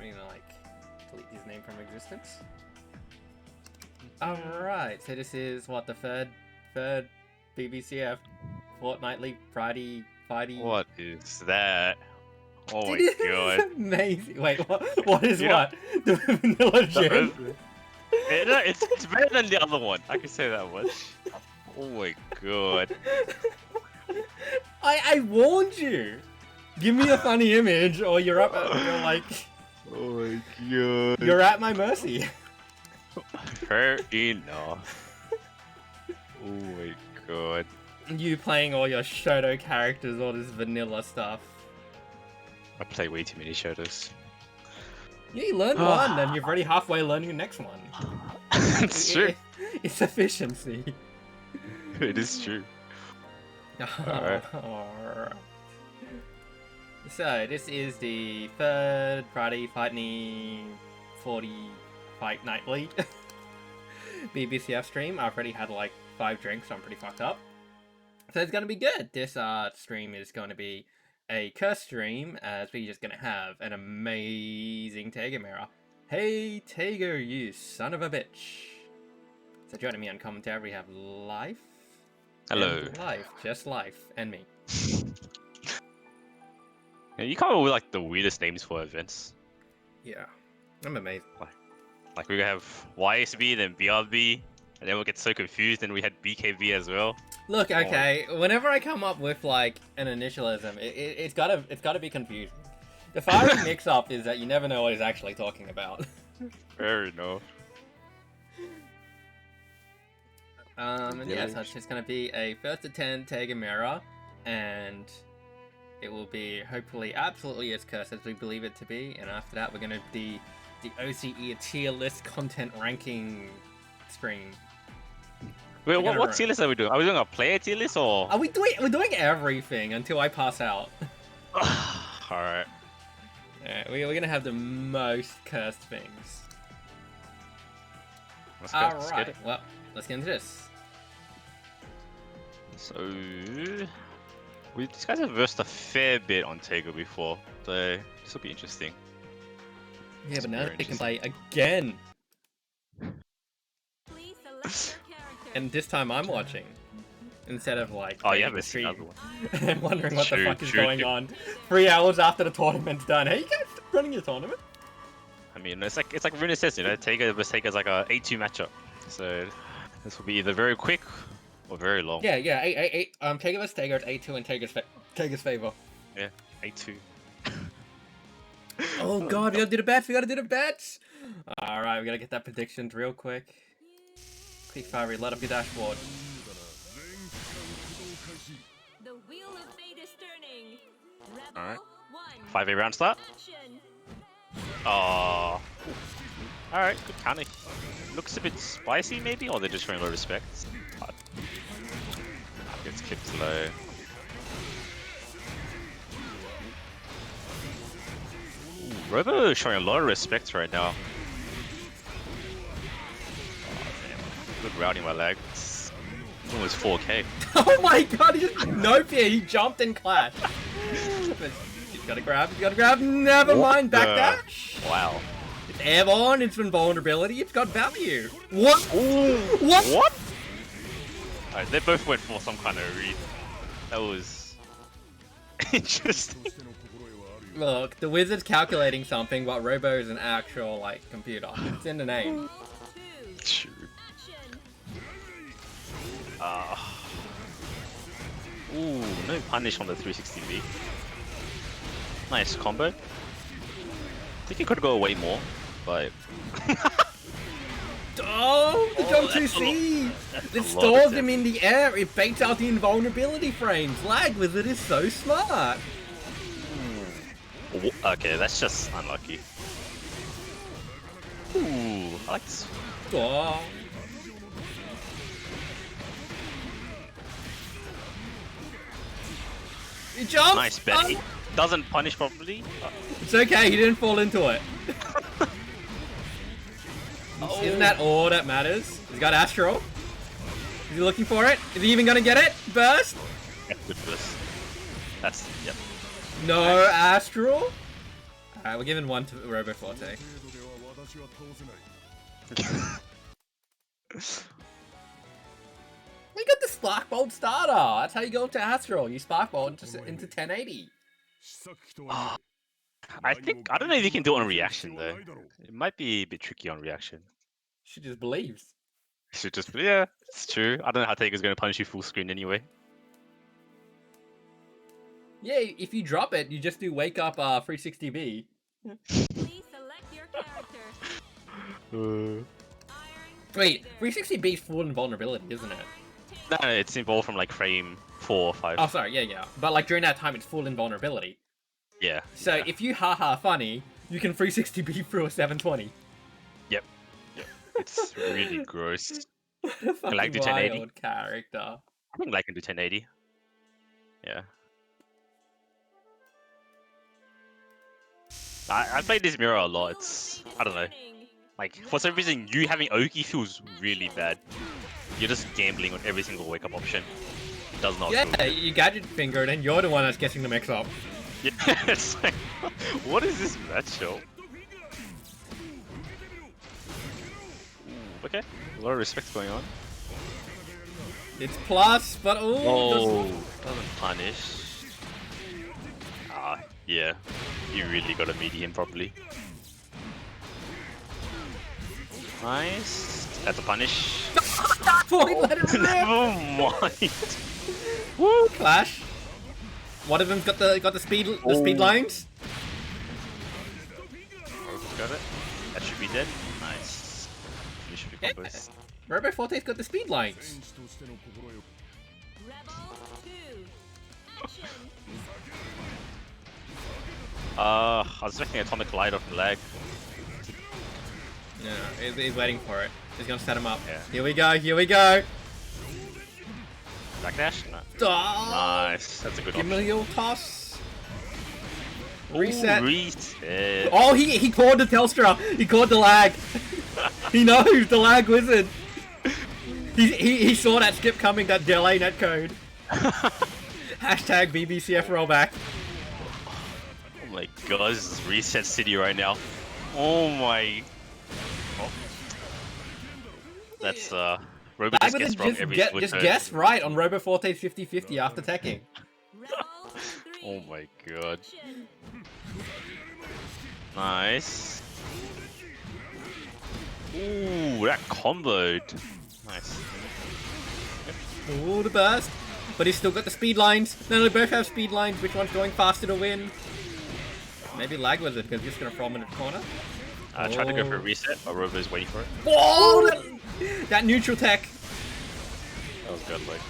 I'm gonna like delete his name from existence. Alright, so this is what, the third BBCF fortnightly Friday fighty. What is that? Oh my It god. is amazing. Wait, what is You what? The vanilla gin? It's better than the other one. I can say that much. Oh my god. I warned you. Give me a funny image, or you're like. Oh my god. You're at my mercy. Fair enough. Oh my god. You playing all your Shoto characters, all this vanilla stuff. I play way too many shadows. Yeah, you learned one, and you're already halfway learning the next one. It's true. It's efficiency. It is true. Alright. Alright. So, this is the third Friday Fight Me 40 Fight Nightly BBCF stream. I've already had like 5 drinks, so I'm pretty fucked up. So it's gonna be good. This stream is going to be a curse stream, as we're just gonna have an amazing Tiger mirror. Hey Tiger, you son of a bitch. So joining me on commentary, we have Life. Hello. Life, just Life, and me. Yeah, you come up with like the weirdest names for events. Yeah, I'm amazed. Like we have YSB, then BRB, and then we'll get so confused, and we had BKB as well. Look, okay, whenever I come up with like an initialism, it's gotta be confusing. The fiery mix-up is that you never know what he's actually talking about. Fair enough. And yeah, so it's just gonna be a first to 10 Tiger mirror, and it will be hopefully absolutely as cursed as we believe it to be, and after that we're gonna do the OCE tier list content ranking stream. Wait, what tier list are we doing? Are we doing a player tier list or? We're doing everything until I pass out. Alright. Yeah, we're gonna have the most cursed things. Alright, well, let's get into this. So, these guys have versed a fair bit on Tego before, so this will be interesting. Yeah, but now they can play again. And this time I'm watching, instead of like the stream and wondering what the fuck is going on 3 hours after the tournament's done. Hey, you guys running your tournament? I mean, it's like Runa says, you know, Tego vs Tego is like a 8-2 matchup. So this will be either very quick or very long. Yeah, 8. Tego vs Tego is 8-2 in Tega's favor. Yeah, 8-2. Oh god, we gotta do the bets. All right, we gotta get that predictions real quick. Quick fire, let up your dashboard. The wheel of fate is turning. Alright. 5A round start. Oh. Alright, good counter. Looks a bit spicy maybe, or they're just showing low respect. But gets kicked low. Ooh, Robo showing a lot of respect right now. Good routing my leg. It's almost 4K. Oh my god, he just nope here, he jumped and clashed. He's gotta grab, never mind, backdash. Wow. It's airborne, it's invulnerability, it's got value. What? Ooh. What? What? Alright, they both went for some kind of read. That was interesting. Look, the wizard's calculating something, but Robo is an actual, like, computer. It's in the name. True. Ooh, no punish on the 360V. Nice combo. I think he could go away more, but... Oh, the jump 2C! It stores him in the air, it baits out the invulnerability frames. Lag Wizard is so smart! Okay, that's just unlucky. Ooh, I like this. Oh. He jumps! Nice bet. He doesn't punish properly. It's okay, he didn't fall into it. Isn't that all that matters? He's got Astral. Is he looking for it? Is he even gonna get it? Burst? Yeah, good burst. That's, yep. No Astral? Alright, we're giving one to Robo Forte. We got the Spark Bolt starter! That's how you go up to Astral. You Spark Bolt into 1080. I don't know if you can do it on reaction though. It might be a bit tricky on reaction. She just believes. Should just, yeah, it's true. I don't know how Taker's going to punish you full screen anyway. Yeah, if you drop it, you just do wake up 360B. Please select your character. Wait, 360B is full invulnerability, isn't it? No, it's involved from like frame 4 or 5. Oh, sorry, yeah. But like during that time, it's full invulnerability. Yeah. So yeah. if you haha funny, you can 360B through a 720. Yep. It's really gross. What a fucking like do 1080? wild character. I think I can do 1080. Yeah. I played this mirror a lot. It's, I don't know. Like, for some reason, you having Oki feels really bad. You're just gambling on every single wake up option. It does not feel good. You gadget fingered and you're the one that's getting the mix up. Yeah, it's like, what is this matchup? Okay, a lot of respect going on. It's plus, but oh, doesn't punish. Ah, yeah, you really gotta meet him properly. Nice, that's a punish. Point, let it rip. Never mind. Woo, clash. One of them got the speed lines. Got it. That should be dead. Nice. Finish the combos. Robo Forte's got the speed lines. Rebel 2. Action. I was expecting Atomic Light off lag. No, he's waiting for it. He's gonna set him up. Yeah. Here we go. Backdash? No. Oh, Nice. That's a good give him a option. little toss. Ooh, Reset. reset. Oh, he called the Telstra. He called the lag. He knows the lag wizard. He saw that skip coming, that delay netcode. Hashtag BBCF rollback. Oh my god, this is Reset City right now. Oh my. Oh. That's Robo just guessed wrong every single just turn. guess right on Robo Forte's 50-50 after teching. Rebel 3. Oh my god. Action. Nice. Ooh, that comboed. Nice. Ooh, the burst. But he's still got the speed lines. No, they both have speed lines. Which one's going faster to win? Maybe lag wizard, because he's just gonna throw him in the corner. Tried to go for a reset, but Robo's waiting for it. Whoa! That neutral tech. That was good, like.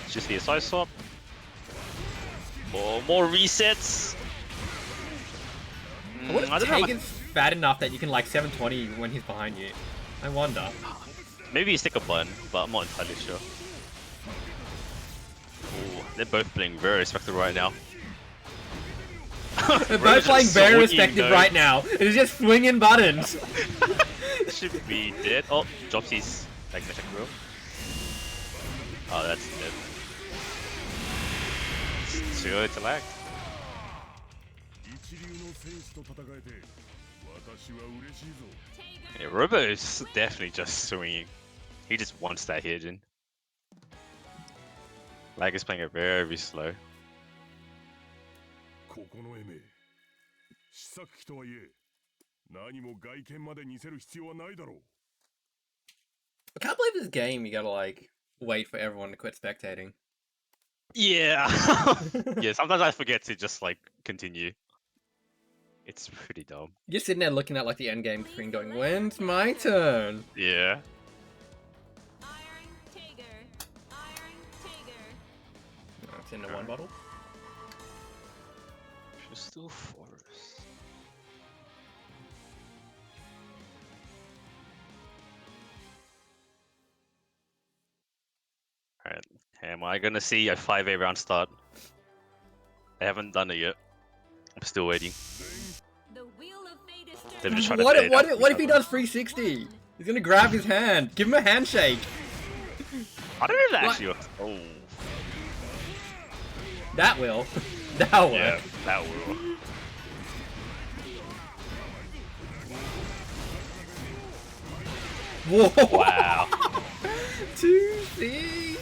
It's just the side swap. Oh, more resets! I wonder I if don't know. Hagen's fat enough that you can like 720 when he's behind you. I wonder. Maybe you stick a button, but I'm not entirely sure. Ooh, they're both playing very respectable right now. They're both playing very swinging, respective though. right now. It's just swinging buttons. Should be dead. Oh, drops his magnetic wheel. Oh, that's dead. It's too early to lag. Yeah, Robo is definitely just swinging. He just wants that hidden. Lag is playing it very slow. I can't believe this game you gotta like wait for everyone to quit spectating. Yeah. Yeah, sometimes I forget to just like continue. It's pretty dumb. You're sitting there looking at like the end game screen going, when's my turn? Yeah. Iron Tiger. Iron Tiger. Oh, it's in the one bottle. Crystal Forest. Alright, am I gonna see a 5A round start? I haven't done it yet. I'm still waiting. The wheel of fate is They've turning. just tried to What bait if, it what, out if, what if each he other. does 360? He's gonna grab his hand. Give him a handshake. I don't know if that What? actually works. Oh. That will. That'll work. Yeah, that will. Whoa! Wow. 2C!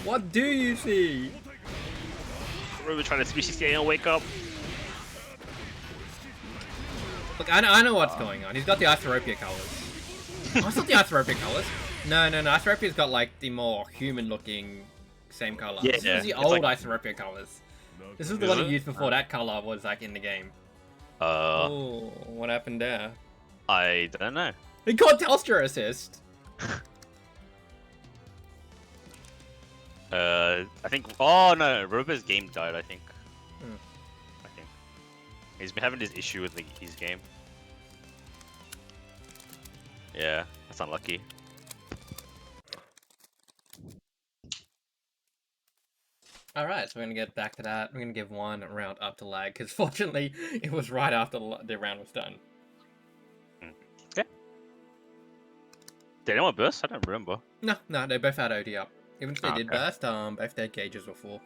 What do you see? We're trying to 360 and wake up. Look, I know what's going on. He's got the Iceropia colors. Oh, it's not the Iceropia colors. No. Iceropia's got like the more human-looking same color. Yeah, This is the it's old like... Iceropia colors. This is the Is one it? he used before that color was like in the game. Oh, what happened there? I don't know. He got Telstra assist. I think. Oh no, Robo's game died. I think. I think he's been having this issue with his game. Yeah, that's unlucky. Alright, so we're gonna get back to that. We're gonna give one round up to lag, because fortunately, it was right after the round was done. Okay. Did anyone burst? I don't remember. No, they both had OD up. Even if they did okay. burst, both their gauges were full.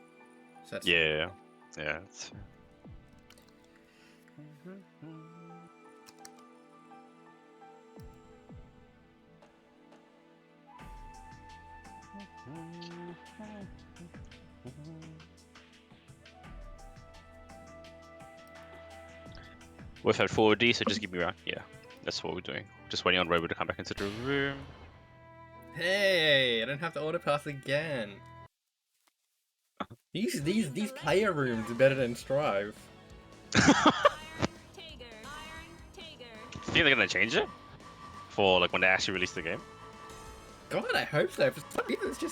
So that's Yeah. Yeah. It's... We've had 4D, so just give me around. Yeah, that's what we're doing. Just waiting on Robo to come back into the room. Hey, I don't have to auto pass again. These player rooms are better than Strive. Tager. Iron Tager. Think they're gonna change it for like when they actually release the game? God, I hope so. For some reason,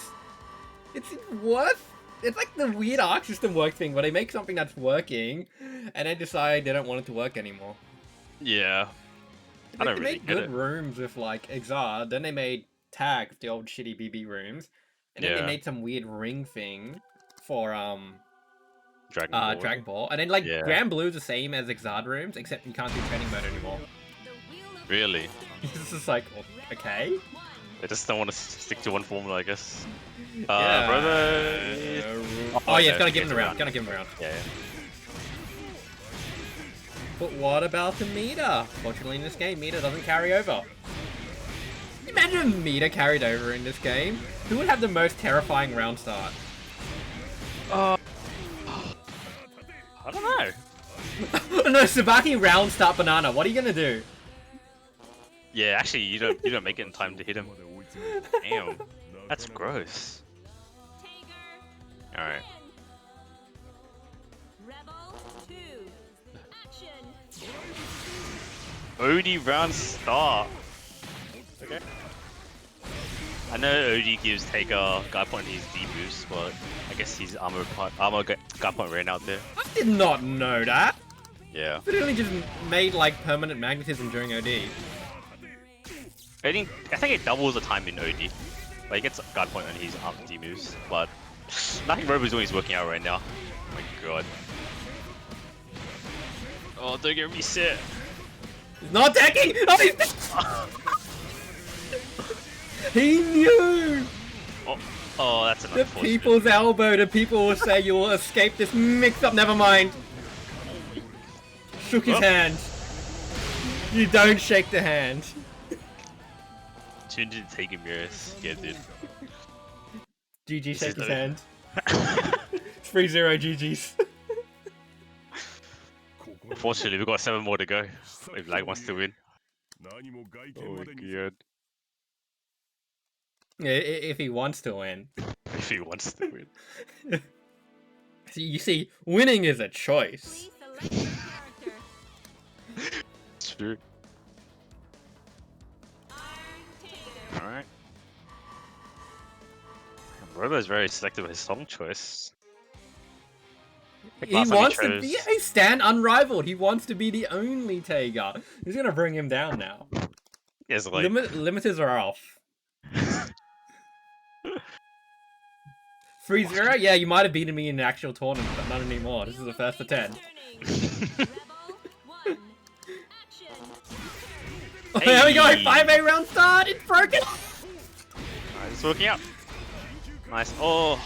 it's worth. It's like the weird arc system work thing where they make something that's working, and then decide they don't want it to work anymore. Yeah, I don't They really made get good it. rooms with like Exard, then they made Tag with the old shitty BB rooms, and then Yeah. they made some weird ring thing for Dragon Ball. Dragon Ball, and then like Yeah. Grand Blue's the same as Exard rooms, except you can't do training mode anymore. The wheel of Really? It's just like, okay. They just don't want to stick to one formula, I guess. Yeah. Brother. Oh yeah, it's no, gotta he give him gets the round. around. Gotta give him the round. Yeah. But what about the meter? Fortunately, in this game, meter doesn't carry over. Imagine if meter carried over in this game. Who would have the most terrifying round start? I don't know. No, Sabaki round start banana. What are you gonna do? Yeah, actually, you don't make it in time to hit him. Damn, that's gross. Tager. All right. Rebel 2. Action. OD round start. Okay. I know OD gives Taker guy point his D boost, but I guess his armor guy point ran out there. I did not know that. Yeah. Literally just made like permanent magnetism during OD. I think it doubles the time in OD. Like he gets guard point on his D moves, but nothing Robo's doing is working out right now. Oh my god. Oh, don't get me set. He's not attacking! Oh, he knew! Oh, that's an The unfortunate. people's elbow, the people will say you will escape this mix-up, never mind. Shook his Oh. hand. You don't shake the hand. Tuned in to Taker mirrors. Yeah, dude. GG, This shake is his the- hand. It's 3-0 GG's. Unfortunately, we've got 7 more to go. If Lag wants to win. Oh my god. Yeah, if he wants to win. If he wants to win. You see, winning is a choice. Please select your character. It's true. Iron Tager. Alright. Robo's very selective with his song choice. He Last time he wants to chose- be a stand unrivaled. He wants to be the only Tager. He's gonna bring him down now. Yes, like... Limiters are off. 3-0? Yeah, you might have beaten me in an actual tournament, but not anymore. This is the first of 10. Rebel 1. Action. Oh, there we go! Hey. 5-8 round start! It's broken! Alright, it's working out. Nice. Oh.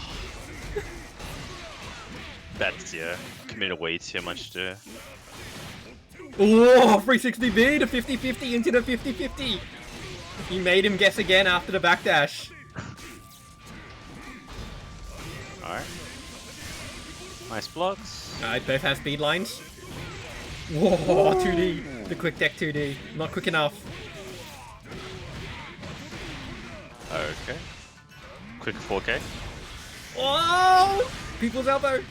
That's, yeah. committed way too much there. Oh, 360B to 50-50 into the 50-50. You made him guess again after the backdash. Alright. Nice blocks. Alright, both have speed lines. Whoa, 2D. The quick deck 2D. Not quick enough. Okay. Quick 4K. Oh! People's elbow.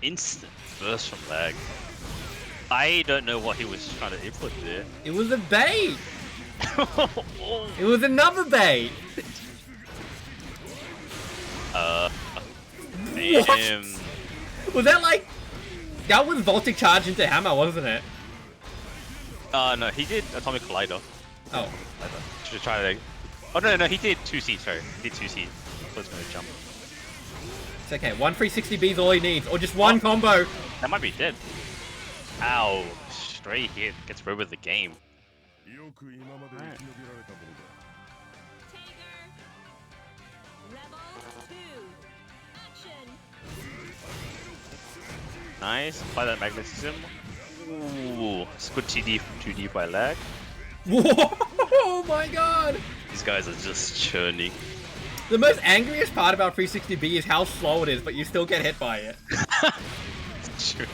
Instant burst from lag. I don't know what he was trying to input there. It was a bait. It was another bait. Damn. Was that like... That was Voltic Charge into Hammer, wasn't it? No, he did Atomic Collider. Oh. To try to... Oh, no, he did 2C, sorry. He did 2C. So it's gonna jump. It's okay, one 360B is all he needs, or just one combo. That might be dead. Ow. Straight hit. Gets rid of the game. Right. Rebel 2. Action. Nice. Apply that magnetism. Ooh. It's good TD from 2D by lag. Whoa, oh my god. These guys are just churning. The most angriest part about 360B is how slow it is, but you still get hit by it. It's true.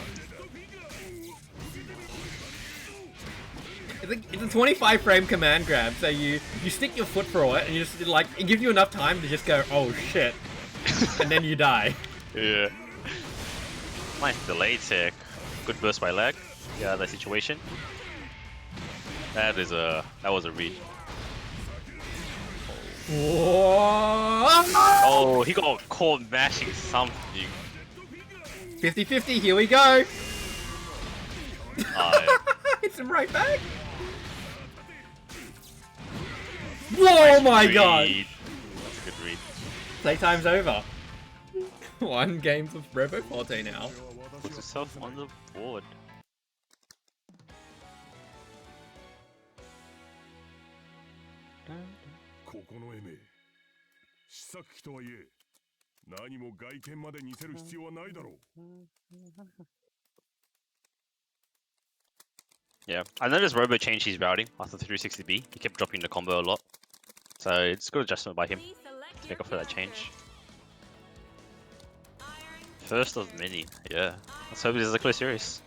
It's a 25 frame command grab, so you stick your foot through it, and you just like it gives you enough time to just go, oh shit, and then you die. Yeah. Nice delay tech. Good burst by lag. Yeah, that situation. That was a read. Whoa. Oh, he got caught mashing something. 50-50, here we go. Uh, Hits him right back. Whoa, my god. read. That's a good read. Playtime's over. 1 game for Robo Forte now. Puts himself on the board. Yeah, I noticed Robo changed his routing after 360B. He kept dropping the combo a lot. So it's a good adjustment by him Please select to your make up for that character. change. Iron First of many, yeah. Let's hope this is a close series.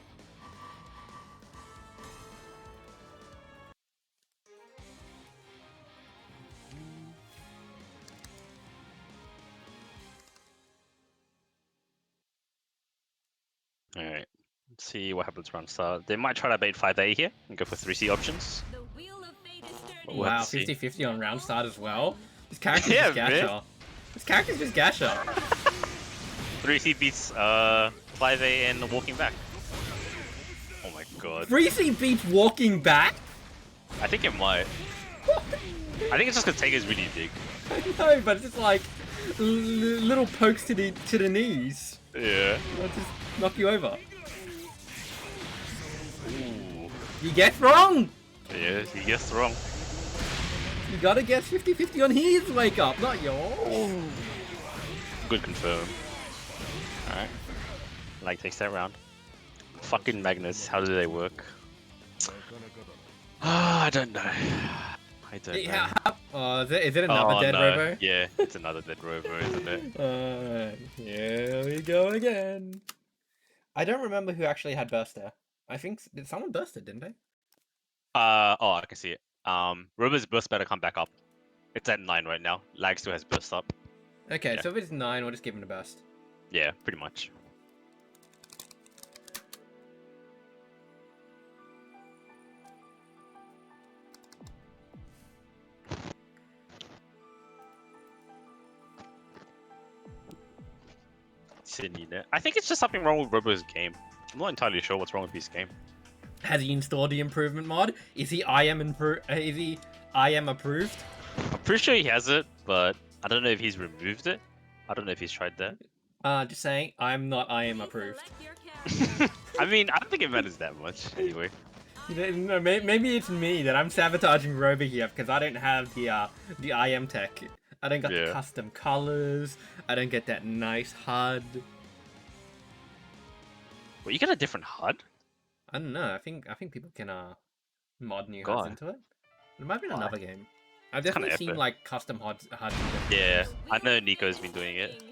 Alright, let's see what happens round start. They might try to bait 5A here and go for 3C options. The wheel of fate is turning. We'll have Wow, to see. 50-50 on round start as well. This character's Yeah, just man. Gasha. This character's just Gasha. 3C beats 5A and walking back. Oh my god. 3C beats walking back? I think it might. I think it's just because Taker's really big. No, but it's just like little pokes to the knees. Yeah. I'll just knock you over. Ooh. You guess wrong! Yeah, he guessed wrong. You gotta guess 50-50 on his wake up, not yours. Good confirm. Alright. Like takes that round. Fucking magnets, how do they work? I don't know. I don't know. Is it another dead no. Robo? Yeah, it's another dead Robo, isn't it? Here we go again. I don't remember who actually had burst there. I think did someone burst it, didn't they? Oh, I can see it. Robo's burst better come back up. It's at 9 right now. Lag still has burst up. Okay, Yeah. so if it's 9, we'll just give him a burst. Yeah, pretty much. Sydney there. I think it's just something wrong with Robo's game. I'm not entirely sure what's wrong with his game. Has he installed the improvement mod? Is he IM approved? I'm pretty sure he has it, but I don't know if he's removed it. I don't know if he's tried that. Just saying, I'm not IM Please approved. select your character. I mean, I don't think it matters that much anyway. No, maybe it's me that I'm sabotaging Robo here because I don't have the IM tech. I don't got the Yeah. custom colors. I don't get that nice HUD. Well, you get a different HUD? I don't know. I think people can mod new HUDs God. into it. It might be in Why? another game. I've It's kinda definitely seen epic. like custom HUDs in different Yeah, games. I know Nico's been doing it.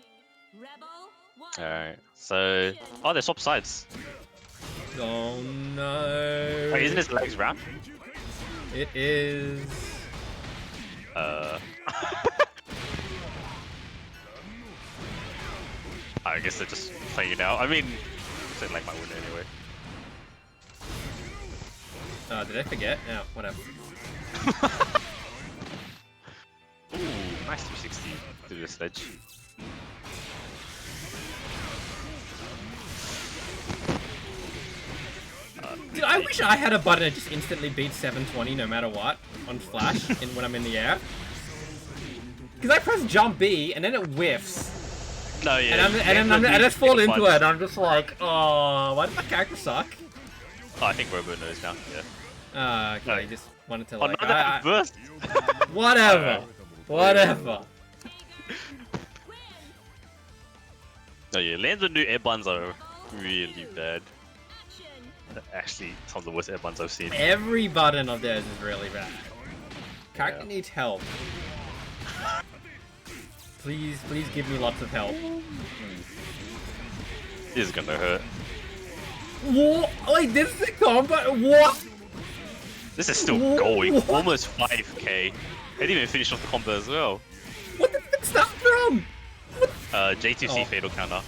Rebel 1. Alright, so... Oh, they swap sides. Oh no! Wait, isn't his legs round? It is. I guess they're just playing it out. I mean, they like my win anyway. Did I forget? Yeah, whatever. Ooh, nice 360 through the sledge. Dude, I wish I had a button that just instantly beats 720 no matter what on Flash when I'm in the air. Because I press jump B and then it whiffs. No, yeah. And I just fall into it and I'm just like, oh, why does my character suck? Oh, I think Robo knows now, yeah. Okay, I just wanted to Oh, like... no, that burst! Whatever. Whatever. No, yeah, lands with new air buns are really bad. Actually, some of the worst air buns I've seen. Every button of theirs is really bad. Character needs help. Please give me lots of help. This is gonna hurt. What? Wait, this is a combo? What? This is still going. Almost 5k. They didn't even finish off the combo as well. What did it start from? J2C Oh. fatal counter.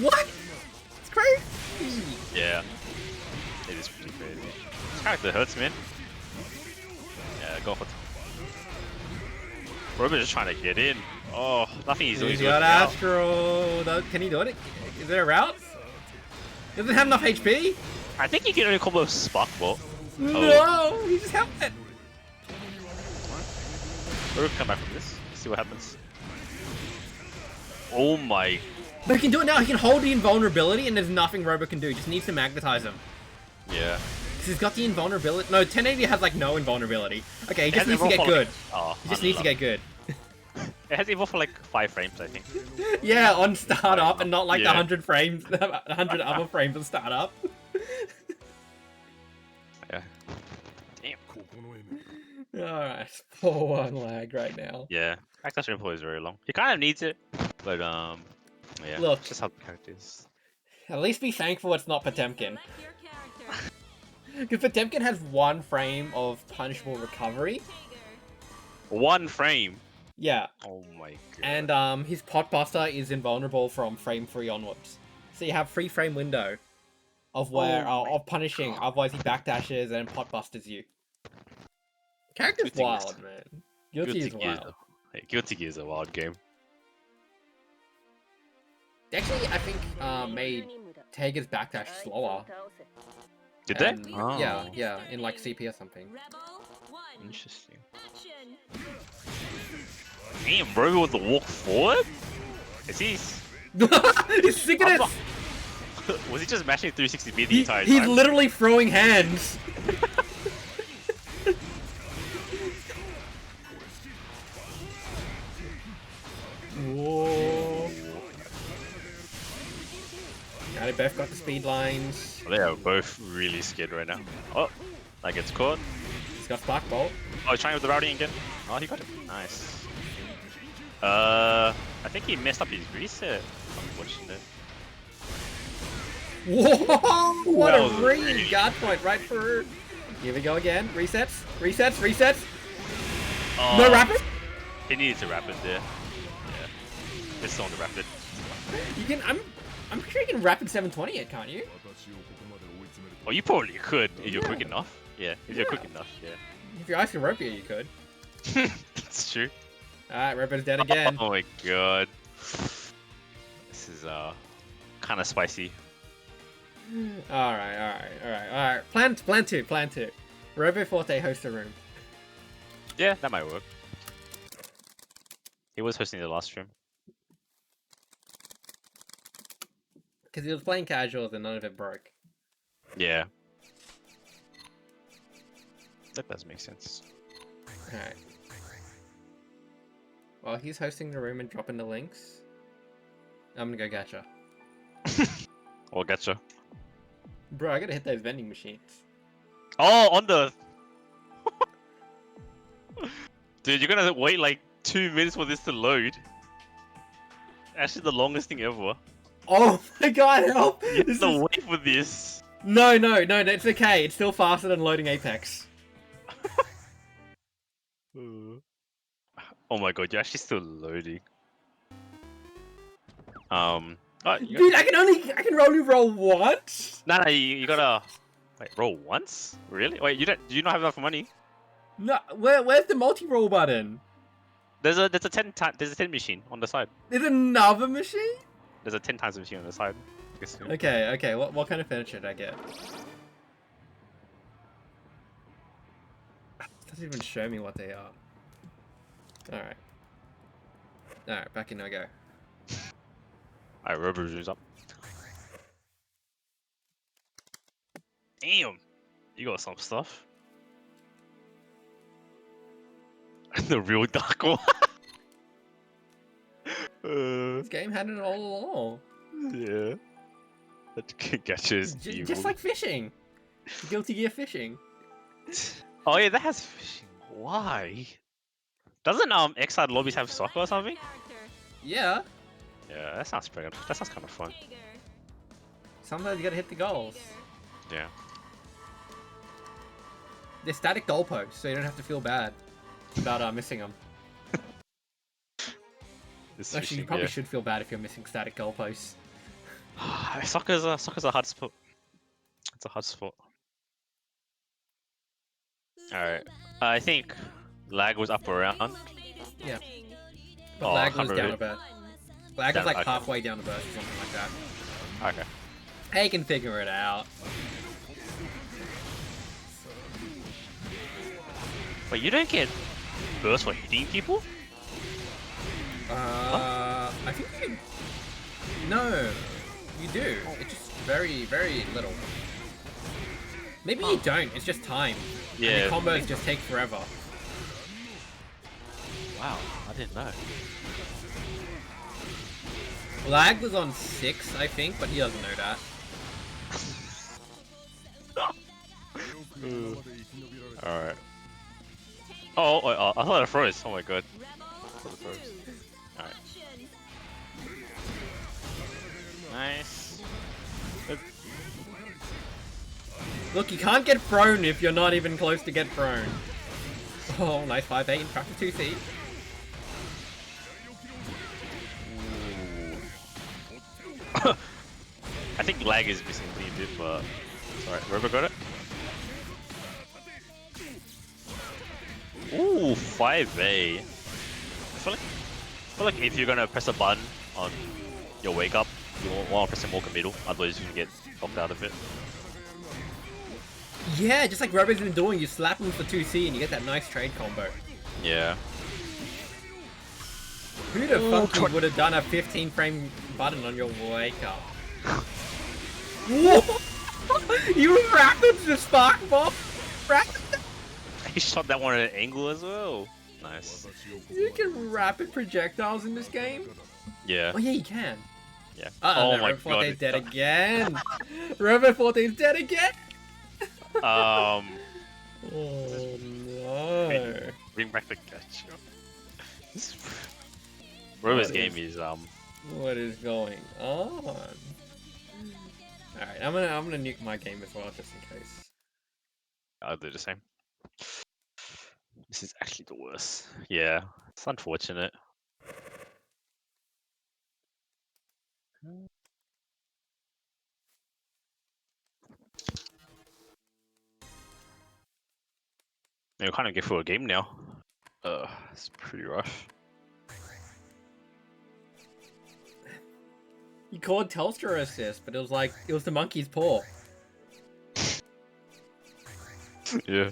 What? It's crazy. Yeah. It is pretty crazy. This character hurts, man. Yeah, go for it. Robo's just trying to get in. Oh, nothing he's doing. He's got Astro. Can he do it? Is there a route? Doesn't have enough HP? I think he can only combo Spark Bolt. No, he just held it. We'll come back from this. See what happens. Oh my. But he can do it now. He can hold the invulnerability and there's nothing Robo can do. He just needs to magnetize him. Yeah. Because he's got the invulnerability. No, 1080 has like no invulnerability. Okay, he just needs to evolved get for, good. Oh, He just needs to get good. It has evolved for like 5 frames, I think. Yeah, on startup and not like the Yeah. 100 frames, 100 other frames of startup. Yeah. Damn. Alright, 4-1 lag right now. Yeah. Access input is very long. He kind of needs it, but yeah. Look. It's just how the character is. At least be thankful it's not Potemkin. Select your character. Because Potemkin has 1 frame of punishable recovery. 1 frame. Yeah, Oh my god. and his Potbuster is invulnerable from frame 3 onwards. So you have 3 frame window of where of punishing, otherwise he backdashes and Potbusters you. Character's Guilty wild, man. Guilty is Gear wild. Guilty Gear is a wild game. Actually, I think made Tager's backdash slower. Did they? And- Oh. Yeah, in like CP or something. Rebel 1. Interesting. Action. Damn, Robo with the walk forward? Is he? He's sick of I'm this! Was he just mashing 360B the entire He's time? literally throwing hands. Whoa. Now they both got the speed lines. They are both really scared right now. Oh, that gets caught. He's got Spark Bolt. Oh, he's trying with the routing again. Oh, he got it. Nice. I think he messed up his reset. Unfortunate. Whoa! What That a was read! really- Guard point right through. Here we go again. Resets, resets, resets. Oh, No rapid. He needed to rapid there. Yeah. It's on the rapid. You can. I'm sure you can rapid 720 it, can't you? Oh, you probably could if you're quick enough. Yeah, if you're quick enough, yeah. If you're Ice Ropia, you could. That's true. Alright, Rapid's dead again. Oh my god. This is kind of spicy. Alright. Plan two. Robo Forte hosts a room. Yeah, that might work. He was hosting the last stream. Because he was playing casuals and none of it broke. Yeah. That does make sense. Alright. While he's hosting the room and dropping the links, I'm gonna go gacha. Or gacha. Bro, I gotta hit those vending machines. Oh, on the. Dude, you're gonna wait like 2 minutes for this to load. Actually, the longest thing ever. Oh my god, help! You have This to is... wait for this. No, it's okay. It's still faster than loading Apex. Oh my god, you're actually still loading. Oh, you Dude, I can only roll once? no, you gotta wait. Roll once? Really? Wait, you don't? Do you not have enough money? No, where's the multi-roll button? There's a 10 machine on the side. There's another machine? There's a 10 times machine on the side. I guess, yeah. Okay, what kind of furniture did I get? It doesn't even show me what they are. Alright. Alright, back in I go. Alright, rubber zooms up. Damn! You got some stuff. The real dark one. This game had it all along. Yeah. That gacha is evil. Just like fishing. Guilty Gear fishing. Oh yeah, that has fishing. Why? Doesn't Exile lobbies have soccer or something? Yeah. Yeah, that sounds pretty good. That sounds kind of fun. Sometimes you gotta hit the goals. Yeah. They're static goalposts, so you don't have to feel bad about missing them. This Actually, you fishing, probably yeah. should feel bad if you're missing static goalposts. Soccer's a hard sport. It's a hard sport. Alright. I think lag was up around. Yeah. But Oh, lag can't was down a remember. bit. Lag was Down, like okay. halfway down the burst or something like that. Okay. Hey, you can figure it out. But you don't get burst for hitting people? I think you... No, you do. It's just very, very little. Maybe you don't, it's just time. Yeah. And the combos just take forever. Wow, I didn't know. Lag was on 6, I think, but he doesn't know that. Alright. Oh, I thought I froze. Oh my god. Alright. Nice. Look, you can't get prone if you're not even close to get prone. Oh, nice 5-8 in practice 2C. I think lag is missing me a bit, but alright, Robo got it. Ooh, 5A. I feel like if you're gonna press a button on your wake up, you want to press a more middle, otherwise you can get knocked out of it. Yeah, just like Robo's been doing, you slap him for 2C and you get that nice trade combo. Yeah. Who the fuck would have done a 15 frame button on your wake up? What? You rapid the spark bomb? Rapid? He shot that one at an angle as well. Nice. You can rapid projectiles in this game? Yeah. Oh yeah, you can. Yeah. Oh my god. Robo 14's dead again. Robo 14's dead again. Oh no. Bring back the catch. Robo's game is What is going on? Alright, I'm gonna nuke my game as well just in case. I'll do the same. This is actually the worst. Yeah, it's unfortunate. You kind of get through a game now. It's pretty rough. You called Telstra assist, but it was the monkey's paw. Yeah.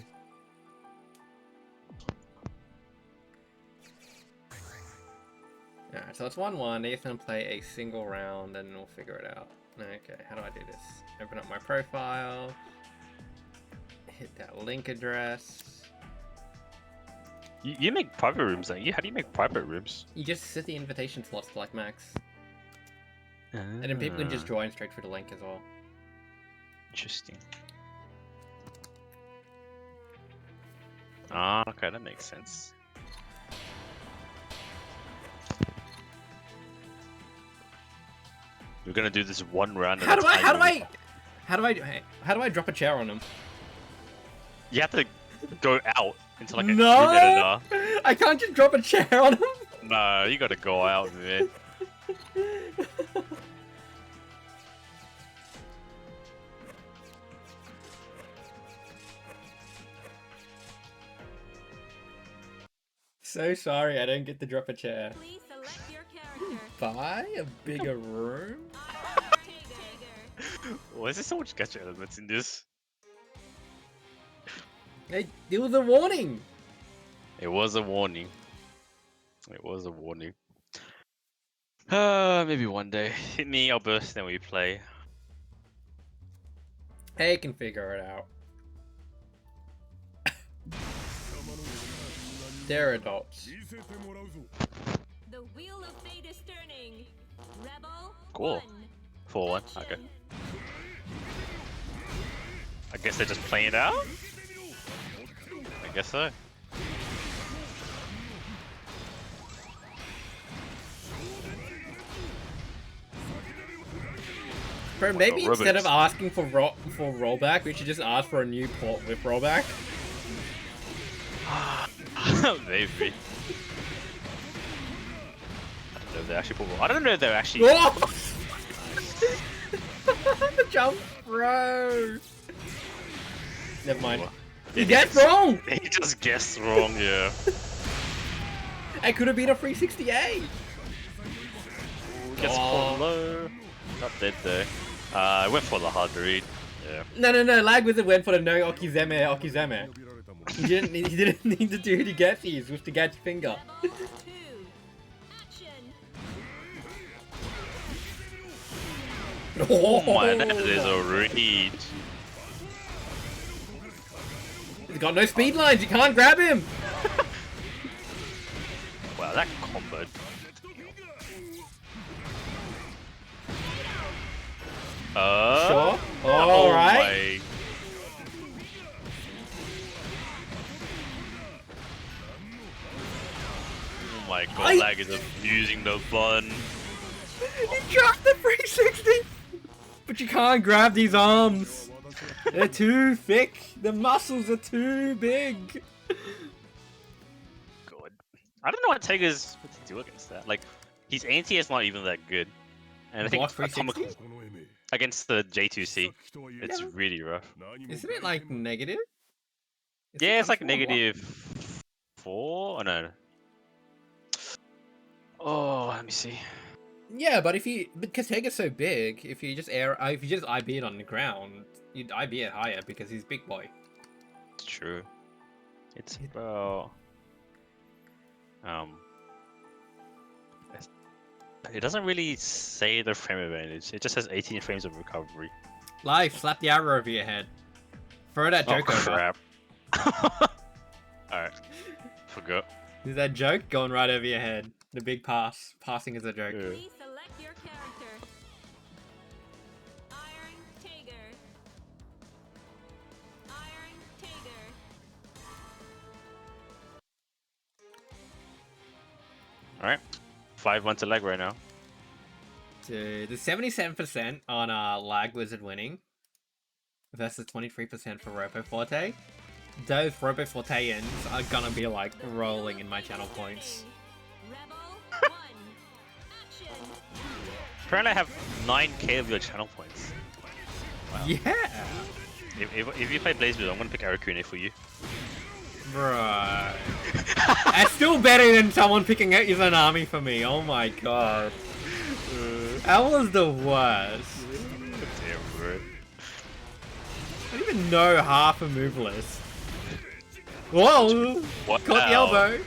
Alright, so it's 1-1. Nathan will play a single round and we'll figure it out. Okay, how do I do this? Open up my profile. Hit that link address. You make private rooms, don't you? How do you make private rooms? You just set the invitation slots to like max. And then people can just join straight through the link as well. Interesting. Ah, okay, that makes sense. We're gonna do this one round. How do I drop a chair on him? You have to go out into like a No! room editor. I can't just drop a chair on him. No, you gotta go out, man. So sorry, I don't get to drop a chair. Please select your character. Buy a bigger room? Tiger. Why is there so much gacha elements in this? Hey, it was a warning. It was a warning. It was a warning. Maybe one day. Hit me, I'll burst, then we play. Hey, can figure it out. They're adults. The wheel of fate is turning. Rebel. Cool. 4-1. Okay. I guess they're just playing it out? I guess so. Bro, maybe Oh, instead of robots. asking for rollback, we should just ask for a new port with rollback. Maybe. I don't know if they actually put. I don't know if they're actually. Oh! The jump, bro. Never mind. You guessed wrong. He just guessed wrong, yeah. It could have been a 368. Gets caught low. Not dead though. I went for the hard read. Yeah. No. Lag Wizard went for the no Okizeme. He didn't need to do the gatsies with the gachi finger. Rebel 2. Action. Oh my, that is a read. He's got no speed lines. You can't grab him. Wow, that comboed. Sure. All right. Oh my god, Lag is abusing the button. He dropped the 360. But you can't grab these arms. They're too thick. The muscles are too big. God. I don't know what Tiger's what to do against that. Like, his anti is not even that good. And I think What, 360? Atomic against the J2C, it's Yeah. really rough. Isn't it like negative? Yeah, it's like -4? -4. Oh no. Oh, let me see. Yeah, but because Hager's so big, if you just IB it on the ground, you'd IB it higher because he's big boy. It's true. It's about it doesn't really say the frame advantage. It just says 18 frames of recovery. Live, slap the arrow over your head. Throw that Oh joke over. crap. Alright. Forgot. Is that joke going right over your head? The big pass. Passing is a joke. Yeah. Please select your character. Iron Tiger. Iron Tiger. Alright. 5-1 to Lag right now. Dude, the 77% on Lag Wizard winning versus 23% for Robo Forte. Those Robo Forteans are gonna be like rolling in my channel points. Rebel 1. Action. Apparently I have 9k of your channel points. Wow. Yeah! If you play Blazblue, I'm gonna pick Arakune for you. Bruh. That's still better than someone picking out his own army for me. Oh my god. That was the worst. Damn, bro. I don't even know half a move list. Whoa! Wow. Caught the elbow.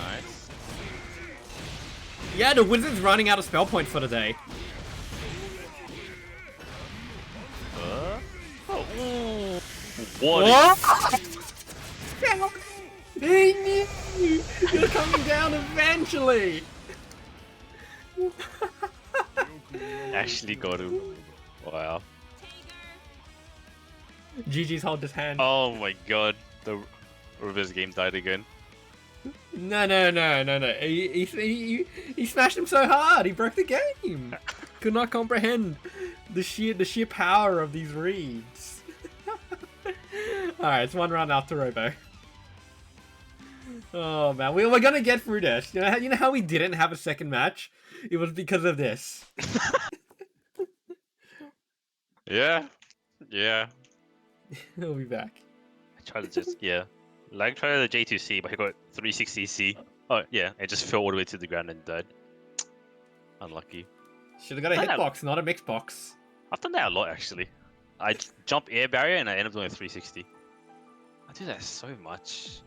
Nice. Yeah, the wizard's running out of spell points for the day. Oh, ooh. What? They knew! You're coming down eventually! Actually got him. Wow. GG's hold his hand. Oh my god. The reverse game died again. No. He smashed him so hard. He broke the game. Could not comprehend the sheer power of these reads. Alright, it's one round after Robo. Oh man, we're gonna get through this. You know how we didn't have a second match? It was because of this. Yeah. He'll be back. I tried to just, yeah. Like, tried the J2C, but he got 360C. Oh, yeah, it just fell all the way to the ground and died. Unlucky. Should've got a hitbox, not a mix box. I've done that a lot, actually. I jump air barrier and I end up doing a 360. I do that so much.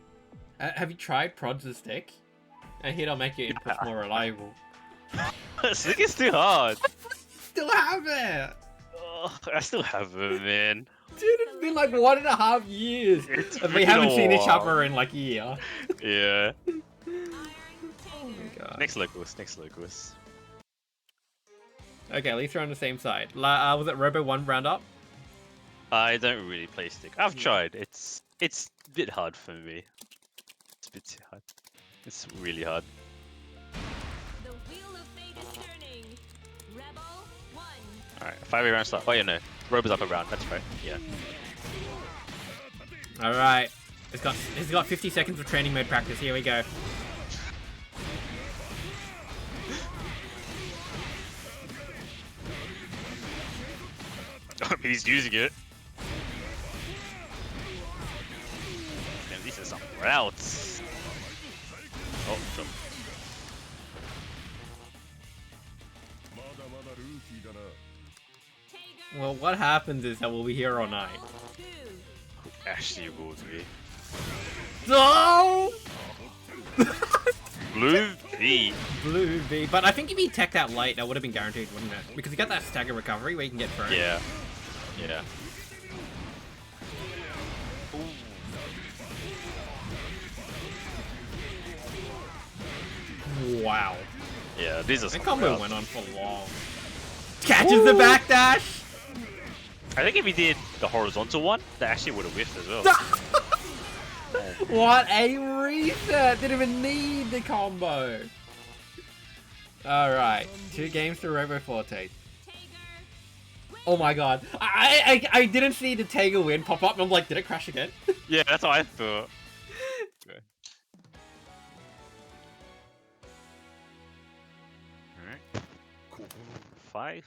Have you tried prods the stick? And it'll make your inputs more reliable. Stick is too hard. Still have it! Oh, I still have it, man. Dude, it's been like 1.5 years. It's And we been haven't a seen each while. other in like a year. Yeah. Oh my god. Next locus. Okay, at least we're on the same side. Was it Robo 1 round up? I don't really play stick. I've tried. It's a bit hard for me. It's a bit too hard. It's really hard. The wheel of fate is turning. Rebel 1. Alright, 5 round start. Oh yeah, no. Robo's up a round. That's right. Yeah. Alright. It's got 50 seconds of training mode practice. Here we go. He's using it. Damn, these are some routes. Oh, jump. Well, what happens is that we'll be here all night. 2. Actually ruled me. No! Blue V. Blue V. But I think if he teched out late, that would have been guaranteed, wouldn't it? Because you got that stagger recovery where you can get through. Yeah. Yeah. Wow. Yeah, these are That some combo routes. went on for long. Catches the backdash! I think if he did the horizontal one, that actually would have whiffed as well. What a reset! Didn't even need the combo. Alright, 2 games to Robo Forte. Oh my god. I didn't see the Tega win pop up and I'm like, did it crash again? Yeah, that's what I thought. Okay. Alright. Cool. 5-2.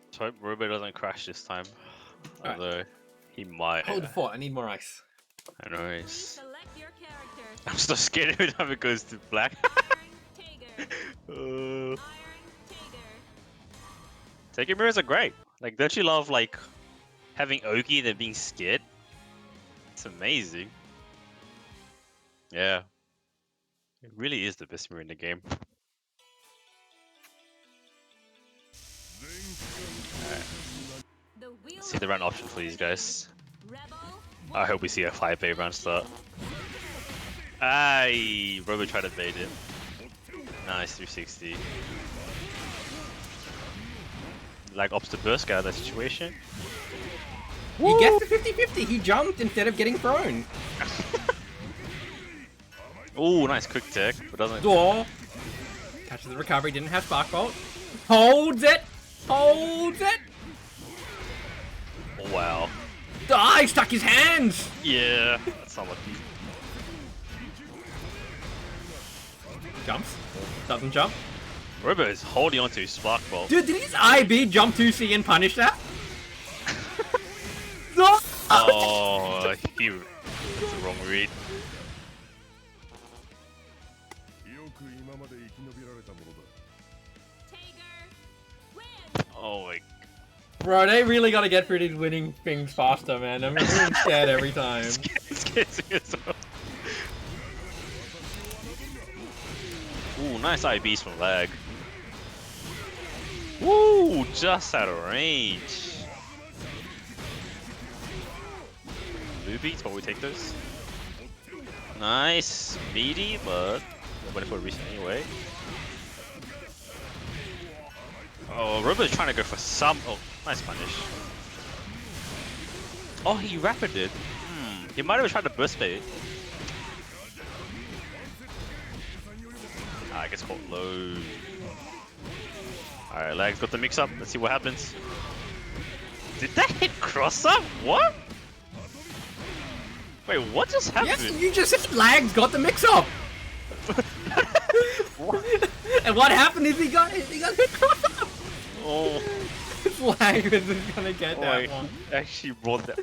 Let's hope Robo doesn't crash this time. Alright. Although, he might. Hold the fort, I need more ice. I know, Please select your character. I'm still scared every time it goes to black. Iron Tiger. uh, Iron Tiger. Taking mirrors are great. Like, don't you love, like, having Oki and then being scared? It's amazing. Yeah. It really is the best mirror in the game. The wheel Let's see the round option for these guys. Rebel I hope we see a 5A round start. Aye, Robo tried to bait it. Nice, 360. Like, ops to burst, get out of that situation. He gets the 50-50, he jumped instead of getting thrown. Ooh, nice quick tech, but doesn't. Door. Catches the recovery, didn't have Spark Bolt. Holds it! Holds it! Oh, wow. Ah, he stuck his hands! Yeah, that's not lucky. Jumps. Doesn't jump. Robo is holding on to his Spark Bolt. Dude, did his IB jump 2C and punish that? No! Oh, that's the wrong read. Tiger. Win. Oh my. Bro, they really gotta get through these winning things faster, man. I'm getting scared every time. Scared as well. Ooh, nice IBs from lag. Woo, just out of range. Blue beats, but we take those. Nice, meaty, but I'm waiting for a reset anyway. Oh, Robo's trying to go for some. Oh, nice punish. Oh, he rapided. He might have tried to burst bait. Ah, it gets caught low. Alright, Lags got the mix up. Let's see what happens. Did that hit cross up? What? Wait, what just happened? Yes, you just said Lags got the mix-up! And what happened is he got hit cross up! Oh. Lags isn't gonna get that one. Actually brought that.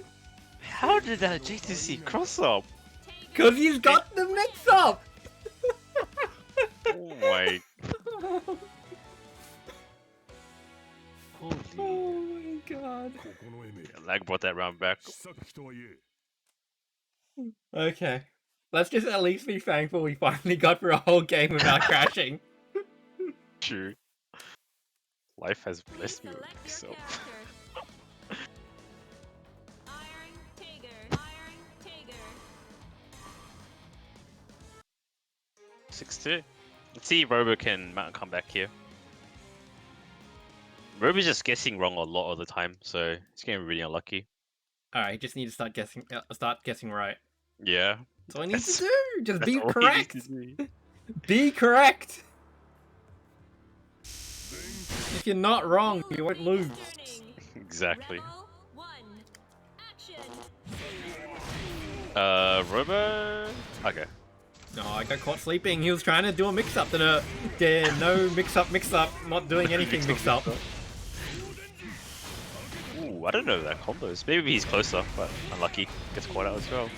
How did that JTC cross up? Cause he's got the mix-up! Oh my. Holy. Oh my god. Yeah, Lag brought that round back. Okay. Let's just at least be thankful we finally got through a whole game without crashing. True. Life has blessed me with so. Iron Tiger. 6-2. Let's see if Robo can mount a comeback here. Robo's just guessing wrong a lot of the time, so he's getting really unlucky. Alright, you just need to start guessing right. Yeah. That's all you need to do! Just That's be all he correct! needs to do. Be correct! If you're not wrong, you won't lose. Exactly. Rebel 1. Action. Robo. Okay. No, I got caught sleeping. He was trying to do a mix-up. No mix-up. Not doing anything mix-up. Ooh, I don't know that combos. Maybe he's closer, but unlucky. Gets caught out as well.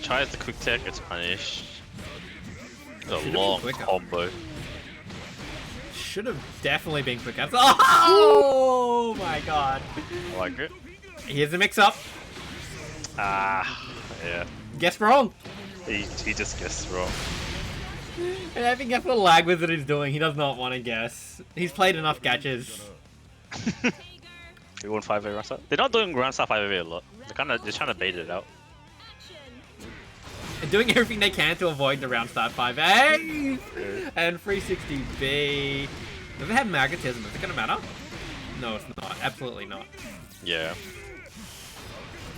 Tries the quick tech, gets punished. It's a long combo. Should have definitely been quicker. Oh my god. I like it. Here's the mix-up. Ah, yeah. Guess wrong. He just guessed wrong. And I think that's what Lag Wizard is doing. He does not want to guess. He's played enough catches. They won 5-8 round start. They're not doing round start 5-8 a lot. They're trying to bait it out. And doing everything they can to avoid the round start 5A. And 360B. Does it have magnetism? Is it gonna matter? No, it's not. Absolutely not. Yeah.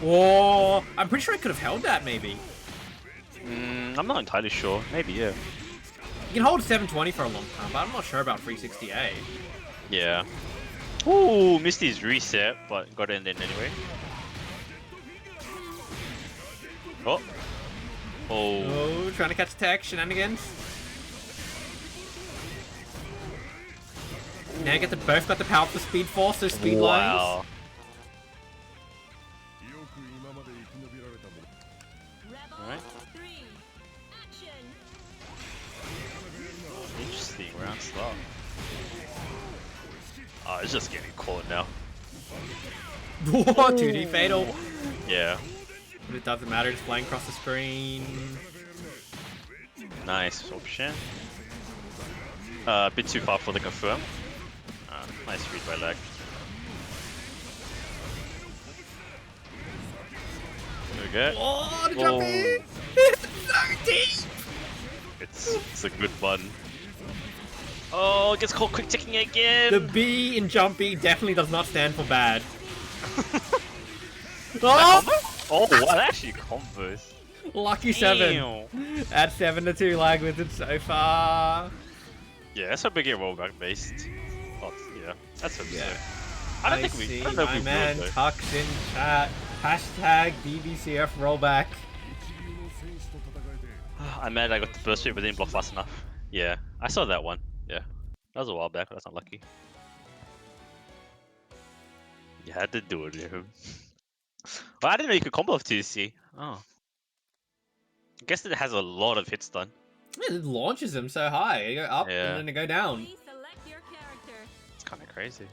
Whoa! I'm pretty sure I could have held that, maybe. I'm not entirely sure. Maybe, yeah. You can hold 720 for a long time, but I'm not sure about 360A. Yeah. Ooh, missed his reset, but got it in anyway. Oh. Oh. Oh, trying to catch tech, shenanigans. Now you get the both got the power for speed force, so speed lines. Wow. Alright. 3. Action. Interesting round start. Oh, it's just getting caught now. Whoa, 2D fatal. Yeah. But it doesn't matter, it's flying across the screen. Nice option. A bit too far for the confirm. Nice read by Lag. There we go. Oh, the jump Oh. in! It's so deep! It's a good button. Oh, it gets caught quick ticking again! The B in Jumpy definitely does not stand for bad. Oh! Oh, what actually combos? Lucky 7. Damn. At 7-2 Lag Wizard so far. Yeah, that's a big rollback based. Oh, yeah, that's what Yeah. I don't think we. see I don't know my if we man will, though. Tux in chat. Hashtag BBCF rollback. I'm mad I got the burst rate but didn't block fast enough. Yeah, I saw that one. Yeah, that was a while back, but that's not lucky. You had to do it, you know. Well, I didn't know you could combo off TC. Oh. I guess it has a lot of hits done. Yeah, it launches them so high. They go up Yeah. and then they go down. Please select your character. It's kind of crazy.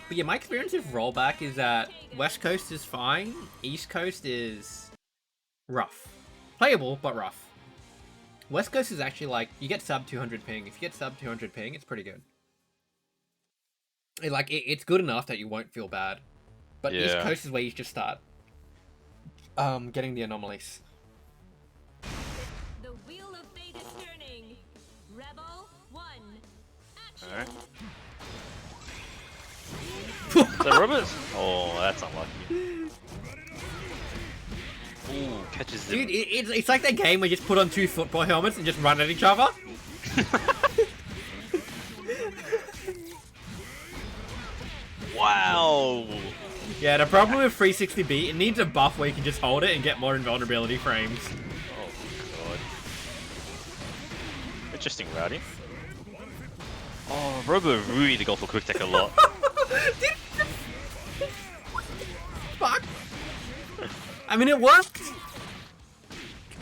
But yeah, my experience with rollback is that West Coast is fine, East Coast is rough. Playable, but rough. West Coast is actually like, you get sub 200 ping. If you get sub 200 ping, it's pretty good. It's good enough that you won't feel bad. But East Yeah. Coast is where you just start getting the anomalies. The wheel of fate is turning. Rebel 1. Action. Alright. The robots. Oh, that's unlucky. Ooh, catches them. Dude, it's like that game where you just put on 2 football helmets and just run at each other. Wow. Yeah, the problem with 360B, it needs a buff where you can just hold it and get more invulnerability frames. Oh god. Interesting routing. Oh, Robo really go for quick tech a lot. Fuck. I mean, it worked.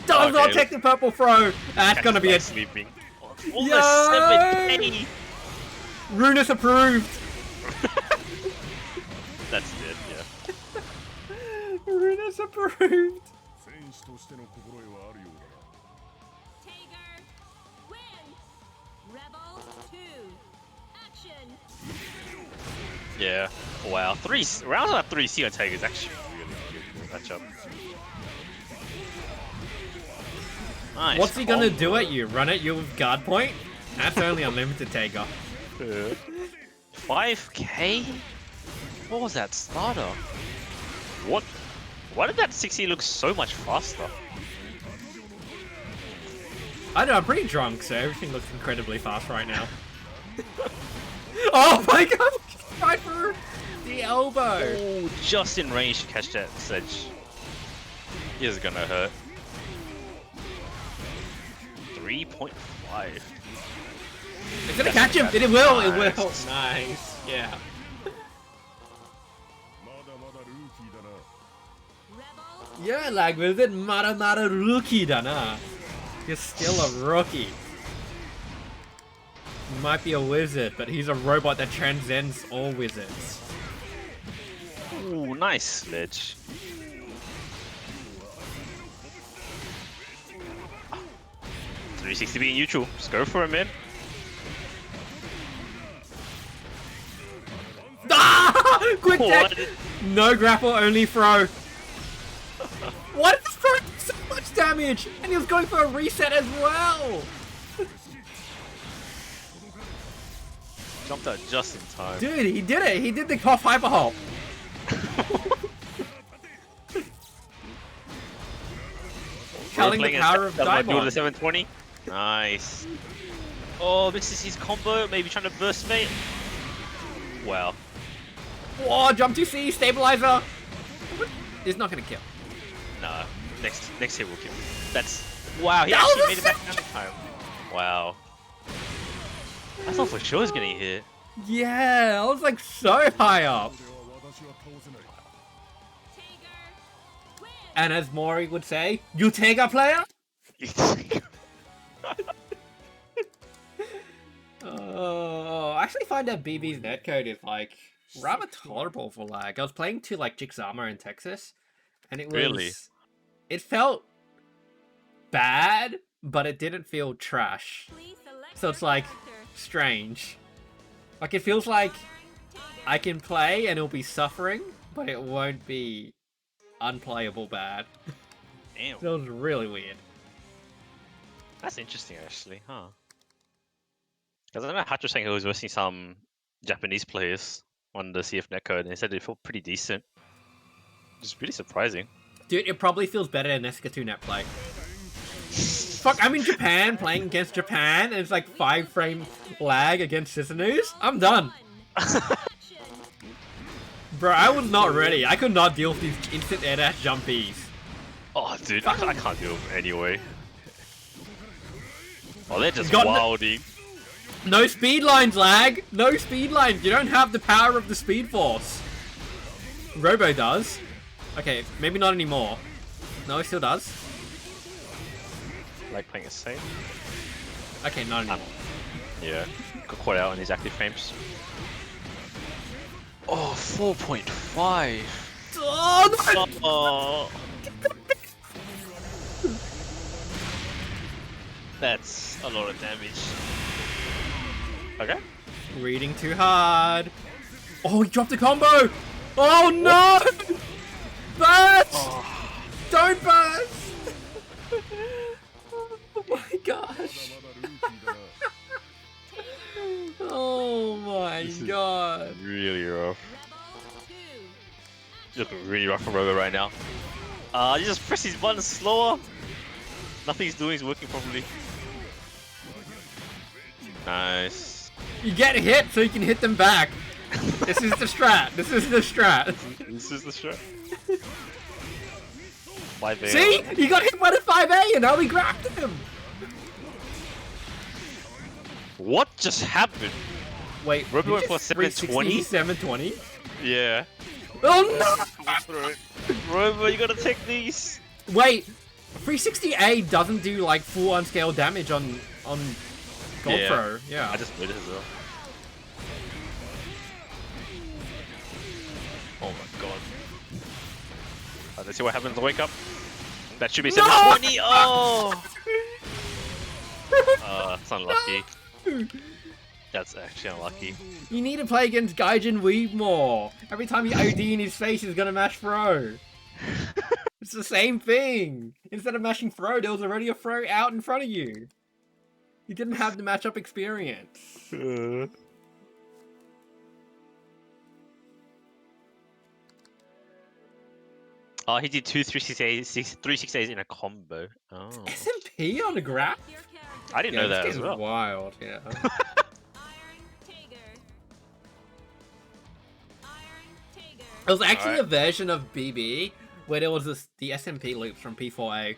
Does not take the purple throw. That's gonna be a sleeping. Yo! Almost 7K. Runus approved. That's it, yeah. Runus approved. 戦士としての心得はあるようだな。 Tager win. Rebel 2. Action. Yeah. Wow. Rounds on 3C on Tiger is actually really good matchup. Nice. What's he gonna do at you? Run at you with guard point? That's only unlimited Tager. 5K? What was that starter? What? Why did that 6E look so much faster? I know, I'm pretty drunk, so everything looks incredibly fast right now. Oh my god! Right for the elbow! Oh, just in range to catch that sledge. This is gonna hurt. 3.5. It's gonna catch him! It will! It Nice. will! Nice. Yeah. まだまだルーキーだな。 Rebel Yeah, like, with it, Mara rookie dana. You're still a rookie. He might be a wizard, but he's a robot that transcends all wizards. Ooh, nice sledge. .360 being neutral. Just go for it, man. Ah! Quick What? deck! No grapple, only throw. What is this throwing so much damage? And he was going for a reset as well! Jumped out just in time. Dude, he did it! He did the off hyper hop! Telling the power of Duel to Daimon. 720. Nice. Oh, misses his combo. Maybe trying to burst mate. Wow. Whoa, jump 2C, stabilizer! It's not gonna kill. Nah. Next hit will kill. That's wow. He That actually was made it back down in time. Wow. I thought for sure he was getting hit. Yeah, I was like so high up. では私は倒せない。 Tager win. And as Mori would say, you take a player? I actually find that BB's netcode is like rather tolerable for lag. I was playing to like Jixama in Texas, and it was Really? It felt bad, but it didn't feel trash. Please select So it's your like character. strange. Like it feels like I can play and it'll be suffering, but it won't be unplayable bad. Damn. It was really weird. That's interesting, actually, huh? Because I know Hatch was saying he was versing some Japanese players on the CF netcode, and he said it felt pretty decent. Just really surprising. Dude, it probably feels better than SK2 net play. Fuck, I'm in Japan playing against Japan, and it's like 5 frame lag against Susanoo's. I'm done. Action. Bro, I was not ready. I could not deal with these instant air dash jumpies. Oh, dude, I can't deal with it anyway. Oh, they're just Got no- wilding. No speed lines, lag! No speed lines! You don't have the power of the speed force. Robo does. Okay, maybe not anymore. No, he still does. Like playing it safe. Okay, not anymore. Yeah, got caught out on his active frames. Oh, 4.5. Oh, no! Oh. That's a lot of damage. Okay. Reading too hard. Oh, he dropped a combo! Oh no! Burst! Don't burst! Oh my gosh! Oh my This is god! really rough. Rebel 2. Looking really rough for Robo right now. You just press his buttons slower. Nothing he's doing is working properly. Nice. You get hit so you can hit them back. This is the strat. This is the strat. This is the strat. 5A. See? You got hit by the 5A and now we grabbed him. What just happened? Wait, Robo went did you for just 720? 720? Yeah. Oh no! Robo, you gotta take these. Wait, 360A doesn't do like full unscaled damage on Gold Pro. Yeah. I just noticed as well. Oh my god. Let's see what happens to wake up. That should be 720. Oh! It's unlucky. That's actually unlucky. You need to play against Gaijin Weeb more. Every time you OD in his face, he's gonna mash throw. It's the same thing. Instead of mashing throw, there was already a throw out in front of you. You didn't have the matchup experience. Oh, he did two 368s in a combo. Oh. SMP on the grab? Your character. I didn't know this that as game's well. wild, yeah. Iron Tiger. Iron Tiger. It was actually Alright. a version of BB where there was the SMP loops from P4A.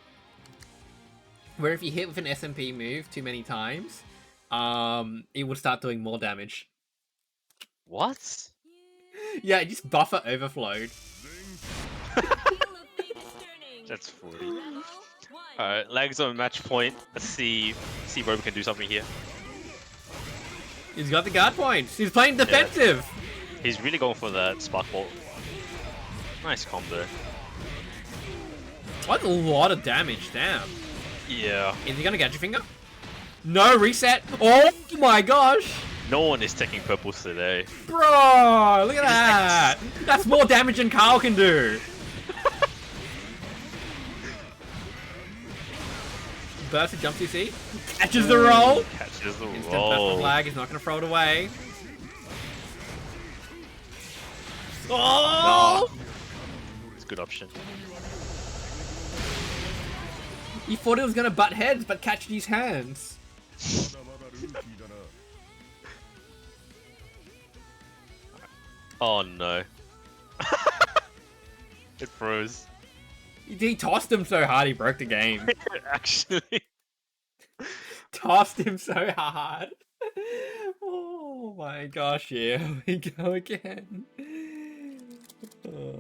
Where if you hit with an SMP move too many times, it would start doing more damage. What? Yeah, it just buffer overflowed. Wheel of Fate is turning. That's 40. Rebel 1. Alright, legs on match point. Let's see Robo can do something here. He's got the guard points. He's playing defensive. He's really going for that spark bolt. Nice combo. That's a lot of damage, damn. Yeah. Is he gonna get your finger? No, reset. Oh my gosh. No one is taking purples today. Bro, look at that. That's more damage than Carl can do. Burst jump CC. Catches the roll. Catches the Instant roll. flag. He's not gonna throw it away. Oh! It's a good option. He thought it was gonna butt heads, but catch these hands. まだまだルーキーだな Oh no. It froze. He tossed him so hard he broke the game. Actually. Tossed him so hard. Oh my gosh, here we go again. Oh,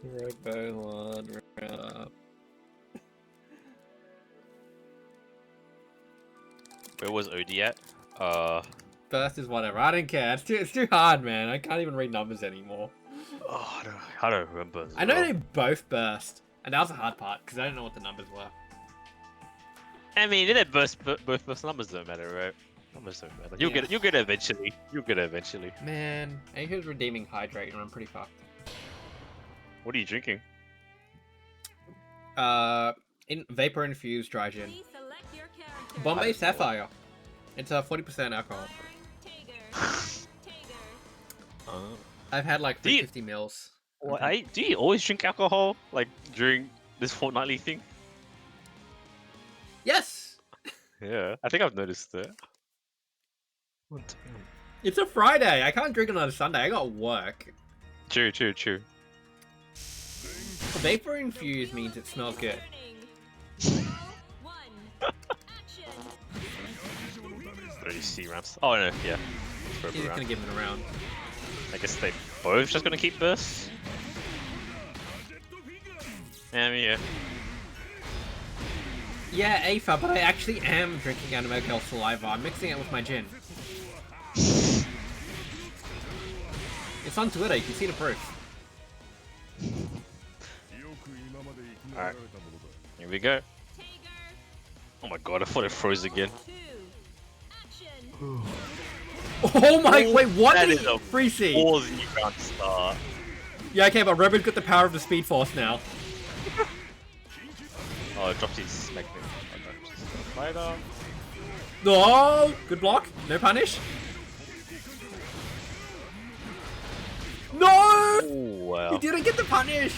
Robo one up. Where was OD at? Burst is whatever. I don't care. It's too hard, man. I can't even read numbers anymore. Oh, I don't remember. as I know well. they both burst, and that was the hard part because I don't know what the numbers were. I mean, in that both numbers don't matter, right? Numbers don't matter. You'll Yeah. get it eventually. You'll get it eventually. Man, Ahu's redeeming hydrate, and I'm pretty fucked. What are you drinking? In vapor infused dry gin. Please select your character. Bombay Sapphire. It's 40% alcohol. Tiger. Tiger. I've had like Do you- 350 mils. Do you always drink alcohol like during this fortnightly thing? Yes! Yeah, I think I've noticed that. It's a Friday. I can't drink it on a Sunday. I got work. True. Vapor infused means it smells good. Turning. Rebel 1. Action. 30 ramps. Oh no, yeah. He's just gonna give him a round. I guess they both just gonna keep bursts. Yeah. Yeah, Aether, but I actually am drinking Animo Girl saliva. I'm mixing it with my gin. It's on Twitter. You can see the proof. よく今まで生き残られたものだ Here we go. Tiger. Oh my god, I thought it froze again. 2. Action. Oh my, wait, what? That is a Free C. ballsy round start. Yeah, okay, but Robo's got the power of the Speed Force now. Oh, it drops his magnet. Fighter. Oh, good block. No punish. No! Oh, wow. He didn't get the punish.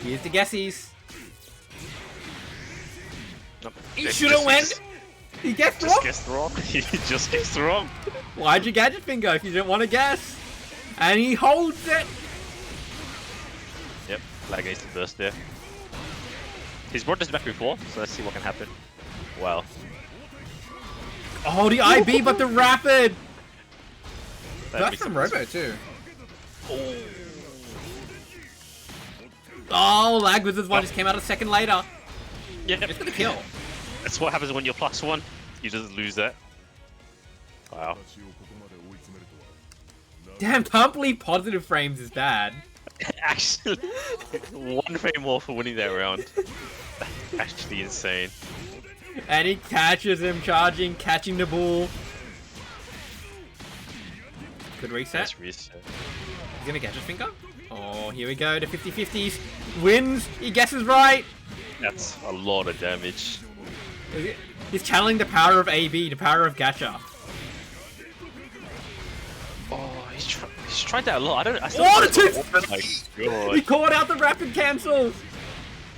Here's the guessies. Nope. He Just- should have just- went. He guessed Just wrong. guessed wrong. He just guessed wrong. Why'd you gadget finger if you didn't want to guess? And he holds it. Yep, lag ace to burst there. He's brought this back before, so let's see what can happen. Wow. Oh, the IB, but the rapid. That That's makes from sense. Robo too. Oh, lag wizards one just came out a second later. Yep. It's gonna kill. That's what happens when you're +1. You just lose that. Wow. 私をここまで追い詰めるとは Damn, can't believe positive frames is bad. Actually, one frame more for winning that round. That's actually insane. And he catches him charging, catching the ball. Good reset. That's reset. He's gonna gadget finger. Oh, here we go. The 50-50s. Wins. He guesses right. That's a lot of damage. He's channeling the power of AB, the power of gacha. Oh, he's tried that a lot. I still Oh, the don't- two- Oh my god. He caught out the rapid cancels.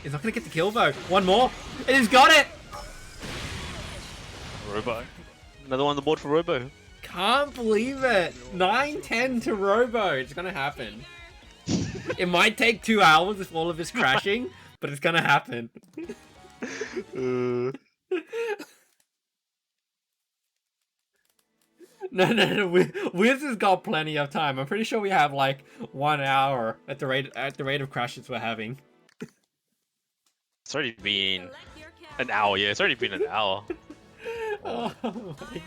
He's not gonna get the kill though. One more. And he's got it. Robo. Another one on the board for Robo. Can't believe it. 9-10 to Robo. It's gonna happen. It might take 2 hours with all of this crashing, but it's gonna happen. No. Wiz has got plenty of time. I'm pretty sure we have like 1 hour at the rate of crashes we're having. It's already been Select your an hour. Yeah, it's already been an hour. Oh my.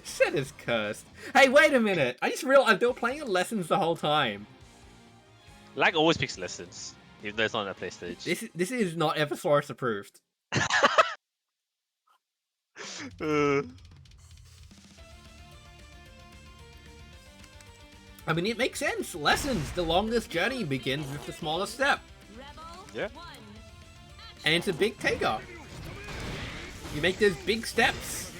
Shit is cursed. Hey, wait a minute. I just realized they were playing at lessons the whole time. Lag always picks lessons, even though it's not on that play stage. This is not Eversaurus approved. I mean, it makes sense. Lessons. The longest journey begins with the smallest step. Rebel Yeah. 1. And it's a big takeoff. You make those big steps.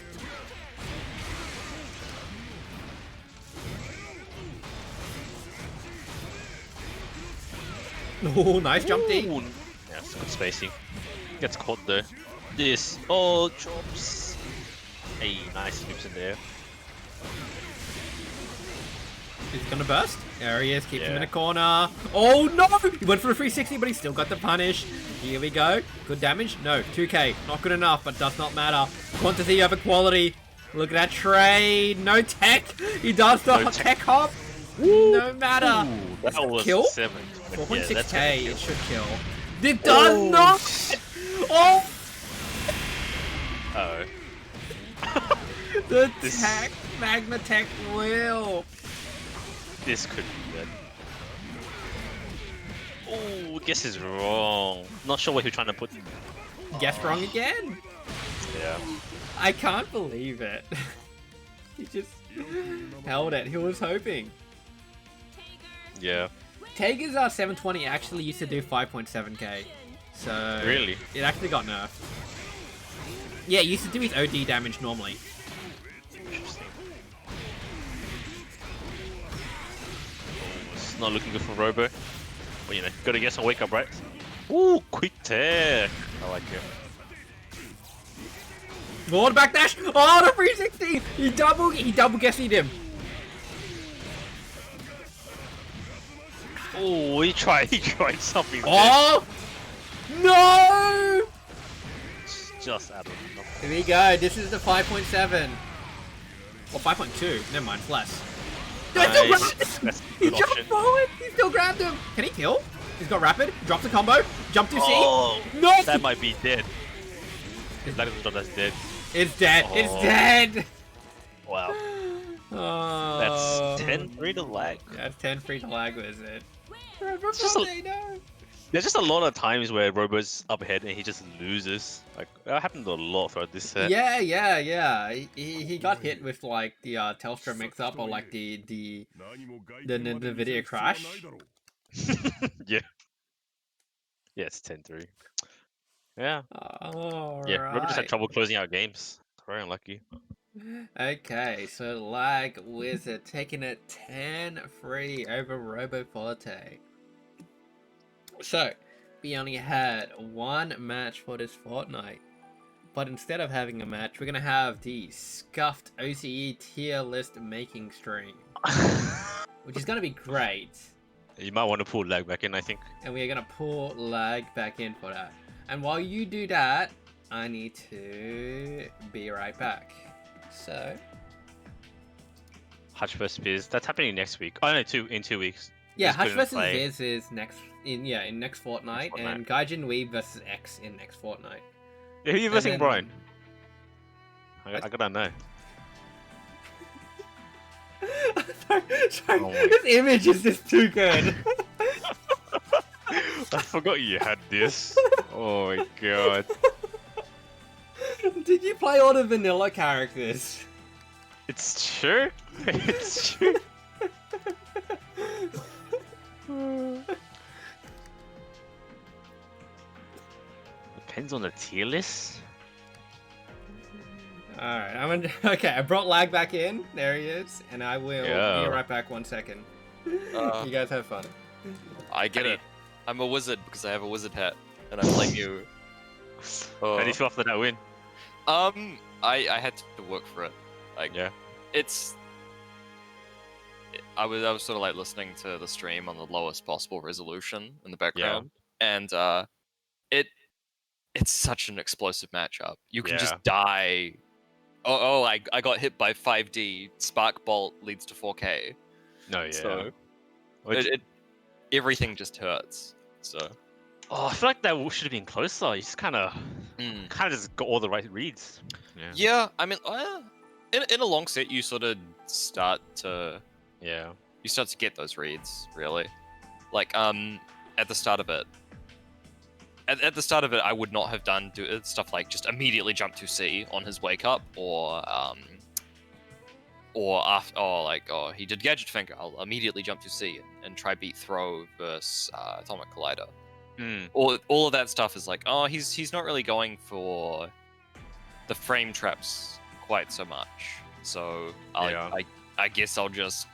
Oh, nice jump D. Ooh. Yeah, it's good spacing. Gets caught though. This. Oh, chops. Hey, nice loops in there. Is he gonna burst? There he is, keeps him in Yeah. a corner. Oh no! He went for a 360, but he still got the punish. Here we go. Good damage? No, 2k. Not good enough, but does not matter. Quantity over quality. Look at that trade. No tech. He does the No tech hop. No matter. Ooh, that was kill? 7. 4.6k. It should kill. It does not! Oh! Oh. The This- tech. Magma tech will. This could be good. Oh, guess is wrong. Not sure what you're trying to put. Guess wrong again. Yeah. I can't believe it. He just held it. He was hoping. Yeah. Tager's 720 actually used to do 5.7k. So Really? it actually got nerfed. Yeah, it used to do his OD damage normally. Interesting. It's not looking good for Robo. Well, you know, gotta guess on wake up, right? Ooh, quick tear. I like it. Lord backdash! Oh, the 360! He double guessed him. Oh, he tried something. Oh! No! There. Just out of nothing. Here we go. This is the 5.7. Or 5.2. Never mind, it's less. No, it's still Nice. grabbed him. That's a He good jumped option. forward. He still grabbed him. Can he kill? He's got rapid. Drops the combo. Jump to C. Oh, No! that might be dead. That is not that's dead. It's dead. It's Oh. dead. Wow. Oh. That's 10-3 to lag. That's 10 free to lag, was it? just a- No. There's just a lot of times where Robo's up ahead and he just loses. Like that happened a lot throughout this set. Yeah. He got hit with like the Telstra mix-up or like the video crash. Yeah. Yeah, it's 10-3. Yeah. All Yeah. Robo just had right. trouble closing out games. Very unlucky. Okay, so Lag Wizard taking it 10-3 over Robo Forte. So, we only had one match for this fortnight. But instead of having a match, we're going to have the Scuffed OCE tier list making stream. Which is going to be great. You might want to pull Lag back in, I think. And we are going to pull Lag back in for that. And while you do that, I need to be right back. So... Hutch vs Fizz. That's happening next week. Oh no, in 2 weeks. Yeah, Just Hutch couldn't vs play. Viz is in next fortnight, and Gaijin Weeb vs X in next fortnight. Yeah, who are you versing, then- Brian? I gotta know. Sorry, Oh my- this image is just too good. I forgot you had this. Oh my god. Did you play all the vanilla characters? It's true. It's true. Depends on the tier list. Alright, okay, I brought Lag back in. There he is. And I will be Yeah. right back 1 second. Uh, You guys have fun. I get it. I'm a wizard because I have a wizard hat, and I'm playing you. How do you feel after that win? I had to work for it. Like, Yeah. it's. I was sort of like listening to the stream on the lowest possible resolution in the background, and it's such an explosive matchup. You can Yeah. just die. Oh! I got hit by 5D. Spark Bolt leads to 4K. No, yeah. So Which- everything just hurts. So. Oh, I feel like that should have been closer. You just kind of just got all the right reads. Yeah. Yeah, I mean, in a long set, you sort of start to Yeah. get those reads, really. Like, at the start of it. At the start of it, I would not have done stuff like just immediately jump to C on his wake up, or he did Gadget Finger, I'll immediately jump to C and try beat Throw versus Atomic Collider. Mm. All of that stuff is like, oh, he's not really going for the frame traps quite so much. So I guess I'll just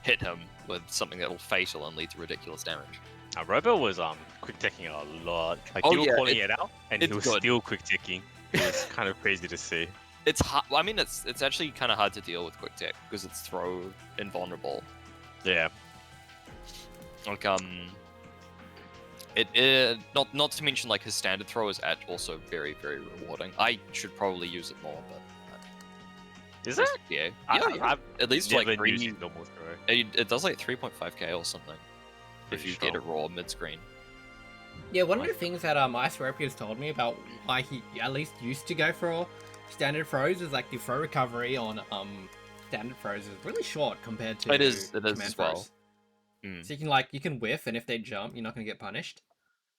hit him with something that'll fatal and lead to ridiculous damage. Robo was quick ticking a lot. Like Oh, you were yeah, calling it out, and he it's was good. still quick ticking. It was kind of crazy to see. It's hard. I mean, it's actually kind of hard to deal with quick tech because it's throw invulnerable. Yeah. Like it not to mention like his standard throw is also very rewarding. I should probably use it more, but Is it? yeah, I've at least never like used normal throw. it does like 3.5k or something if Pretty you get it strong. raw mid screen. Yeah, one of the things that Ice Rapiers told me about why he at least used to go for standard throws is like the throw recovery on standard throws is really short compared to It is command as well. throws. Mm. So you can whiff, and if they jump, you're not gonna get punished.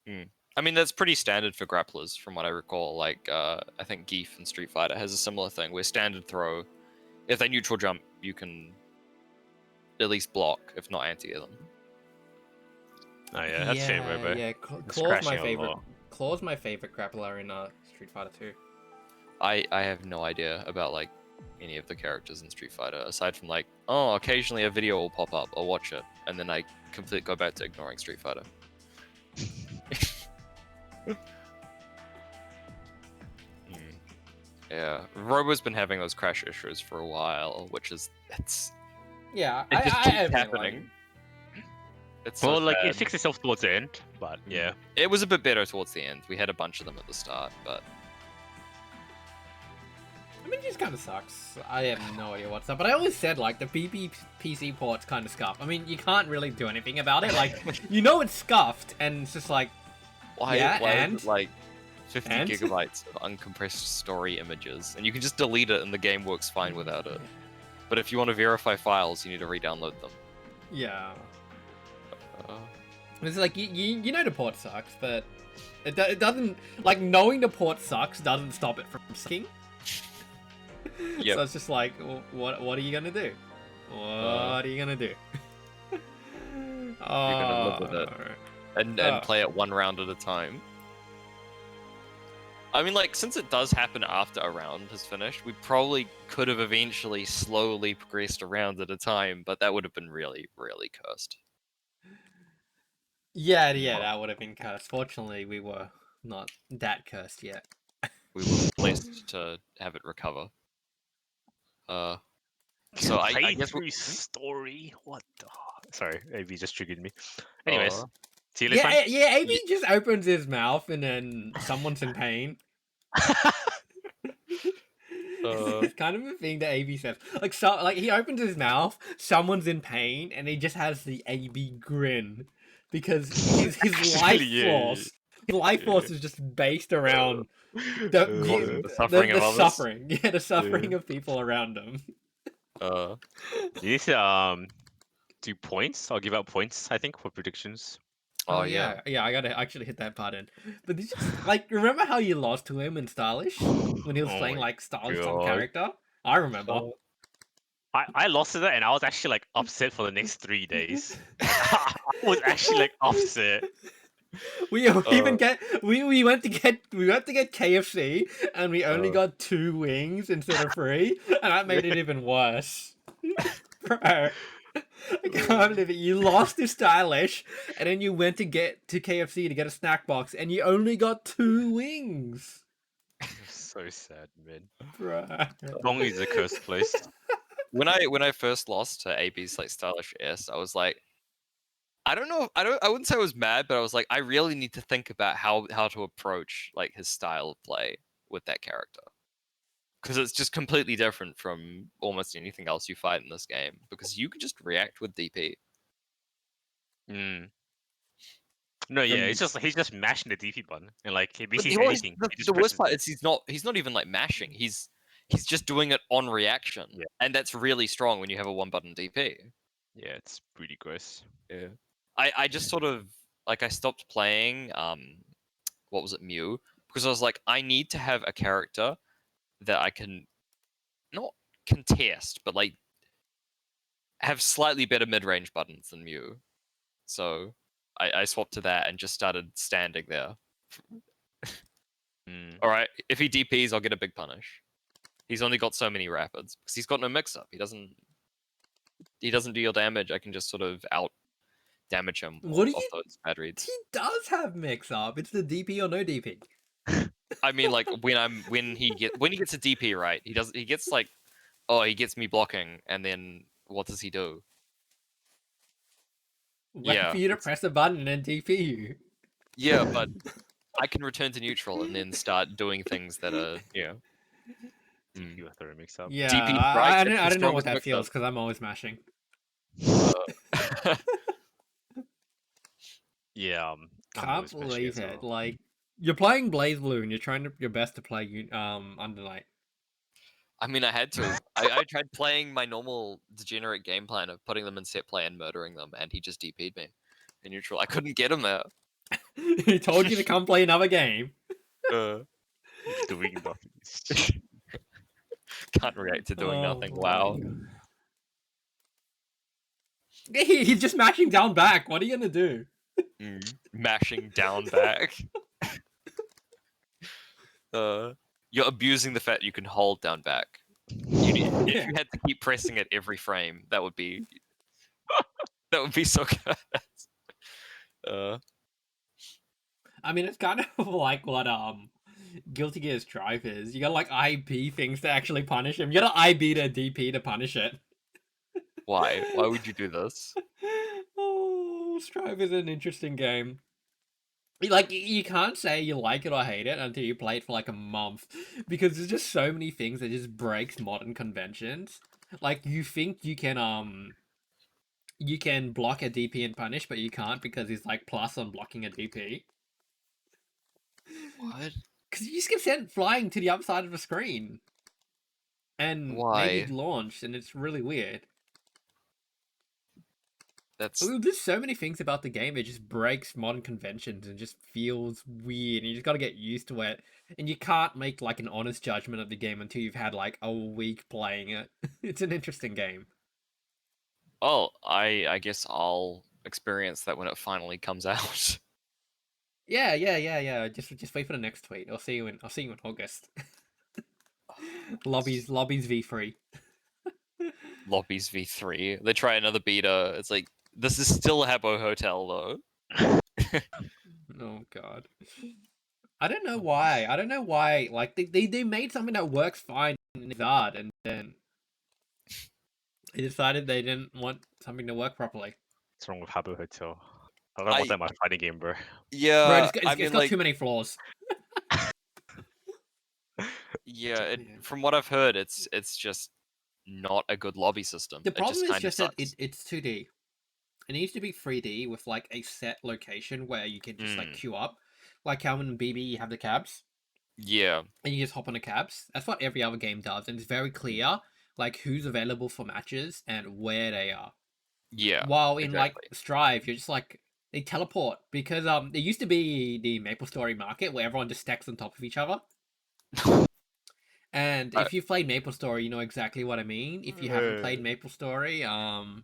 I mean, that's pretty standard for grapplers, from what I recall. Like, I think Geef in Street Fighter has a similar thing, where standard throw, if they neutral jump, you can at least block, if not anti them. Oh yeah, that's shame, Robo. Yeah, It's Claw's my crashing a favorite. lot. Claw's my favorite grappler in Street Fighter 2. I have no idea about, like, any of the characters in Street Fighter, aside from, like, oh, occasionally a video will pop up, I'll watch it, and then I completely go back to ignoring Street Fighter. Yeah, Robo's been having those crash issues for a while, which is Yeah, it just I keeps admit, happening. It's so Well, like bad. it fixed itself towards the end, but yeah. It was a bit better towards the end. We had a bunch of them at the start, but I mean, it just kind of sucks. I have no idea what's up, but I always said like the BBPC port's kind of scuffed. I mean, you can't really do anything about it. Like, you know it's scuffed, and it's just like, why Yeah, is and? it like 50 And? gigabytes of uncompressed story images, and you can just delete it, and the game works fine without it. But if you want to verify files, you need to re-download them. yeah. It's like you know the port sucks, but it doesn't, like, knowing the port sucks doesn't stop it from sucking. Yep. So it's just like, what are you gonna do? What are you gonna do? You're gonna live with it and play it one round at a time. I mean, like, since it does happen after a round has finished, we probably could have eventually slowly progressed a round at a time, but that would have been really, really cursed. Yeah, that would have been cursed. Fortunately, we were not that cursed yet. We were blessed to have it recover. So I guess through story. What the? Sorry, AB just triggered me. Anyways, see you next time. Yeah, AB just opens his mouth and then someone's in pain. It's kind of a thing that AB says. Like he opens his mouth, someone's in pain, and he just has the AB grin because his life force. His life force is just based around the suffering of others. Suffering. Yeah, the suffering of people around him. You need to do points. I'll give out points, I think, for predictions. Oh yeah, I gotta actually hit that button. But did you just, like, remember how you lost to him in Stylish when he was playing like Stylish some character? I remember. I lost to that, and I was actually like upset for the next 3 days. I was actually like upset. We even we went to get KFC and we only got 2 wings instead of 3, and that made it even worse. Bro, I can't believe it. You lost to Stylish, and then you went to KFC to get a snack box, and you only got 2 wings. So sad, man. Bro, Long is a cursed place. When I first lost to AB's like Stylish S, I was like, I wouldn't say I was mad, but I was like, I really need to think about how to approach like his style of play with that character. Because it's just completely different from almost anything else you fight in this game. Because you can just react with DP. No, yeah, he's just mashing the DP button and like he basically Well, anything. The worst part is he's not even like mashing. He's just doing it on reaction, and that's really strong when you have a 1-button DP. Yeah, it's pretty gross. Yeah, I just sort of like I stopped playing what was it, Mew, because I was like, I need to have a character that I can not contest, but like have slightly better mid-range buttons than Mew. So I swapped to that and just started standing there. All right, if he DPs, I'll get a big punish. He's only got so many rapids because he's got no mix-up. He doesn't do your damage. I can just sort of out damage him off those bad reads. He does have mix-up. It's the DP or no DP. I mean, like when he gets a DP right, he gets like, oh, he gets me blocking, and then what does he do? Wait for you to press a button and DP you. Yeah, but I can return to neutral and then start doing things that are, You have to mix up. Yeah, DP I don't know what that feels because I'm always mashing. Yeah, can't believe it. Well. Like, you're playing Blazblue and you're trying your best to play Under Night. I mean, I had to. I tried playing my normal degenerate game plan of putting them in set play and murdering them, and he just DP'd me in neutral. I couldn't get him there. He told you to come play another game. Doing nothing. Can't react to doing nothing. Wow. He's just mashing down back. What are you gonna do? Mashing down back. You're abusing the fact you can hold down back. If you had to keep pressing it every frame, that would be so good. I mean, it's kind of like what Guilty Gear's Strife is. You gotta like IB things to actually punish him. You gotta IB to DP to punish it. Why? Why would you do this? Oh, Strife is an interesting game. Like, you can't say you like it or hate it until you play it for like a month, because there's just so many things that just breaks modern conventions. Like, you think you can block a DP and punish, but you can't because he's like plus on blocking a DP. What? Because you just get sent flying to the other side of the screen. And maybe launch, and it's really weird. That's There's so many things about the game that just breaks modern conventions and just feels weird. And you just got to get used to it. And you can't make like an honest judgment of the game until you've had like a week playing it. It's an interesting game. oh, I guess I'll experience that when it finally comes out. Yeah. Just wait for the next tweet. I'll see you in August. lobbies V3. Lobbies v3. They try another beta. It's like this is still Habbo Hotel though. Oh god. I don't know why. Like they made something that works fine in Zard, and then they decided they didn't want something to work properly. What's wrong with Habbo Hotel? I don't want that in my fighting game, bro. Yeah, Bro, it's mean, got like, too many flaws. yeah, from what I've heard, it's just not a good lobby system. The problem is just that sucks. it's 2D. It needs to be 3D with like a set location where you can just like queue up. Like how in BB you have the cabs. Yeah. And you just hop on the cabs. That's what every other game does, and it's very clear like who's available for matches and where they are. Yeah. While in like Strive, you're just like they teleport because there used to be the MapleStory market where everyone just stacks on top of each other. And if you've played MapleStory, you know exactly what I mean. If you haven't played MapleStory, I've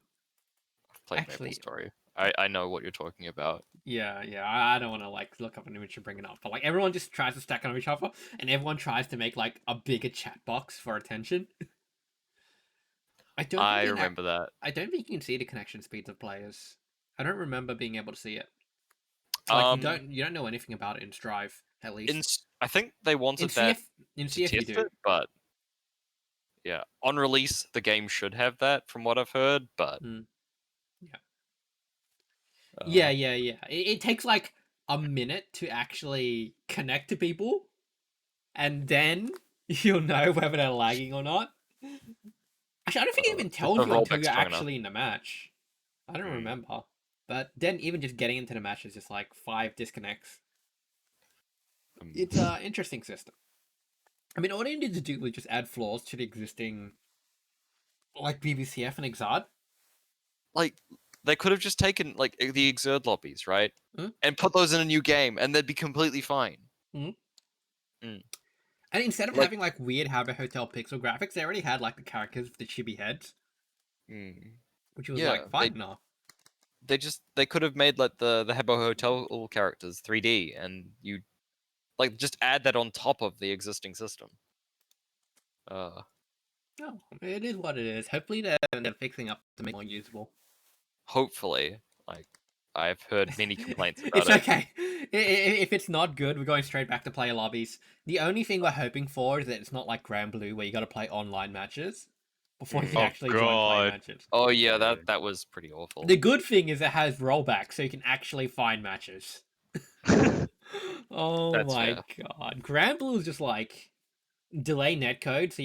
played actually, MapleStory. I know what you're talking about. Yeah. I don't want to like look up an image and bring it up, but like everyone just tries to stack on each other, and everyone tries to make like a bigger chat box for attention. I remember that. I don't think you can see the connection speeds of players. I don't remember being able to see it. Like you don't know anything about it in Strive, at least. I think they wanted in that CF to test it, but yeah, on release the game should have that, from what I've heard. But yeah, it takes like a minute to actually connect to people, and then you'll know whether they're lagging or not. Actually, I don't think it even tells you until you're actually in the match. I don't remember. But then even just getting into the match is just like 5 disconnects. It's an interesting system. I mean, all they needed to do was just add flaws to the existing, like, BBCF and Exard. Like, they could have just taken, like, the Exerd lobbies, right? And put those in a new game, and they'd be completely fine. And instead of having, like, weird Habbo Hotel pixel graphics, they already had, like, the characters with the chibi heads. Which was, like, fine enough. They could have made, like, the Habbo Hotel characters 3D, and you, like, just add that on top of the existing system. No, it is what it is. Hopefully they're fixing up to make it more usable. Hopefully. Like, I've heard many complaints about it's okay. If it's not good, we're going straight back to player lobbies. The only thing we're hoping for is that it's not like Blazblue where you got to play online matches before you can actually join play matches. Oh yeah, that was pretty awful. The good thing is it has rollback, so you can actually find matches. Oh my god, Blue is just like delay netcode, so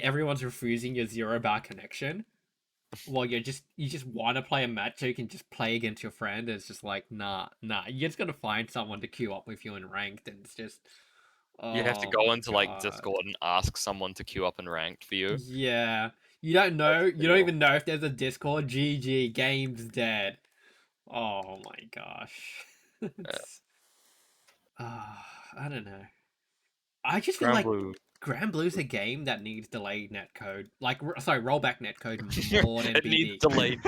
everyone's refusing your 0-bar connection. Well, you just want to play a match so you can just play against your friend. It's just like nah. You're just gonna find someone to queue up with you in ranked, and it's just you have to go into like Discord and ask someone to queue up in ranked for you. Yeah, you don't know. You don't even know if there's a Discord. GG, game's dead. Oh my gosh. I don't know. I just feel like Blazblue's a game that needs delayed netcode. Like, sorry, rollback netcode more than BB. Needs delayed.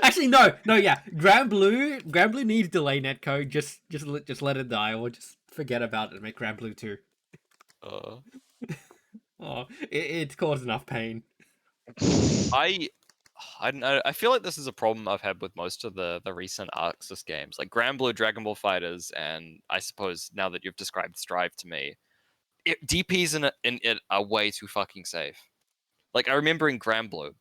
Actually, no, yeah. Blazblue needs delay netcode. Just let it die, or just forget about it and make Blazblue 2. It's caused enough pain. I don't know. I feel like this is a problem I've had with most of the recent Arxis games, like Blue, Dragon Ball Fighters, and I suppose now that you've described Strive to me, DPs in it are way too fucking safe. Like, I remember in Blue,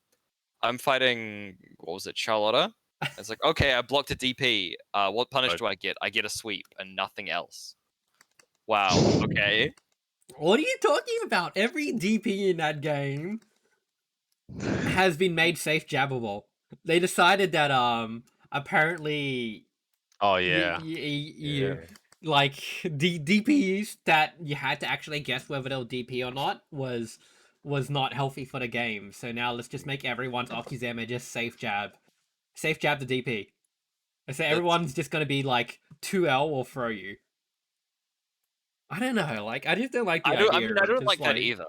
I'm fighting, what was it, Charlotta? It's like, okay, I blocked a DP. What punish do I get? I get a sweep and nothing else. Wow, okay. What are you talking about? Every DP in that game has been made safe jabbable. They decided that apparently like the DPs that you had to actually guess whether they'll DP or not was not healthy for the game. So now let's just make everyone's Okizeme just safe jab. safe jab the DP. I say That's- everyone's just gonna be like 2L or throw you. I don't know, like I just don't like the I don't. I idea mean, of I it, don't just like that either.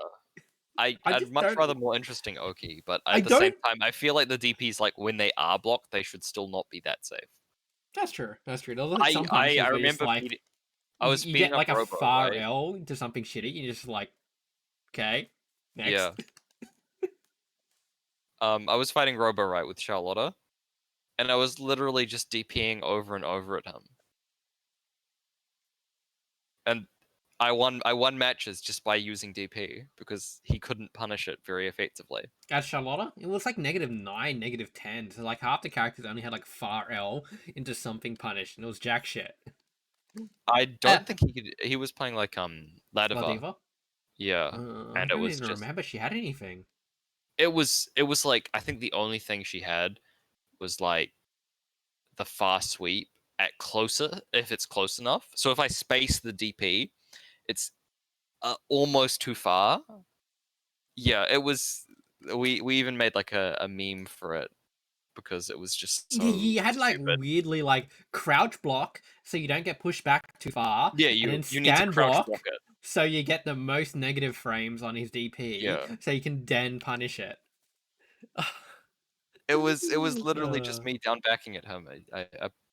I'd just much don't. rather more interesting Oki, but I at the same don't. time, I feel like the DPs, like when they are blocked, they should still not be that safe. That's true. That's true. There's like some I punishes where you just remember like I was you speeding get up like a Robo, far right? L into something shitty. You just like, okay, next. Yeah. I was fighting Robo right with Charlotta, and I was literally just DPing over and over at him. And I won matches just by using DP because he couldn't punish it very effectively. At Charlotta, it was like -9, -10. So like half the characters only had like far L into something punished, and it was jack shit. I don't think he was playing like Ladiva. Ladiva? Yeah. I And it don't was even just remember she had anything. it was like I think the only thing she had was like the fast sweep at closer if it's close enough. So if I space the DP, it's almost too far. Yeah, it was. We even made like a meme for it because it was just so You had like stupid. weirdly like crouch block so you don't get pushed back too far. Yeah, and then you need to stand crouch block block it. so you get the most negative frames on his DP. Yeah. So you can then punish it. It was literally just Uh, me down backing at him.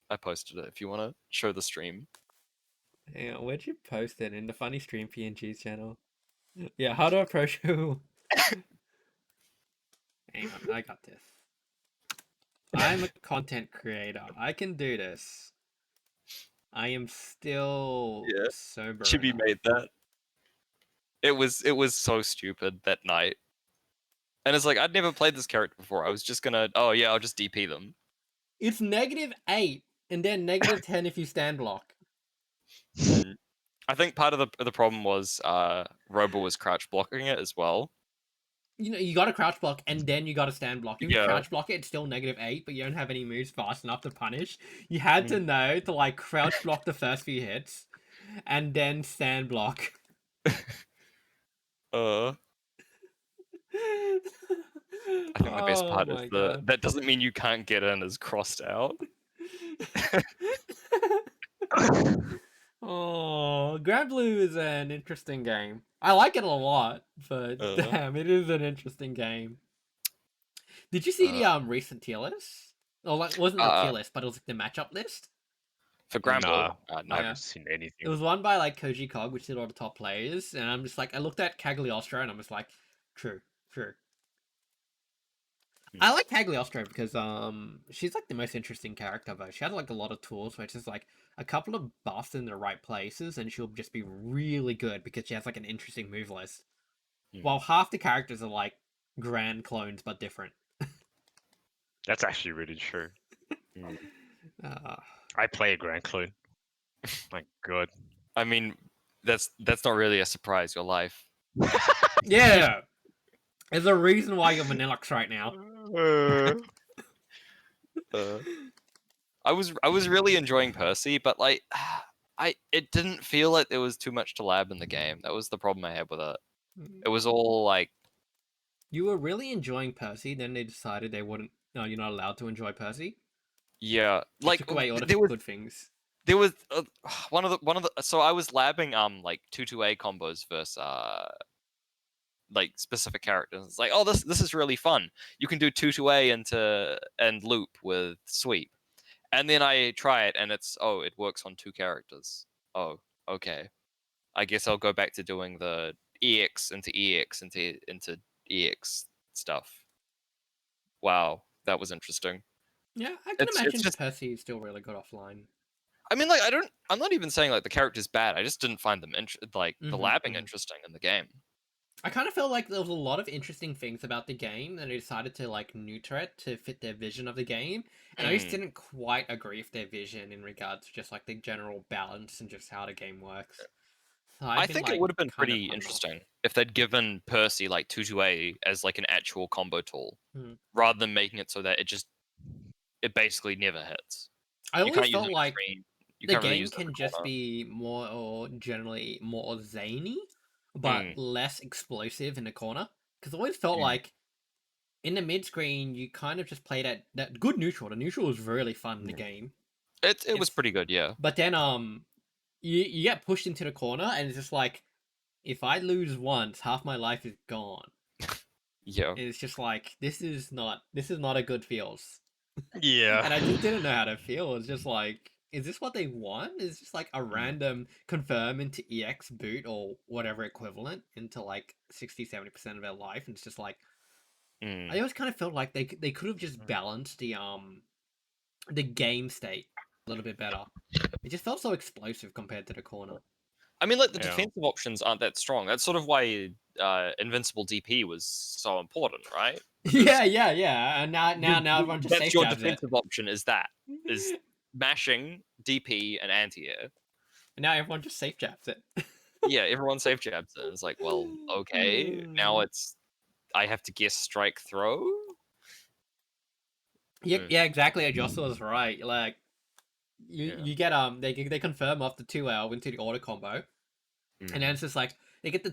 I posted it if you want to show the stream. Hang on, where'd you post it? In the Funny Stream PNGs channel? Yeah, how to approach who? Hang on, I got this. I'm a content creator. I can do this. I am still Yeah, sober Chibi enough. made that. It was so stupid that night. And it's like I'd never played this character before. I was just gonna I'll just DP them. It's -8 and then -10 if you stand block. I think part of the problem was Robo was crouch blocking it as well. You know, you gotta crouch block and then you gotta stand block. If you Yeah. crouch block it, it's still -8, but you don't have any moves fast enough to punish. You had to know to like crouch block the first few hits and then stand block. I think the best part is that doesn't mean you can't get in as crossed out. Oh, Blue is an interesting game. I like it a lot, but damn, it is an interesting game. Did you see the recent tier list? Or like, wasn't the tier list, but it was like the matchup list. For Granblue? No, I haven't seen anything. It was won by like Koji Cog, which did all the top players, and I'm just like, I looked at Cagliostro and I'm just like, true. I like Cagliostro because she's like the most interesting character though. She had like a lot of tools, which is like a couple of buffs in the right places, and she'll just be really good because she has like an interesting move list. While half the characters are like grand clones but different. That's actually really true. I play a Grand Clone. My god. I mean, that's not really a surprise. Your life. Yeah. There's a reason why you're Vanillux right now. I was really enjoying Percy, but like, it didn't feel like there was too much to lab in the game. That was the problem I had with it. It was all like. You were really enjoying Percy, then they decided they wouldn't. No, you're not allowed to enjoy Percy. Yeah, like took away all the good things. There was one of the. So I was labbing like 2-2A combos versus like specific characters. It's like, oh, this is really fun. You can do 2-2A and loop with sweep, and then I try it and it's it works on 2 characters. Oh, okay. I guess I'll go back to doing the EX into EX stuff. Wow, that was interesting. Yeah, I can imagine Percy is still really good offline. I mean, like, I'm not even saying like the character's bad. I just didn't find them the labbing interesting in the game. I kind of felt like there was a lot of interesting things about the game, and they decided to like neuter it to fit their vision of the game. And I just didn't quite agree with their vision in regards to just like the general balance and just how the game works. So I think it would have been pretty interesting if they'd given Percy like 2-2A as like an actual combo tool, rather than making it so that it basically never hits. I always felt like the game can just be more or generally more zany, but less explosive in the corner. Because I always felt like in the mid screen, you kind of just play that good neutral. The neutral was really fun in the game. It was It's pretty good, yeah. but then you get pushed into the corner, and it's just like, if I lose once, half my life is gone. Yeah. And it's just like, this is not a good feels. Yeah. And I just didn't know how to feel. It's just like, is this what they want? Is just like a Mm. random confirm into EX boot or whatever equivalent into like 60-70% of their life, and it's just like, I always kind of felt like they could have just balanced the game state a little bit better. It just felt so explosive compared to the corner. I mean, like the Yeah. defensive options aren't that strong. That's sort of why Invincible DP was so important, right? Because Yeah. And now everyone just that's safe your jabs it. defensive option. Is mashing, DP, and anti-air. And now everyone just safe jabs it. Yeah, everyone safe jabs it. It's like, well, okay, now I have to guess strike throw. Yeah, exactly. Jocelyn was right. Like, you get they confirm off the 2L into the auto combo, and then it's just like they get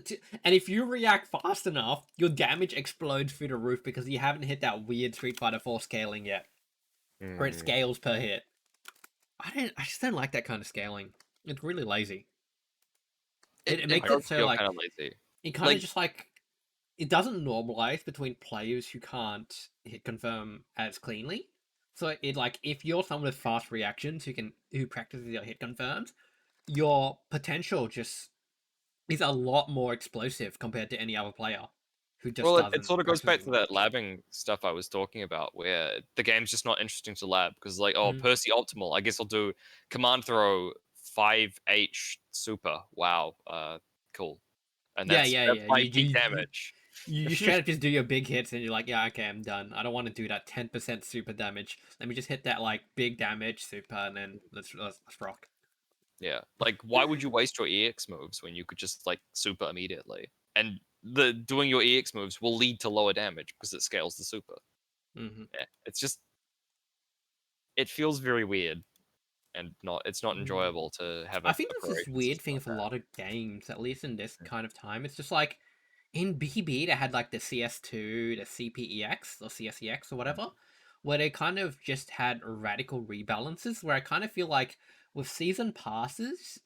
and if you react fast enough, your damage explodes through the roof because you haven't hit that weird Street Fighter 4 scaling yet, where it scales per hit. I just don't like that kind of scaling. It's really lazy. It makes it so like kind of lazy. it kind of just like, it doesn't normalize between players who can't hit confirm as cleanly. So it like, if you're someone with fast reactions who practices your hit confirms, your potential just is a lot more explosive compared to any other player who just doesn't. It sort of goes back practice to as that much. labbing stuff I was talking about, where the game's just not interesting to lab because, like, oh, Mhm. Percy optimal. I guess I'll do command throw 5H super. Wow, cool. And that's Yeah. my peak damage. You straight up just do your big hits and you're like, yeah, okay, I'm done. I don't want to do that 10% super damage. Let me just hit that like big damage super, and then let's rock. Yeah, like why would you waste your EX moves when you could just like super immediately? And the doing your EX moves will lead to lower damage because it scales the super. Mm-hmm. Yeah, it feels very weird and it's not enjoyable to have I think a that's this creation weird system thing like with a that. lot of games, at least in this kind of time. It's just like, in BB, they had like the CS2, the CPEX, or CSEX, or whatever, where they kind of just had radical rebalances, where I kind of feel like with season passes,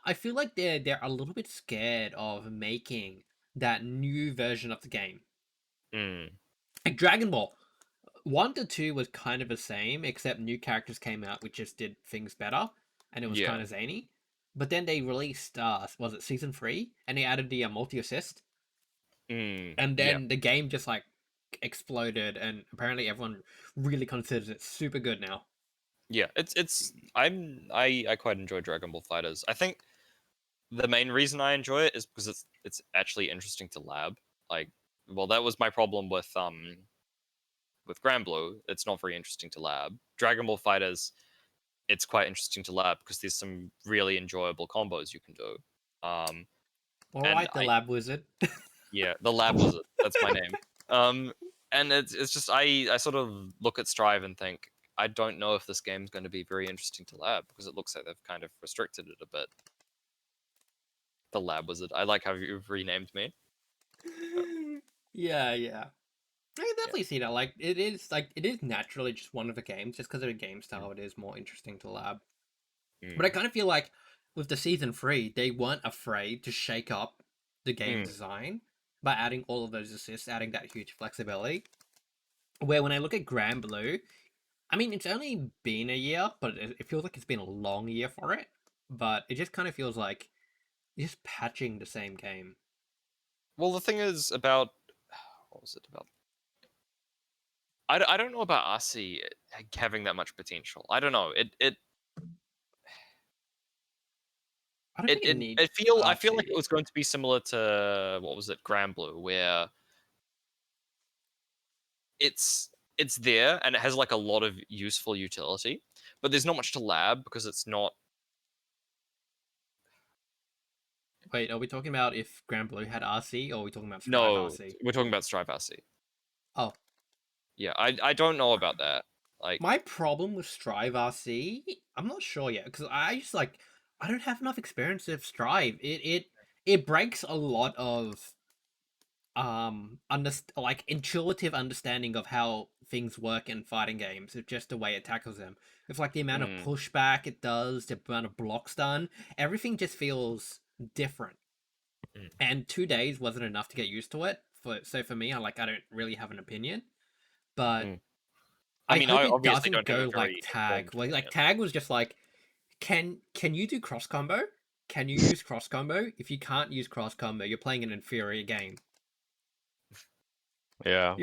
I feel like they're a little bit scared of making that new version of the game. Mm, Like Dragon Ball, 1 to 2 was kind of the same, except new characters came out which just did things better, and it was yeah. kind of zany. But then they released, was it season 3? And they added the multi assist, and Yeah. then the game just like exploded, and apparently everyone really considers it super good now. Yeah. I quite enjoy Dragon Ball Fighters. I think the main reason I enjoy it is because it's actually interesting to lab. Like, well, that was my problem with Blue. It's not very interesting to lab. Dragon Ball Fighters, it's quite interesting to lab because there's some really enjoyable combos you can do. All And right, the lab wizard. yeah, the lab wizard. That's my name. And it's just I sort of look at Strive and think I don't know if this game's going to be very interesting to lab because it looks like they've kind of restricted it a bit. The lab wizard. I like how you've renamed me. Yeah. I can definitely see that. Like, it is naturally just one of the games, just because of the game style. It is more interesting to lab. But I kind of feel like with the season 3, they weren't afraid to shake up the game design by adding all of those assists, adding that huge flexibility. Where when I look at Grand Blue, I mean, it's only been a year, but it feels like it's been a long year for it. But it just kind of feels like just patching the same game. Well, the thing is about what was it about? I don't know about RC having that much potential. I don't know. I don't think it needs I feel like RC. it was going to be similar to what was it, Grand Blue, where it's there and it has like a lot of useful utility, but there's not much to lab because it's not. Wait, are we talking about if Grand Blue had RC, or are we talking about Strive No, RC? we're talking about Strive RC. Oh, Yeah, I don't know about that. Like, my problem with Strive RC, I'm not sure yet, because I just like, I don't have enough experience with Strive. It breaks a lot of like intuitive understanding of how things work in fighting games. It's just the way it tackles them. It's like the amount of pushback it does, the amount of blocks done. Everything just feels different. And 2 days wasn't enough to get used to it. So for me, I don't really have an opinion, but I mean, hope I it obviously doesn't don't have go a very like tag. informed Like opinion. tag was just like, can you do cross combo? Can you use cross combo? If you can't use cross combo, you're playing an inferior game. Yeah.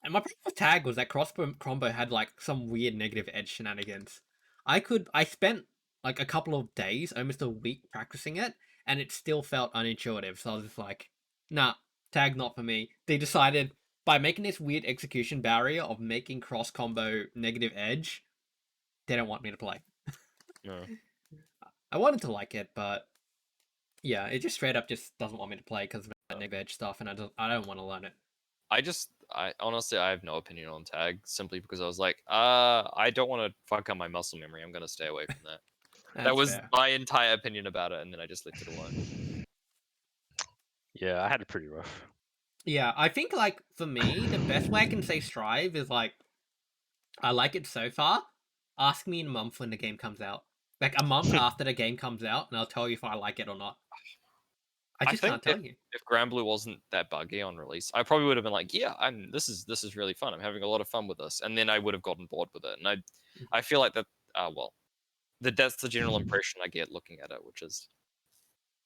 And my problem with tag was that cross combo had like some weird negative edge shenanigans. I spent like a couple of days, almost a week practicing it, and it still felt unintuitive. So I was just like, nah, tag not for me. They decided by making this weird execution barrier of making cross combo negative edge, they don't want me to play. No. I wanted to like it, but yeah, it just straight up just doesn't want me to play because of that negative edge stuff, and I don't want to learn it. I honestly, I have no opinion on tag simply because I was like, I don't want to fuck up my muscle memory. I'm gonna stay away from that. That was fair. my entire opinion about it, and then I just left it alone. Yeah, I had it pretty rough. Yeah, I think like for me, the best way I can say strive is like I like it so far. Ask me in a month when the game comes out. Like a month after the game comes out, and I'll tell you if I like it or not. I just can't tell you. If Granblue wasn't that buggy on release, I probably would have been like, yeah, this is really fun. I'm having a lot of fun with this, and then I would have gotten bored with it. And I feel like that. Well, that's the general impression I get looking at it, which is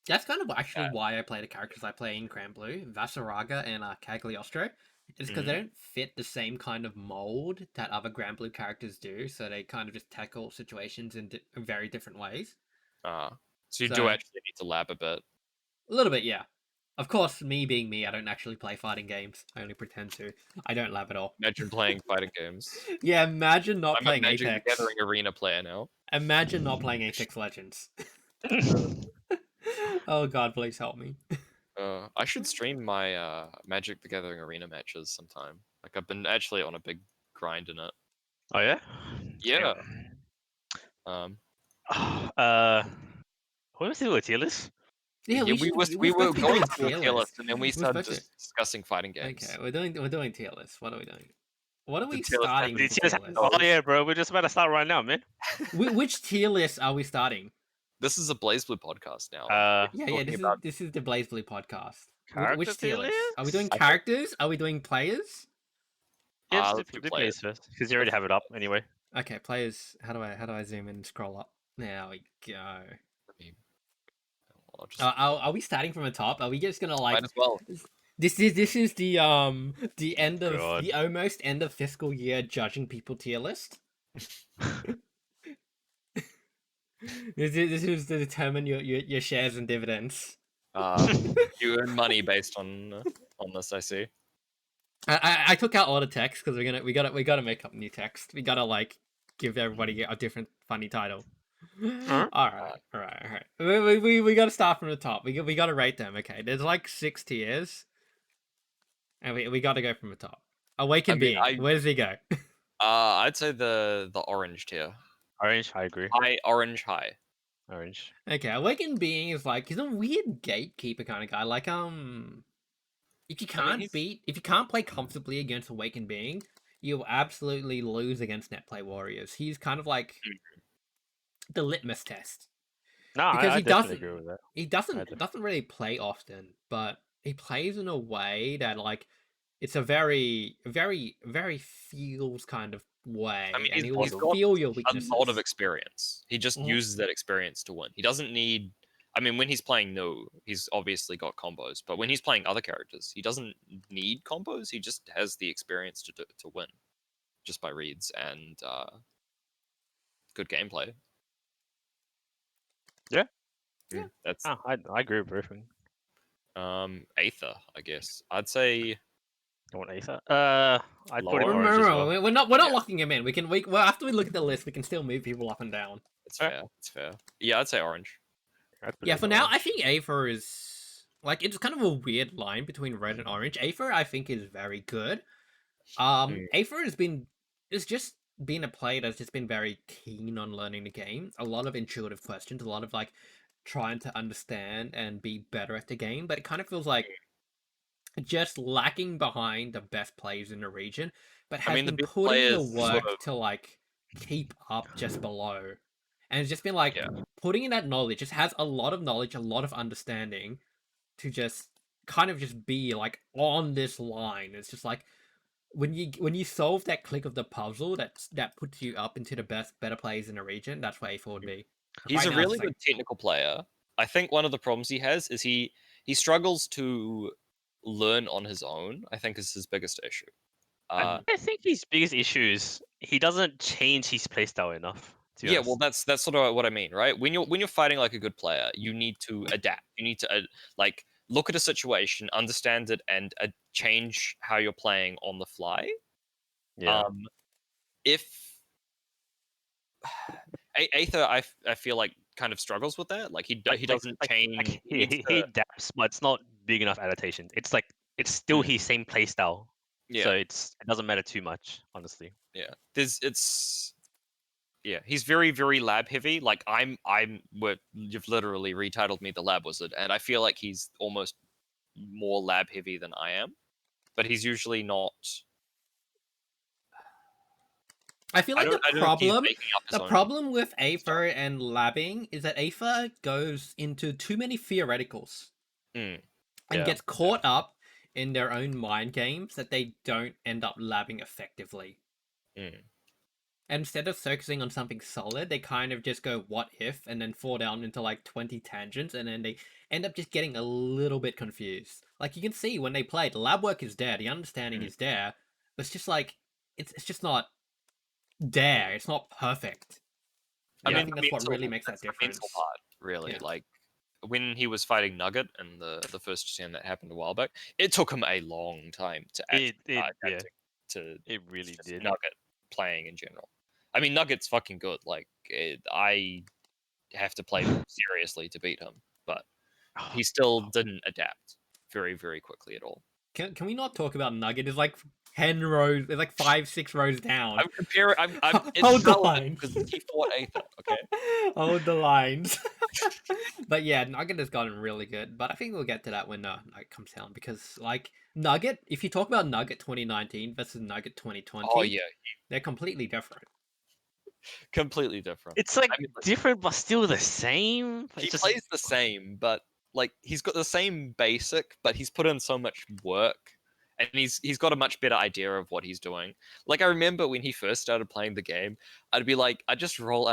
That's kind of actually why I play the characters I play in Granblue, Vasaraga and Cagliostro. It's because they don't fit the same kind of mold that other Granblue characters do, so they kind of just tackle situations in very different ways. So you do actually need to lab a bit. A little bit, yeah. Of course, me being me, I don't actually play fighting games. I only pretend to. I don't lab at all. Imagine playing fighting games. Yeah, imagine not playing Magic the Apex. Gathering arena player now. Imagine not playing Apex Legends. Oh god, please help me. I should stream my Magic the Gathering arena matches sometime. Like I've been actually on a big grind in it. Oh yeah. Yeah. What was the tier list? Yeah, we were going to a tier list, and then we started discussing fighting games. Okay, we're doing tier lists. What are we doing? What are we starting? The tier list? Oh yeah, bro, we're just about to start right now, man. Which tier list are we starting? This is a Blazblue podcast now. This is the Blazblue podcast. Which tier list? Are we doing characters? Are we doing players? Yeah, do players first, because you already have it up anyway. Okay, players. How do I zoom in and scroll up? There we go. Are we starting from the top? Are we just gonna like? Might as well. This is the end of the almost end of fiscal year judging people tier list. This is to determine your shares and dividends. You earn money based on this, I see. I took out all the text because we gotta make up new text. We gotta like give everybody a different funny title. All right. We gotta start from the top. We gotta rate them. Okay, there's like 6 tiers, and we gotta go from the top. Awakened Being. Where does he go? I'd say the orange tier. Orange, I agree. Orange high. Orange. Okay, Awakened Being is like he's a weird gatekeeper kind of guy. Like if you can't play comfortably against Awakened Being, you'll absolutely lose against net play warriors. He's kind of like the litmus test. No, because I he definitely doesn't agree with that. he doesn't really play often, but he plays in a way that like it's a very very very feels kind of way. I mean, and he's will feel your weaknesses. A lot of experience. He just uses that experience to win. He doesn't need. I mean, when he's playing No, he's obviously got combos, but when he's playing other characters, he doesn't need combos. He just has the experience to win, just by reads and good gameplay. Yeah. That's. I agree with everything. Aether, I guess. I'd say. You want Aether? I'd put him orange as well. We're not locking him in. Well, after we look at the list, we can still move people up and down. It's fair. It's fair. Yeah, I'd say orange. Yeah, for now, I think Aether is like it's kind of a weird line between red and orange. Aether, I think, is very good. Aether has just been a player that's just been very keen on learning the game. A lot of intuitive questions, a lot of like trying to understand and be better at the game. But it kind of feels like just lacking behind the best players in the region, but has the been best putting in the players work sort of to like keep up just below. And it's just been like yeah. putting in that knowledge, just has a lot of knowledge, a lot of understanding to just kind of just be like on this line. It's just like when you solve that click of the puzzle that puts you up into the better players in the region, that's where A4 would be. He's Right a now it's really just like good technical player. I think one of the problems he has is he struggles to learn on his own. I think is his biggest issue. I think his biggest issue is he doesn't change his playstyle enough. To be Yeah, honest. well, that's sort of what I mean, right? When you're fighting like a good player, you need to adapt. You need to like look at a situation, understand it, and change how you're playing on the fly. Yeah. If Aether, I feel like kind of struggles with that. Like he doesn't change. He needs he to, adapts, but it's not big enough adaptation. It's like it's still his same playstyle. So yeah, it doesn't matter too much, honestly. yeah. Yeah, he's very, very lab heavy. Like you've literally retitled me the lab wizard, and I feel like he's almost more lab heavy than I am. But he's usually not. I feel like I don't think he's making up his the own problem with stuff. Aether and labbing is that Aether goes into too many theoreticals Mm, and Yeah. gets caught up in their own mind games that they don't end up labbing effectively. mm. And instead of focusing on something solid, they kind of just go what if and then fall down into like 20 tangents, and then they end up just getting a little bit confused. Like you can see when they play, the lab work is there, the understanding is there, but it's just like it's just not there. It's not perfect. I And I mean, think the that's what mental- really makes that that's the difference. mental part, really. Yeah. Like when he was fighting Nugget and the first gen that happened a while back, it took him a long time to actually start yeah, adapting to it really just did. Nugget playing in general. I mean, Nugget's fucking good. Like I have to play seriously to beat him, but he still didn't adapt very, very quickly at all. Can we not talk about Nugget? It's like 10 rows, it's like 5-6 rows down. I'm comparing. I'm it's Hold the relevant line. because he fought Aether. Okay. Hold the lines. But yeah, Nugget has gotten really good. But I think we'll get to that when Nugget comes down, because like Nugget, if you talk about Nugget 2019 versus Nugget 2020, Oh yeah, they're completely different. completely different. It's like I mean, different but still the same. he It's just plays the same, but like he's got the same basic, but he's put in so much work, and he's got a much better idea of what he's doing. Like I remember when he first started playing the game, I'd be like, I just roll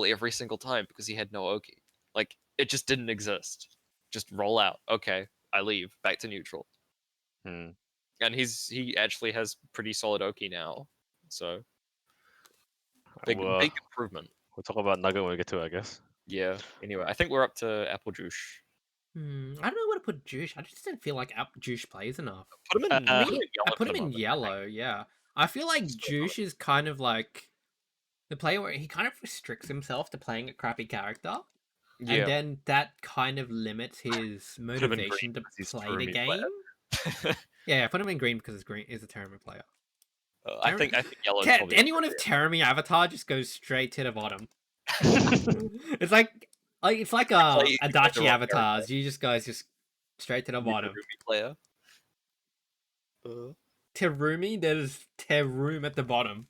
every single time because he had no Oki. Like it just didn't exist. Just roll out. Okay, I leave back to neutral. Hmm. And he actually has pretty solid Oki now, so big improvement. We'll talk about Nugget when we get to it, I guess. Yeah. Anyway, I think we're up to Apple Juice. I don't know where to put Juice. I just didn't feel like Juice plays enough. Put him in. Uh, put him in I yellow put for him the in moment. yellow, yeah. I feel like Juice is kind of like the player where he kind of restricts himself to playing a crappy character. Yeah. And then that kind of limits his him in motivation green to because he's play the Terumi game. player. Yeah, put him in green because green is a Terumi player. I think yellow. Anyone with Terumi avatar just goes straight to the bottom. It's like play the Adachi wrong avatars. You guys just straight to the bottom. Player. Terumi, there's Terum at the bottom.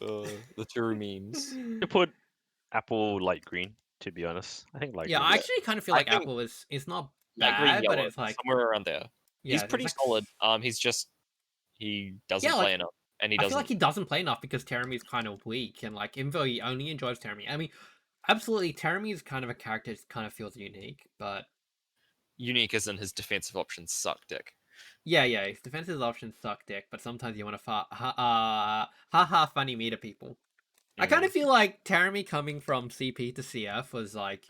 The Terumemes. You put Apple light green, to be honest. I think light Yeah, green. I actually kind of feel I like think Apple is not Light green, bad, yellow, but it's like somewhere around there. yeah, He's it's pretty like, solid. He's just he doesn't Yeah, play like, enough, and he I doesn't. feel like he doesn't play enough because Terumi's kind of weak, and like even though he only enjoys Terumi, I mean, absolutely, Terumi is kind of a character that kind of feels unique, but Unique as in his defensive options suck dick. yeah, his defensive options suck dick, but sometimes you want to ha funny me to people. I kind of feel like Terumi coming from CP to CF was like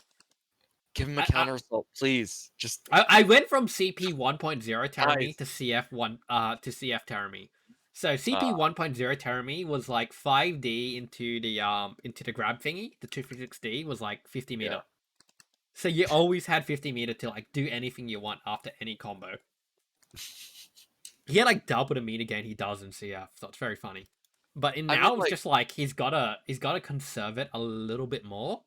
Give him a counter assault, please. Just I went from CP 1.0 Terumi Nice. to CF Terumi. So CP 1.0 Terumi was like 5D into the grab thingy. The 256D was like 50 meter. Yeah. So you always had 50 meter to like do anything you want after any combo. He had like double the meter gain he does in CF, so it's very funny. But in now it's just like he's gotta conserve it a little bit more.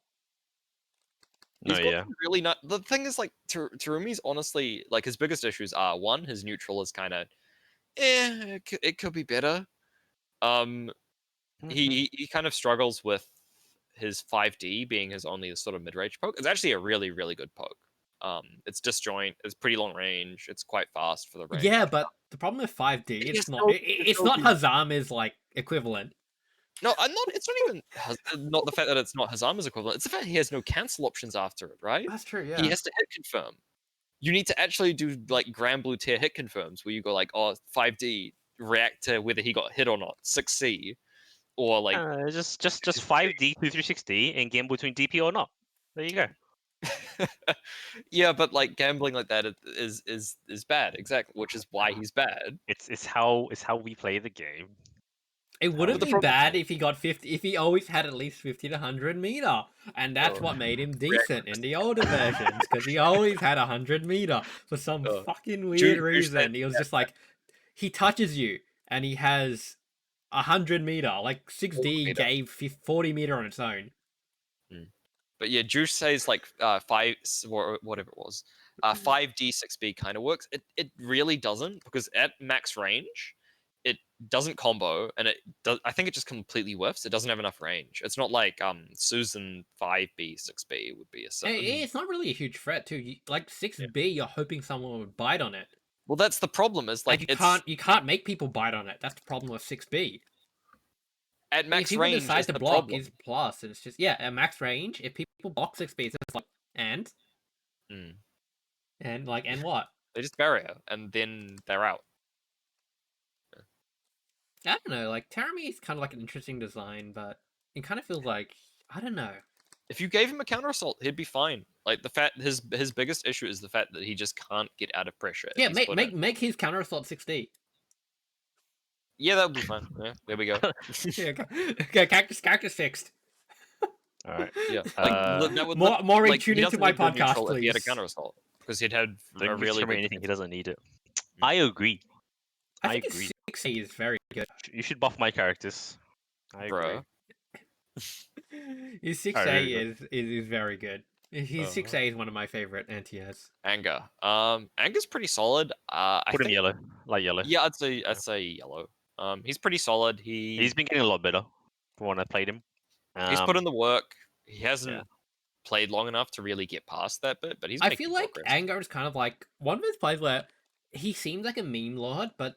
No, got yeah. some really not. The thing is, like, Terumi's honestly, like, his biggest issues are one, his neutral is kind of, it could be better. He kind of struggles with his 5D being his only sort of mid-range poke. It's actually a really, really good poke. It's disjoint, it's pretty long range, it's quite fast for the range. Yeah, but the problem with 5D, It's it's not. so- It's so not good. Hazama's like equivalent. No, I'm not. It's not even not the fact that it's not Hazama's equivalent. It's the fact he has no cancel options after it, right? That's true. He Yeah. has to hit confirm. You need to actually do like Blue tier hit confirms where you go like, oh, 5D react to whether he got hit or not, 6C, or like just 5D 2360 and game between DP or not. There you go. yeah, but like gambling like that is bad, exactly, which is why he's bad. It's how we play the game. It wouldn't the be problem- bad if he got 50. If he always had at least 50 to 100 meter, and that's Oh. what made him decent in the older versions, because he always had 100 meter for some Oh. fucking Ju- weird Ju reason. said- He was just like, he touches you, and he has 100 meter. Like 6D meter. gave 40 meter on its own. But yeah, Juice says like whatever it was, 5D 6B kind of works. It really doesn't, because at max range, it doesn't combo, and it does. I think it just completely whiffs. It doesn't have enough range. It's not like Susan 5B 6B would be a certain. It's not really a huge threat too. Like 6B, you're hoping someone would bite on it. Well, that's the problem. Is like And you can't make people bite on it. That's the problem with 6B. at max if people range decide is to the block, problem. is plus. It's just at max range. If people block 6B, it's just like and what? They just barrier, and then they're out. I don't know. Like Terami is kind of like an interesting design, but it kind of feels like I don't know. If you gave him a counter assault, he'd be fine. Like the fact his biggest issue is the fact that he just can't get out of pressure. if Yeah, he's put in. make his counter assault 6D. Yeah, that would be fine. Yeah, there we go. Yeah, okay, cactus fixed. All right. Yeah, like, that would More like, tune he into doesn't my need the podcast, neutral if he had a please. counter assault, because he'd had Don't a give really Terumi big anything. He defense. doesn't need it. I agree. I I think agree. 6A is very good. You should buff my characters. I agree. Bro. His 6A really is very good. His 6A is one of my favorite anti-airs. Anger. Anger's pretty solid. I Put him think, yellow, like yellow. yeah, I'd say yellow. He's pretty solid. He's been getting a lot better from when I played him. He's put in the work. He hasn't yeah. played long enough to really get past that bit, but he's. I making feel like progress. Anger is kind of like one of those players where he seems like a meme lord, but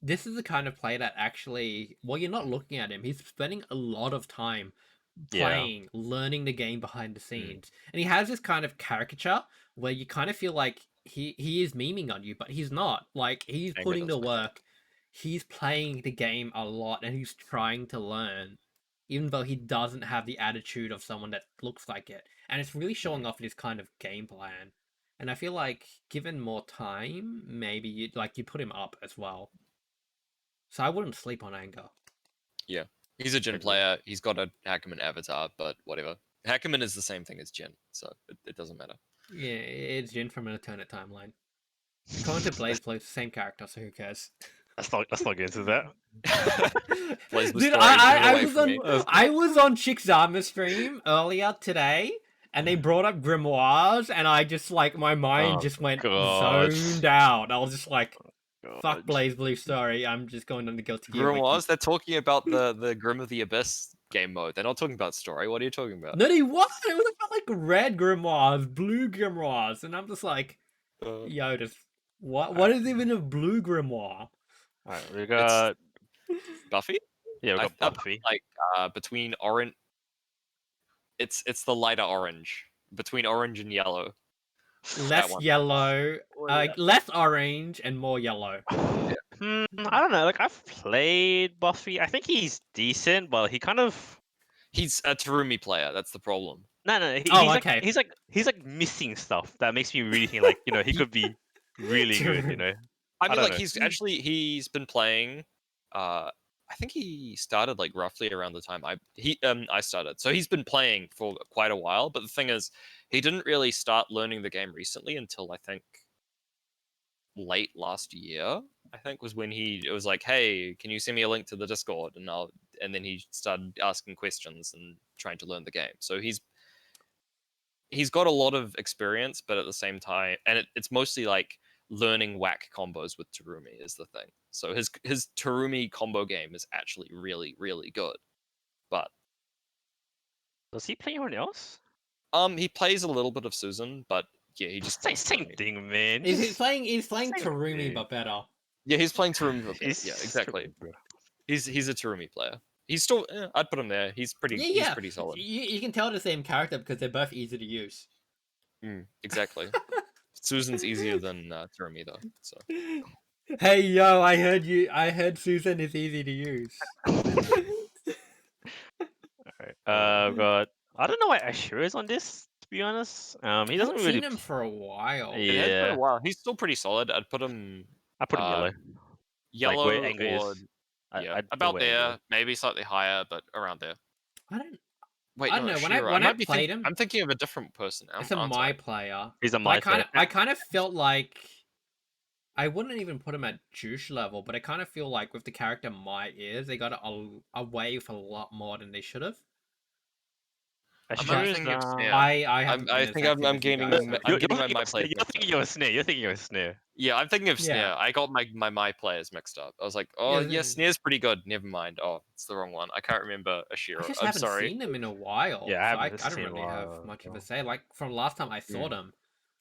this is the kind of player that actually, well, you're not looking at him. He's spending a lot of time playing, learning the game behind the scenes, and he has this kind of caricature where you kind of feel like he is memeing on you, but he's not. Like he's Anger putting the does. work. He's playing the game a lot, and he's trying to learn, even though he doesn't have the attitude of someone that looks like it. And it's really showing off in his kind of game plan. And I feel like, given more time, maybe you put him up as well. So I wouldn't sleep on Anger. Yeah, he's a Jin player. He's got a Hackerman avatar, but whatever. Hackerman is the same thing as Jin, so it doesn't matter. Yeah, it's Jin from an alternate timeline. Going to Blazblue, it's the same character, so who cares? Let's not get into that. Blazblue Dude, story I away was from on me. I was on Chickzama stream earlier today, and they brought up grimoires, and I just like my mind just went God. zoned out. I was just like, fuck God. Blazblue story. I'm just going on the Guilty Gear wiki. Grimoires? They're talking about the Grim of the Abyss game mode. They're not talking about story. What are you talking about? No, they what? It was about like red grimoires, blue grimoires, and I'm just like, yo, just what is even a blue grimoire? Alright, we got Buffy? yeah, we I got thought, Buffy. like between orange. It's the lighter orange between orange and yellow. Less one. yellow, less orange and more yellow. I don't know. Like I've played Buffy. I think he's decent, but he kind of He's a Terumi player. That's the problem. no. okay. He's like missing stuff that makes me really think like he could be really good. I mean, don't like know. he's been playing. I think he started like roughly around the time I started. So he's been playing for quite a while. But the thing is, he didn't really start learning the game recently until I think late last year. I think was when it was like, hey, can you send me a link to the Discord? And then he started asking questions and trying to learn the game. So he's he's got a lot of experience, but at the same time, and it's mostly like learning whack combos with Terumi is the thing. So his Terumi combo game is actually really, really good. But Does he play anyone else? he plays a little bit of Susan, but yeah, he just plays Same Terumi. thing, man. He's playing Same Terumi, thing. but better. Yeah, he's playing Terumi. But He's yeah, exactly. bro. He's a Terumi player. He's still. I'd put him there. He's pretty. He's pretty solid. You can tell the same character because they're both easy to use. Exactly. Susan's easier than Terumi though. So. Hey yo, I heard Susan is easy to use. Alright. Got. I don't know why Ashura is on this. To be honest, he I doesn't haven't really. seen him for a while. It has been Yeah. a while. He's still pretty solid. I'd put him. I put him yellow. Yellow where anger or is. yeah, I'd put about where there. anger is. Maybe slightly higher, but around there. I don't. Wait, I don't no, know, Ashura. when I might be played him- I'm thinking of a different person. It's a aren't my I? player. He's a But my player. I kind of felt like I wouldn't even put him at Juice level, but I kind of feel like with the character my is, they got away with a lot more than they should have. Ashura is. thinking of Snare. I think I'm gaining. I'm getting my players. You're mixed thinking up. you're a snare. You're thinking you're a snare. Yeah, I'm thinking of Yeah. Snare. I got my players mixed up. I was like, oh Yeah, yeah, Snare's pretty good. Never mind. Oh, it's the wrong one. I can't remember I Ashura. just I'm haven't sorry. seen them in a while. Yeah, so I I haven't don't seen really a have while much of as a say. Like from last time I saw them,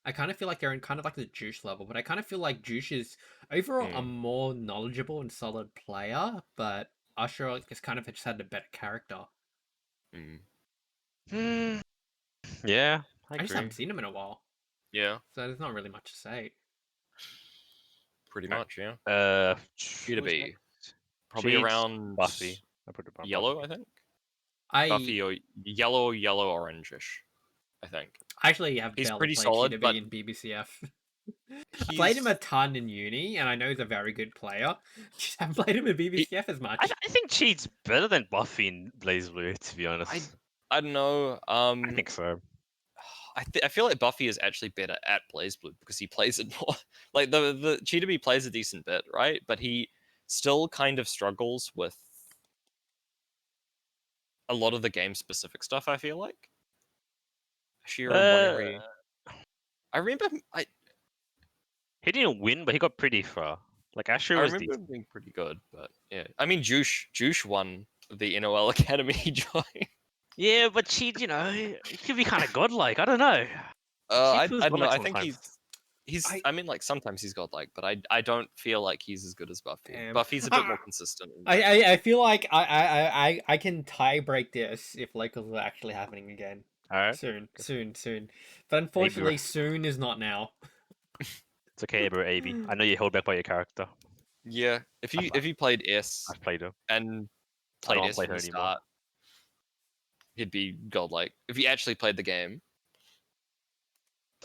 I kind of feel like they're in kind of like the Juice level, but I kind of feel like Juice is overall a more knowledgeable and solid player, but Usher just kind of just had a better character. Yeah, I just haven't seen him in a while, Yeah, so there's not really much to say. pretty much. Yeah. Cheetah B. Probably around Buffy. I put it on yellow, Buffy. I think. I Buffy or yellow, orangish. I think. actually have He's barely pretty played solid, Cheetah but B in BBCF. I played him a ton in uni, and I know he's a very good player. Just haven't played him in BBCF as much. I think Cheat's better than Buffy in Blazblue, to be honest. I don't know. I think so. I feel like Buffy is actually better at Blazblue because he plays it more. Like the Cheetah Bee plays a decent bit, right? But he still kind of struggles with a lot of the game specific stuff. I feel like Shira, I remember He didn't win, but he got pretty far. Like Ashura was remember decent. him being pretty good, but yeah. I mean, Juice won the NOL Academy join. Yeah, but Cheat, he could be kind of godlike. I don't know. I feels don't know. godlike I think sometimes. I mean, like sometimes he's godlike, but I don't feel like he's as good as Buffy. Damn. Buffy's a bit more consistent. I feel like I can tie break this if Lakers are actually happening again. Alright. Soon. But unfortunately, soon is not now. It's okay, bro, AB. I know you're held back by your character. Yeah, if you played S I've played her. and I played don't S play from her the anymore. start, he'd be godlike. If he actually played the game.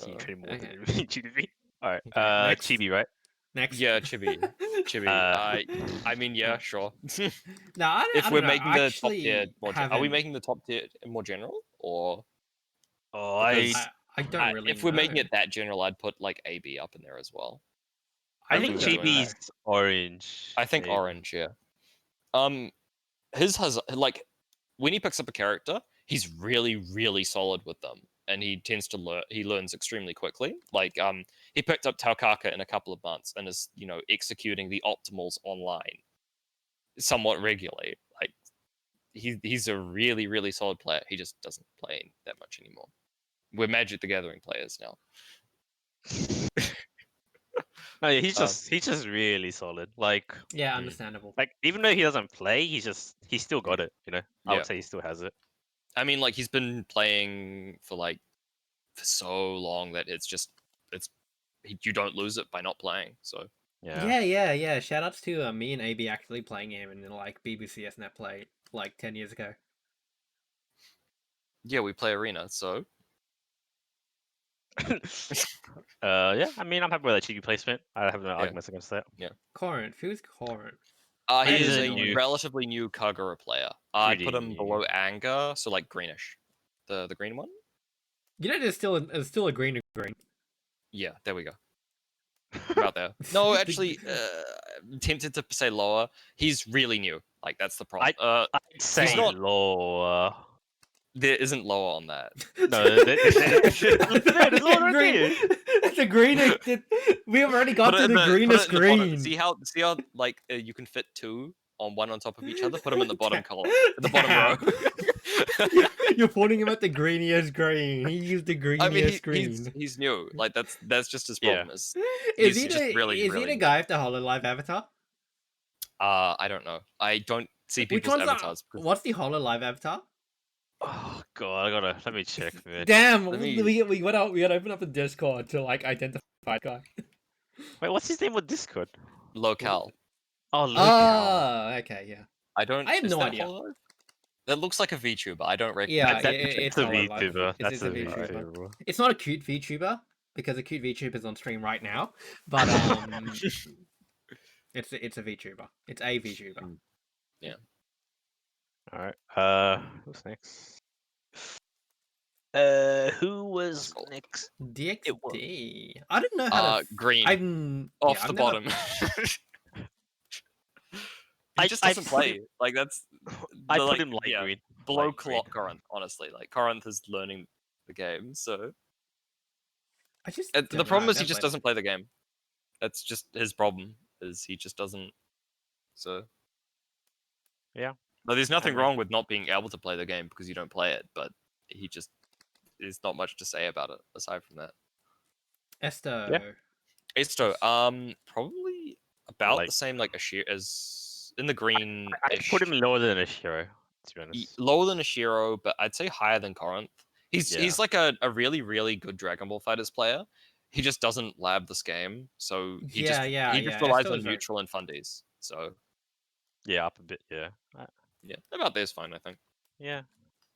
Can you train more okay. than Chibi? Alright, Okay, next. Chibi, right? Next. Yeah, Chibi. I mean, yeah, sure. No, I don't, If I we're don't know. making I the top actually tier more, are we haven't- making the top tier more general, or Oh, I don't really. if we're making know. it that general, I'd put like AB up in there as well. I think really don't know. Chibi's orange. I think maybe. orange, yeah. His has like when he picks up a character, he's really, really solid with them, and he tends to learn. He learns extremely quickly. Like he picked up Taukaka in a couple of months and is executing the optimals online somewhat regularly. Like he's a really, really solid player. He just doesn't play that much anymore. We're Magic the Gathering players now. No, yeah, he's just really solid. Like Yeah, understandable. even though he doesn't play, he's still got it. I Yeah. would say he still has it. I mean, like he's been playing for so long that you don't lose it by not playing. So Yeah. Shout outs to me and AB actually playing him in BBCS net play 10 years ago. yeah, we play Arena. So Yeah, I mean, I'm happy with that Chibi placement. I have no arguments against that. Corinth, who's Corinth? he He's is a a new- relatively new Kagura player. I put him Pretty below Anger, so greenish, the green one. There's still a green. Yeah, there we go. About there. No, actually, tempted to say lower. He's really new. That's the problem. I'd say he's not- lower. There isn't lower on that. No, there's one right there. It's a green. We already got to the greenest put it in the bottom. green. See how like you can fit two on one on top of each other. Put them in the bottom column, the bottom Damn. row. You're pointing him at the greeniest green. He used the greeniest I mean, green. he's new. Like that's just his problem. Is Is he's he just the really is he the guy with the HoloLive avatar? I don't know. I don't see Which people's one's avatars. what's the HoloLive avatar? Oh god, let me check, man. Damn, Let we me- gotta open up the Discord to like identify the guy. Wait, what's his name on Discord? Locale. Oh, look. Oh, okay, yeah. I don't. I have is no that idea. Hololive? That looks like a VTuber. I don't recognize. Yeah, That's it's a HoloLive. VTuber. That's It's a a VTuber. VTuber. It's not a cute VTuber because a cute VTuber is on stream right now, but it's a VTuber. It's a VTuber. Alright, who's next? Who was next? DXD. I don't know how to. Green. Off Off the the bottom. He just doesn't put play. him- Like that's. I the, put like, him light yeah, green. below Light green. Corinth. Honestly, like Corinth is learning the game, so I just. the don't problem know, is he I've just never doesn't play the game. That's just his problem. Is he just doesn't. So. Yeah. No, there's nothing mean- wrong with not being able to play the game because you don't play it, but he just there's not much to say about it aside from that. Esto. Yeah. Esto, probably about Like- the same like Ashiro as in the green. I put him lower than a hero, to be honest. Lower than Ashiro, but I'd say higher than Corinth. He's Yeah. like a really really good Dragon Ball Fighters player. He just doesn't lab this game, so he just relies Esto on is very- neutral and fundies. So Yeah, up a bit, yeah. yeah, about there's fine I think. Yeah,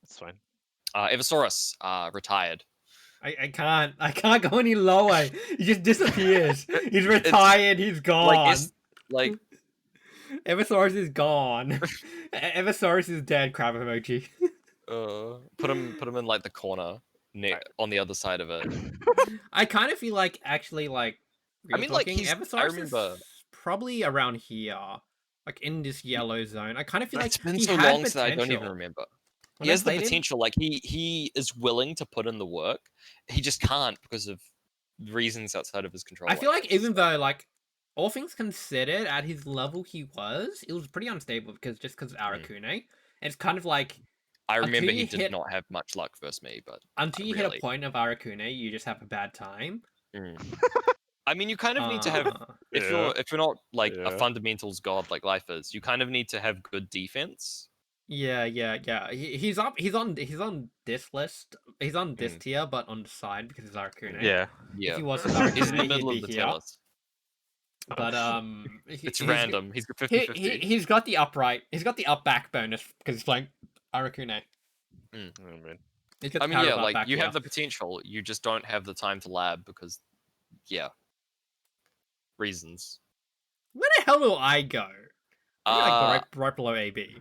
that's fine. Eversaurus, retired. I can't go any lower. He just disappears. He's retired. He's gone. Like Eversaurus is gone. Eversaurus is dead. Crab emoji. put him in like the corner on the other side of it. I kind of feel like actually like. I mean, like, Eversaurus I remember- is probably around here, like in this yellow zone. I kind of feel like It's been he so had long that I don't even potential. remember. When He I has the played him- potential. Like he is willing to put in the work. He just can't because of reasons outside of his control. I feel like guess. even though like all things considered, at his level it was pretty unstable because of Arakune. It's kind of like I until remember he you did hit- not have much luck versus me, but until you hit really. a point of Arakune, you just have a bad time. I mean, you kind of need to have if Yeah. you're not like a Yeah. fundamentals god like life is, you kind of need to have good defense. Yeah. He's on this list. He's on this tier, but on the side because it's Arakune. Yeah. If Yeah, he was he's in the Arakune, middle he'd of the be tier here. list. But It's random. He's got 50-50. He's got the upright. He's got the up back bonus because he's playing Arakune. Oh, man. He's got I the mean, power yeah, of up like back you here. have the potential, you just don't have the time to lab because, yeah, reasons. Where the hell will I go? I'm like right below AB.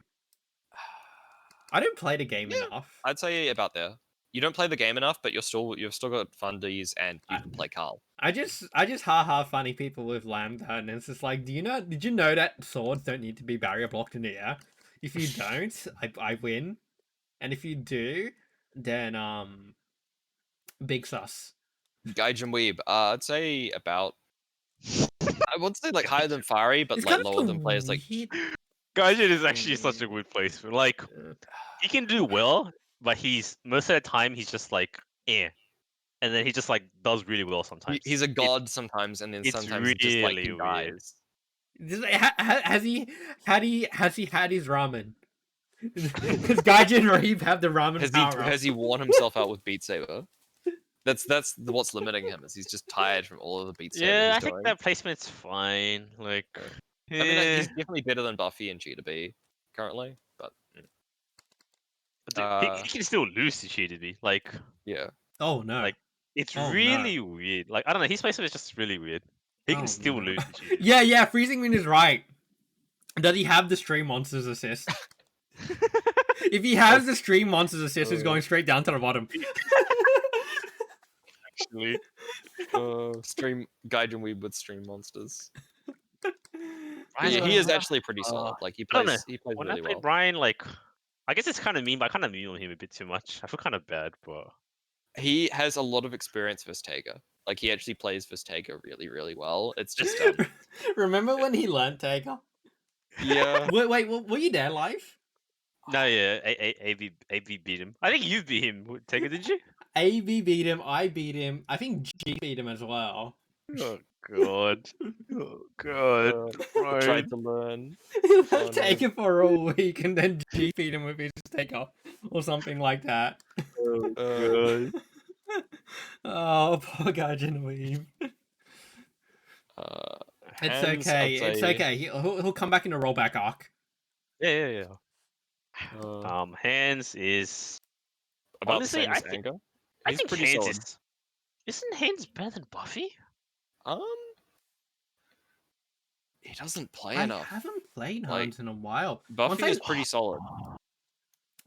I don't play the game Yeah. enough. I'd say about there. You don't play the game enough, but you've still got fundies and you can play Carl. I just ha funny people with Lambda, and it's just like, did you know that swords don't need to be barrier blocked in the air? If you don't, I win, and if you do, then big sus. Gaijin Weeb, I'd say about. I would say like higher than Fiery, but It's like kind of lower than players like. weird- Gaijin is actually such a good placement. Like, he can do well, but most of the time he's just like, eh. And then he just like does really well sometimes. He's a god sometimes, and then it's sometimes he just like he really weird. dies. Has he had his ramen? Does Gaijin Reeve have the ramen power up? Has he worn himself out with Beat Saber? That's what's limiting him. Is he's just tired from all of the Beat Saber. Yeah, he's I think doing. that placement's fine. Like, I mean, eh. he's definitely better than Buffy and Cheetah B currently, but He can still lose to Cheetah. Like, yeah. Oh no! Like, it's Oh, no. really weird. Like, I don't know. His placement is just really weird. He Oh, can still no. lose to Cheetah. Yeah, Freezing Moon is right. Does he have the Stream Monsters assist? If he has the Stream Monsters assist, he's going straight down to the bottom. Actually, Stream Gaijin Weeb with Stream Monsters. Brian, He is actually pretty solid. Like he I don't plays know. really when I played well. Brian, like, I guess it's kind of mean, but I kind of mean on him a bit too much. I feel kind of bad, but He has a lot of experience versus Tega. Like he actually plays versus Tega really, really well. It's just Remember when he learned Taker? yeah. Wait, were you there live? no, yeah, AB beat him. I think you beat him, Taker, did you? AB beat him, I beat him, I think G beat him as well. Oh god, oh god, bro. Tried to learn. He Oh, left no. Taker for a week and then G beat him with his Taker or something like that. God. Oh, poor guy Genevieve. It's Hands, okay. I'd It's say- okay. He'll come back in a rollback arc. Yeah. Hands is About honestly, the same I as think- Anger. I He's think pretty Hands solid. isn't Hands better than Buffy? He doesn't play I enough. haven't played Like, Hans in a while. Buffy Once is pretty solid.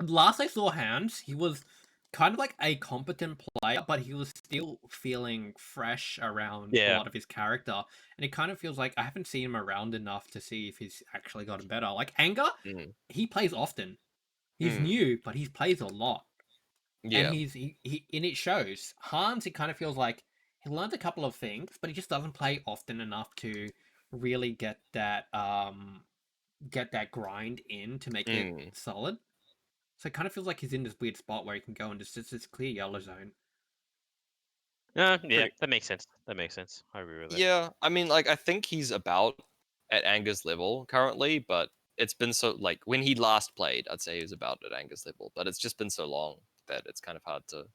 Last I saw Hans, he was kind of like a competent player, but he was still feeling fresh around a Yeah. lot of his character. And it kind of feels like I haven't seen him around enough to see if he's actually gotten better. Like Anger, Mhm. he plays often. He's Mm. new, but he plays a lot. Yeah. And and it shows. Hans, it kind of feels like he learned a couple of things, but he just doesn't play often enough to really get that grind in to make it solid. So it kind of feels like he's in this weird spot where he can go and just clear yellow zone. Yeah, Pretty- that makes sense. That makes sense. I agree with that. Yeah, I mean, like, I think he's about at Anger's level currently, but it's been so, like, when he last played, I'd say he was about at Anger's level, but it's just been so long that it's kind of hard to...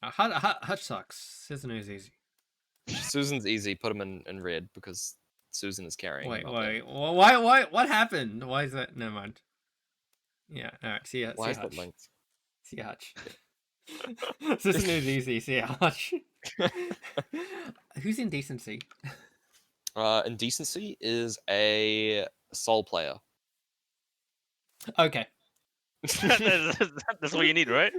Hutch sucks. Susan is easy. Susan's easy, put him in red, because Susan is carrying Wait, him up there. why, what happened? Why is that? Never mind. Yeah, alright, see ya, Why see is ya, that Hutch. linked? See ya, Hutch. Susan is easy, see ya, Hutch. Who's Indecency? Indecency is a soul player. Okay. That's what you need, right?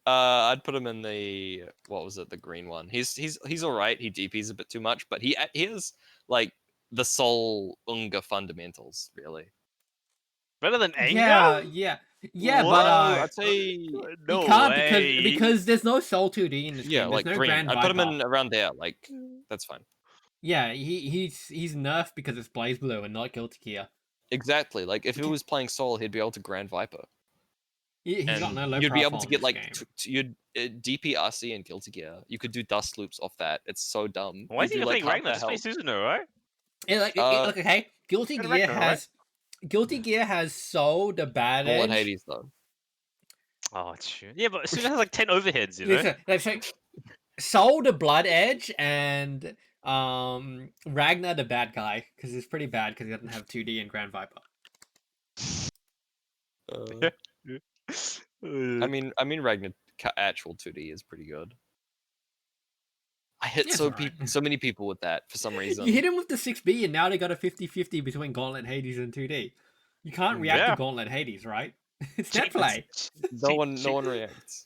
I'd put him in the the green one. He's all right. He DPs a bit too much, but he has like the soul Unga fundamentals really. Better than Anger? Yeah, Whoa, but I'd say no you can't way. because there's no Soul 2D in this yeah, game. There's like no green. Grand I'd put him Viper. in around there. Like that's fine. Yeah, he's nerfed because it's Blazblue and not Guilty Gear. Exactly. Like if he was playing Soul, he'd be able to Grand Viper. He's got And no low you'd be able profile to in get this like game. you'd DP RC and Guilty Gear. You could do dust loops off that. It's so dumb. Why is You'd he do, playing half Ragnar? the Just play health. Susanoo, right? Look, okay, Guilty Kinda Gear Ragnar, right? has Guilty Gear has Soul the Bad All Edge. in Hades though. Oh, it's true. Yeah, but Susan has like 10 overheads, you know? Listen, let's say Soul the Blood Edge and Ragnar the bad guy because it's pretty bad because he doesn't have 2D and Grand Viper. I mean, Ragnar actual 2D is pretty good. I hit Yeah, it's so alright. so many people with that for some reason. You hit him with the 6B and now they got a 50-50 between Gauntlet Hades and 2D. You can't react Yeah. to Gauntlet Hades, right? It's net play. no one reacts.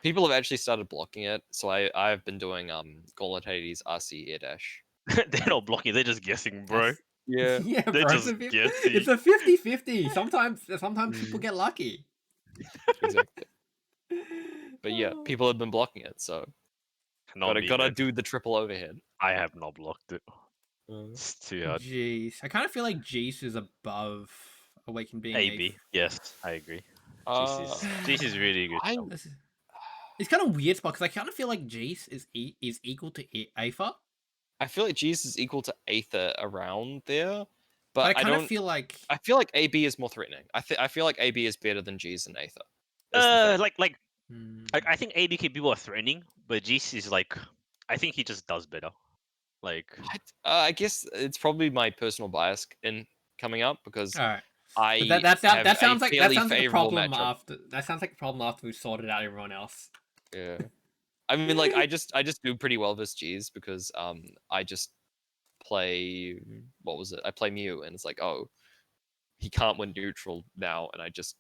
People have actually started blocking it, so I've been doing Gauntlet Hades RC air dash. They're not blocking, they're just guessing, bro. Yeah, Yeah, They're bro. just guessing. It's a 50-50. Sometimes people get lucky. exactly. But yeah, people have been blocking it, so Not me, gotta man. do the triple overhead. I have not blocked it. It's too hard. Jeez. I kind of feel like Jeez is above Awakened being AB. Yes, I agree. Uh, Jeez is really good. It's kind of weird spot because I kind of feel like Jace is equal to Aether. I feel like Jeez is equal to Aether around there, But I but I kind of don't. feel like I feel like AB is more threatening. I feel like AB is better than Jeez and Aether. That's the thing. hmm, I think AB can be more threatening, but Jeez is like, I think he just does better. Like, I guess it's probably my personal bias in coming up because all right. I But that have sounds a like fairly a favorable problem matchup. after that sounds like a problem after we've sorted out everyone else. Yeah, I mean, like I just do pretty well versus G's because I just play I play Mew and it's like, oh, he can't win neutral now, and I just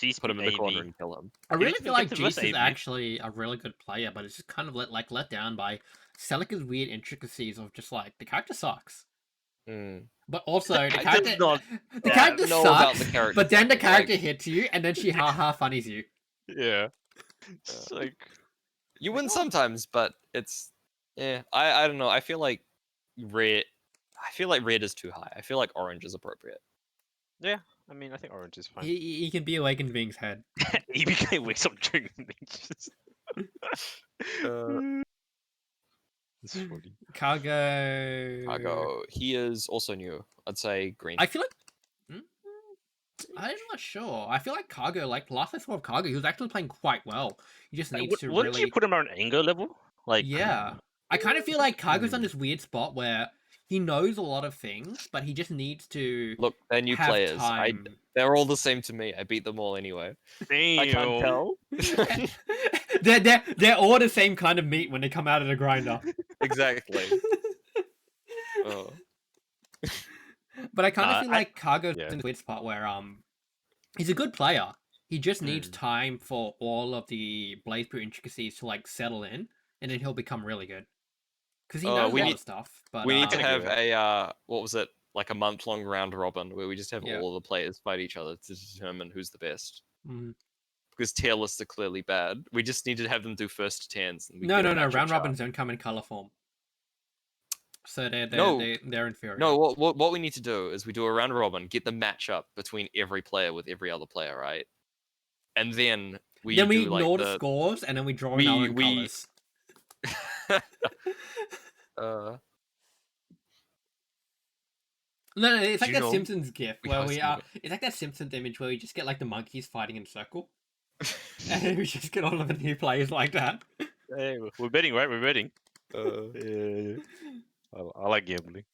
Jeez put him in the corner AB. and kill him. I Maybe really it's feel like Defensive versus Jace is AB. actually a really good player, but it's just kind of let down by Celica's weird intricacies of just like the character sucks. But also the I character, did not- the Yeah, character know about sucks. the character But then the thing, character like- hits you, and then she ha funnies you. Yeah. It's like You Like, win oh. sometimes, but it's I don't know. I feel like red. I feel like red is too high. I feel like orange is appropriate. yeah. I mean, I think orange is fine. He can be awakened being's head. He became with some drinking ninjas. It's funny. Cargo. He is also new. I'd say green. I feel like. I'm not sure. I feel like Cargo, like last I saw of Cargo, he was actually playing quite well. He just needs to Wouldn't really. you put him on anger level? Like, Yeah. I kind of feel like Cargo's on this weird spot where he knows a lot of things, but he just needs to Look, they're new have players. time. They're all the same to me. I beat them all anyway. damn. I can't tell. they're all the same kind of meat when they come out of the grinder. Exactly. Oh. But I kind of feel I- like Cargo's yeah. in this weird spot where he's a good player. He just needs time for all of the Blazblue intricacies to like settle in, and then he'll become really good. Because he knows a lot of stuff. But We need to agree have with a what was it? Like a month-long round robin where we just have Yeah. all the players fight each other to determine who's the best. Mhm. Because tier lists are clearly bad. We just need to have them do first to tens. And we No. get a matchup Round chart. robins don't come in color form. So No. they're inferior. No, what we need to do is we do a round robin, get the matchup between every player with every other player, right? And then we then we do, ignore like, the scores and then we draw in our own colors. No, it's like you that know Simpsons gif we where hosted we it. it's like that Simpsons image where we just get like the monkeys fighting in a circle. And we just get all of the new players like that. Hey, we're betting, right? We're betting. Uh, Yeah. I like gambling.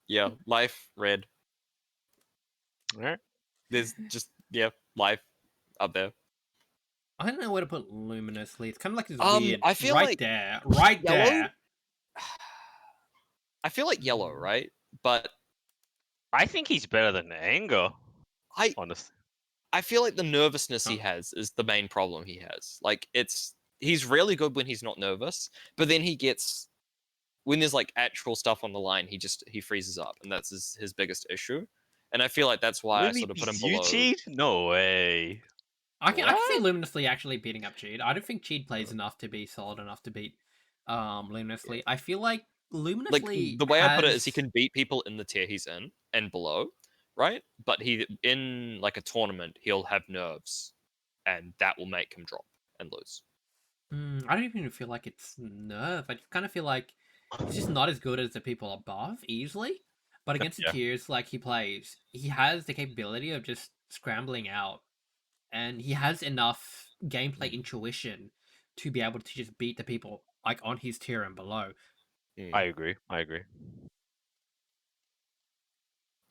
yeah, life red. Alright. There's just life up there. I don't know where to put luminously. It's kind of like this weird. I feel right like there, right yellow? there. I feel like yellow, right? But I think he's better than anger. Honestly. I feel like the nervousness he has is the main problem he has. Like he's really good when he's not nervous, but then when there's like actual stuff on the line, he freezes up, and that's his biggest issue. And I feel like that's why I sort of put him you below. cheat? No way. I can see luminously actually beating up Cheat. I don't think Cheat plays enough to be solid enough to beat luminously. I feel like luminously. Like the way I put it is he can beat people in the tier he's in and below, right? But he in like a tournament he'll have nerves, and that will make him drop and lose. I don't even feel like it's nerve. I kind of feel like he's just not as good as the people above easily. But against the tiers like he plays, he has the capability of just scrambling out, and he has enough gameplay intuition to be able to just beat the people like on his tier and below. I agree.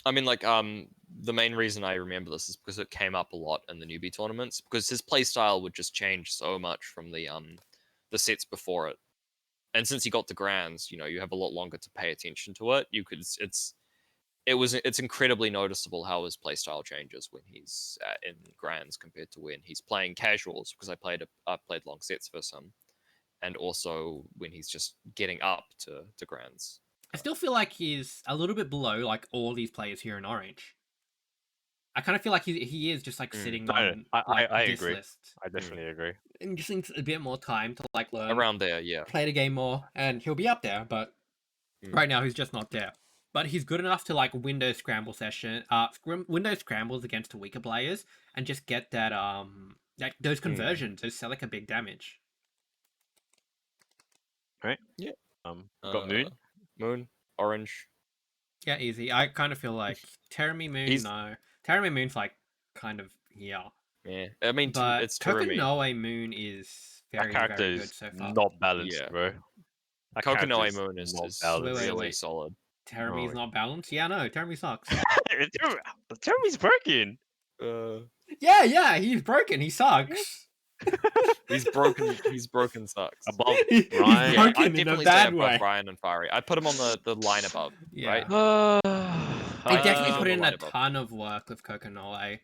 I mean, like, the main reason I remember this is because it came up a lot in the newbie tournaments, because his playstyle would just change so much from the sets before it. And since he got the grands, you have a lot longer to pay attention to it. It's incredibly noticeable how his playstyle changes when he's in grands compared to when he's playing casuals, because I played long sets versus him, and also when he's just getting up to grands. I still feel like he's a little bit below like all these players here in Orange. I kind of feel like he is just like sitting on I this agree. list. I definitely agree. And just needs a bit more time to like learn Around there, yeah. play the game more, and he'll be up there. But right now he's just not there. But he's good enough to like window scramble window scrambles against weaker players, and just get that like those conversions, those Celica big damage. Right? Yeah. Got Moon. Moon, Orange. Yeah, easy. I kind of feel like Terumi Moon. No, Terumi Moon's like kind of Yeah, I mean, but it's Terumi. Kokonoe Moon is very That character very good is so far. not balanced, Yeah. bro. That character Kokonoe Moon is balanced. really Wait. solid. Terumi's not balanced. Yeah, no, Terumi sucks. Terumi's broken. Yeah, he's broken. He sucks. He's broken sucks. Above He's Ryan. Yeah, broken I'd in a definitely say bad above way. Ryan and Fiery. I'd put him on the line above, Yeah. right? They definitely Uh, put in a line above. ton of work with Kokonoe.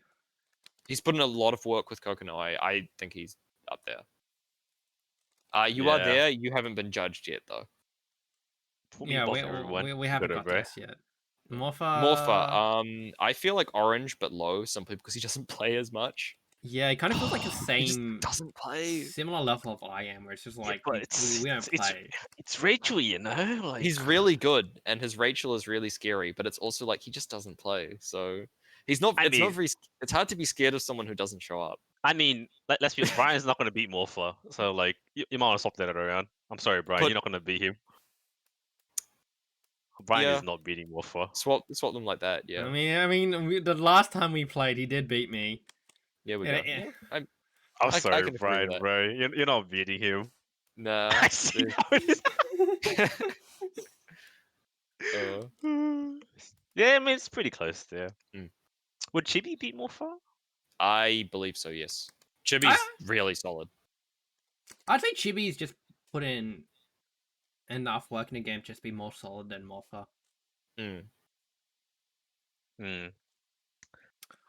He's put in a lot of work with Kokonoe. I think he's up there. You are Yeah. there. You haven't been judged yet, though. Put me Yeah, boss everyone. we haven't Good, got bro. this yet. Morpha, Morpha. I feel like orange but low simply because he doesn't play as much. Yeah, it kind of feels like the He just same, doesn't play. similar level of I am, where it's just Yeah, like but we don't play. it's Rachel, you know. Like He's really good, and his Rachel is really scary, but it's also like he just doesn't play. So he's not. I It's not mean- very. It's hard to be scared of someone who doesn't show up. I mean, let's be honest, Brian's not gonna beat Morpha, so like you might want to swap that around. I'm sorry, Brian, Put- you're not gonna beat him. Brian Yeah. is not beating Morpha. Swap them like that. Yeah. I mean, the last time we played, he did beat me. Yeah, we Yeah, go. yeah. Yeah, I'm I sorry, can agree with Brian, that. bro. You're not beating him. Nah. I see how it is. uh, Yeah, I mean it's pretty close there. Mm. Would Chibi beat Morpha? I believe so. Yes. Chibi's really solid. I'd say Chibi's just put in enough work in the game to just be more solid than Morpha. Mm. Hmm.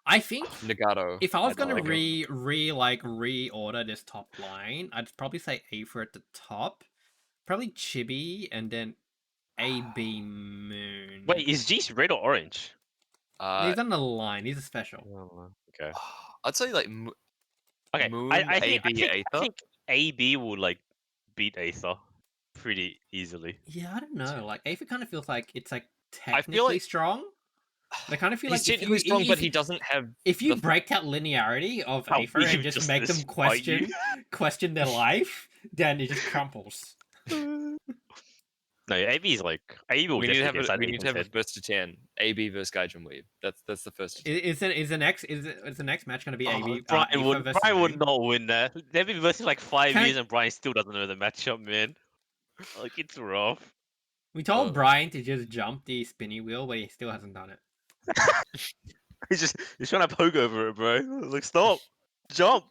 I think Nagato. if I was don't gonna like him. reorder this top line, I'd probably say Aether at the top, probably Chibi, and then AB Moon. Wait, is G's red or orange? He's on the line. He's a special. Okay. I'd say like Okay. Moon, I AB, think AB will like beat Aether pretty easily. Yeah, I don't know. Like Aether kind of feels like it's like feel technically like- strong. But I kind of feel He's like if technically you, strong, if, but he doesn't have. if you the- break that linearity of How Aether we and just just make them despite you. question their life, then it just crumples. No, AB is like AB will We need to definitely have get a, we need to have a head. first to 10. AB versus Gaijin Weave. That's the first. Is the next match going to be AB? Brian Aether versus Brian would Moon? not win that. They've been versus like 5 Can I- years and Brian still doesn't know the matchup, man. Like it's rough. We told Uh. Brian to just jump the spinny wheel, but he still hasn't done it. He's trying to poke over it, bro. Like stop, jump,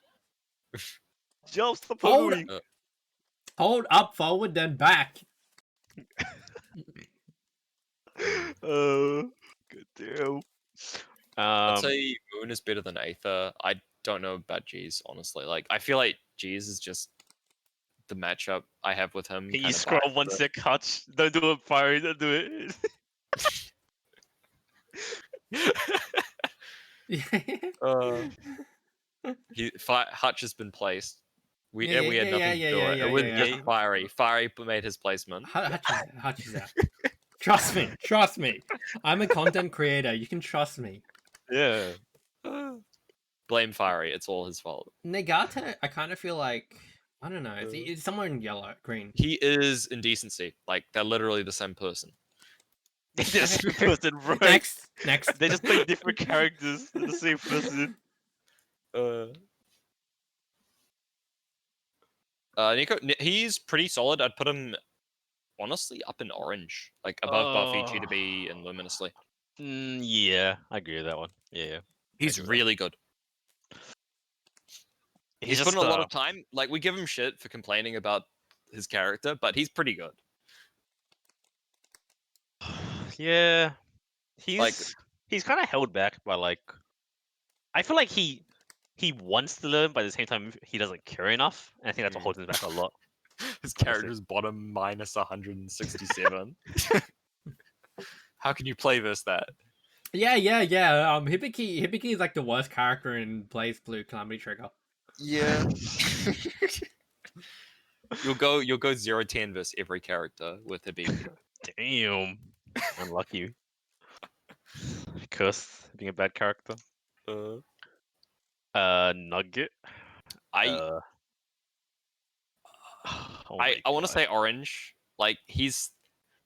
jump, stop Hold poking. Hold up, forward, then back. Oh, good damn. I'd say Moon is better than Aether. I don't know about G's, honestly. Like, I feel like G's is just the matchup I have with him. Can you kinda scroll biased, one but- sec, Hutch? Don't do it, Fire. Don't do it. Hutch has been placed. We Yeah, we had yeah, nothing yeah, to do yeah, it. yeah, It was yeah, just yeah. Fiery. Fiery made his placement. Hutch is out. Trust me. Trust me. I'm a content creator. You can trust me. Yeah. Blame Fiery. It's all his fault. Nagata, I kind of feel like I don't know. It's somewhere in yellow, green. He is indecency. Like, they're literally the same person. They're the same person, bro. Next. They just play different characters. They're the same person. Nico, he's pretty solid. I'd put him honestly up in orange, like above Buffy, Oh. G2B, and Luminously. Yeah, I agree with that one. Yeah. He's agree with that. really good. He's just putting a lot of time. Like, we give him shit for complaining about his character, but he's pretty good. Yeah. He's Like- he's kind of held back by like. I feel like he wants to learn, but at the same time he doesn't care enough, and I think that's what holds him back a lot. His character's bottom minus 167. How can you play versus that? Yeah. Hibiki is like the worst character in Blazblue Calamity Trigger. Yeah. You'll go 0-10 versus every character with Hibiki. Damn. Unlucky. Curse being a bad character. Nugget. I Oh my I want to God. say orange. Like, he's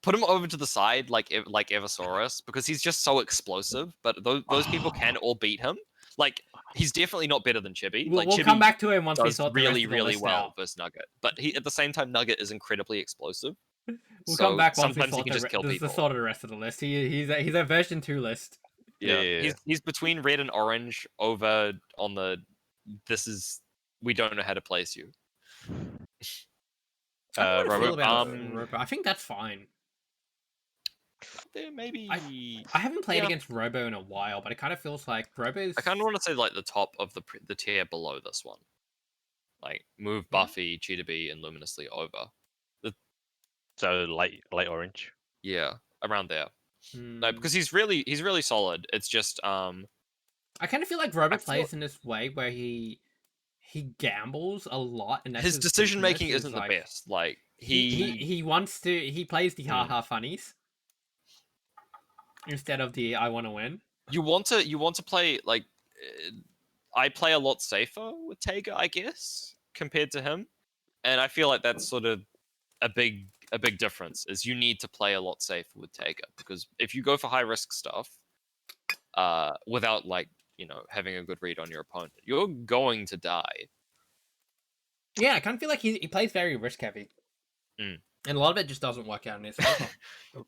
put him over to the side, like Eversaurus, because he's just so explosive. But those people can all beat him. Like, he's definitely not better than Chibi. We'll Chibi come back to him once we does sort really the rest of the list well out. versus Nugget. But he at the same time, Nugget is incredibly explosive. We'll So come back once we sometimes he sort can just kill people. sort of the rest of the list. He's a version 2 list. Yeah. He's between red and orange over on the. We don't know how to place you. I don't know what I feel about Robo- Robo. I think that's fine. Yeah, maybe. I haven't played Yeah. against Robo in a while, but it kind of feels like Robo's. I kind of want to say like the top of the tier below this one, like move Buffy, Cheetah Bee, and Luminously over. So light orange. Yeah, around there. No, Hmm. because he's really solid. It's just I kind of feel like Robert feel- plays in this way where he gambles a lot, and that's his decision making weakness, isn't like, the best. Like he wants to he plays the haha funnies instead of the I want to win. you want to play like I play a lot safer with Tega, I guess, compared to him, and I feel like that's sort of a big difference. Is you need to play a lot safer with Tega because if you go for high risk stuff, without like having a good read on your opponent, you're going to die. Yeah, I kind of feel like he plays very risk heavy, Mm. and a lot of it just doesn't work out in his favor.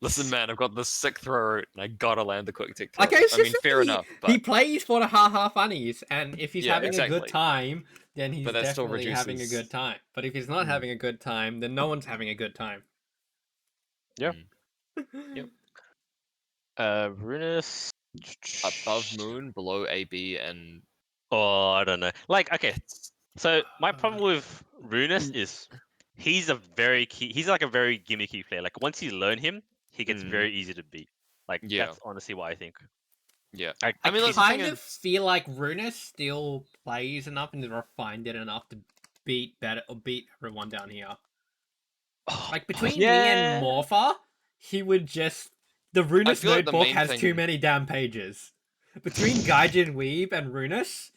Listen, man, I've got this sick throw route, and I gotta land the quick tick throw. Like, I mean, fair enough, but he plays for the haha funnies, and if he's Yeah, having a exactly. good time, then he's But that still definitely having a reduces- good time. But if he's not Mm. having a good time, then no one's having a good time. Yeah. Yep. Runus. above moon, below AB, and Oh, I don't know. Like, okay, so my problem with Runus is he's like a very gimmicky player. Like once you learn him, he gets very easy to beat. Like Yeah. that's honestly what I think. yeah. I mean, mean, look, the thing kind of is- feel like Runus still plays enough and is refined it enough to beat everyone down here. Like between me and Morpha, he would just the Runus feel like the notebook main has too thing- many damn pages. Between Gaijin Weeb and Runus,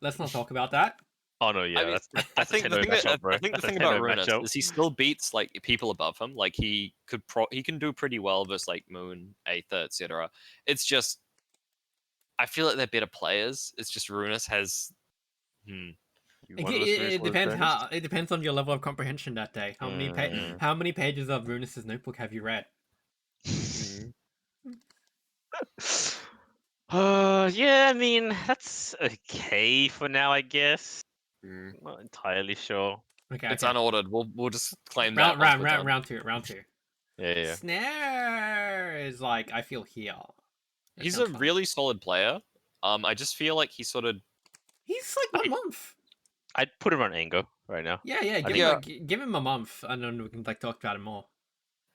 let's not talk about that. Oh no, yeah, I mean, that's I a think the 10-0 thing that matchup, bro. I think the That's a thing about 10-0 Runus matchup. is he still beats like people above him. Like he can do pretty well versus like Moon, Aether, etc. It's just I feel like they're better players. It's just Runus has. You It, want Runus it with depends Runus? it depends on your level of comprehension that day. How many pages of Runus's notebook have you read? Yeah, I mean that's okay for now, I guess. Mm. Not entirely sure. Okay, It's okay. unordered. We'll just claim round that. once we're done. round two. Yeah. Snare is like I feel here. That He's a sounds fun. really solid player. I just feel like he's sort of He's like 1 month. I'd put him on Ango right now. Yeah, give him a month, and then we can like talk about him more.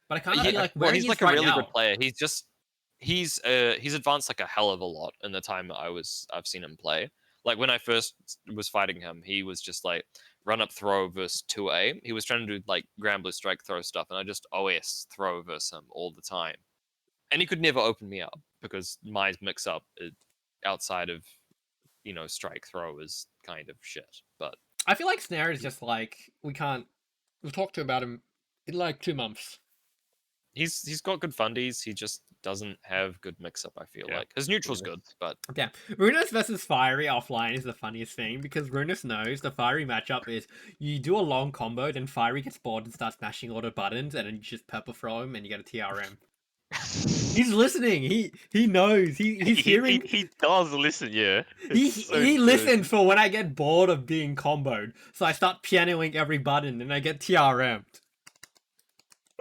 But I kind of feel like where he's he is like a right really now. good player. He's advanced like a hell of a lot in the time that I've seen him play. Like when I first was fighting him, he was just like run up throw versus 2A. He was trying to do like Grand Blue strike throw stuff, and I just OS throw versus him all the time. And he could never open me up because my mix up outside of strike throw is kind of shit. But I feel like Snare is just like we'll talk to about him in like 2 months. he's got good fundies. He just doesn't have good mix up. I feel like his neutral's good, but Damn, Runus versus Fiery offline is the funniest thing because Runus knows the Fiery matchup is you do a long combo, then Fiery gets bored and starts smashing all the buttons, and then you just purple throw him and you get a TRM. He's listening. He knows. He's hearing. He does listen, yeah. He It's so he good. listens for when I get bored of being comboed, so I start pianoing every button and I get TRM'd.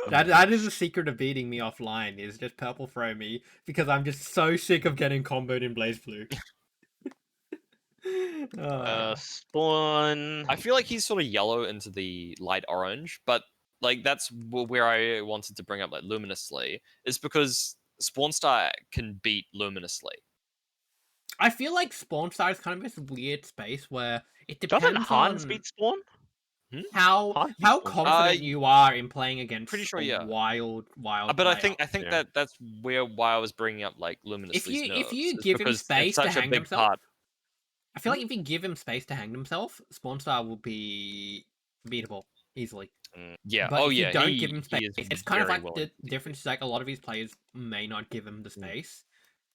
That is the secret of beating me offline, is just purple throw me, because I'm just so sick of getting comboed in Blazblue. Spawn. I feel like he's sort of yellow into the light orange, but like that's where I wanted to bring up like Luminously, is because Spawnstar can beat Luminously. I feel like Spawnstar is kind of this weird space where it Doesn't depends Hans on beat Spawn? how Hans beat how Spawn? confident you are in playing against Pretty sure, a yeah. wild But I player. think Yeah. that's why I was bringing up like Luminously's If you nerfs, give him because space it's to such a hang big himself, part. I feel like if you give him space to hang himself, Spawnstar will be beatable easily. Yeah. But if yeah. you don't he, give him he space, is it's kind of very like willing the difference is like a lot of these players may not give him the space,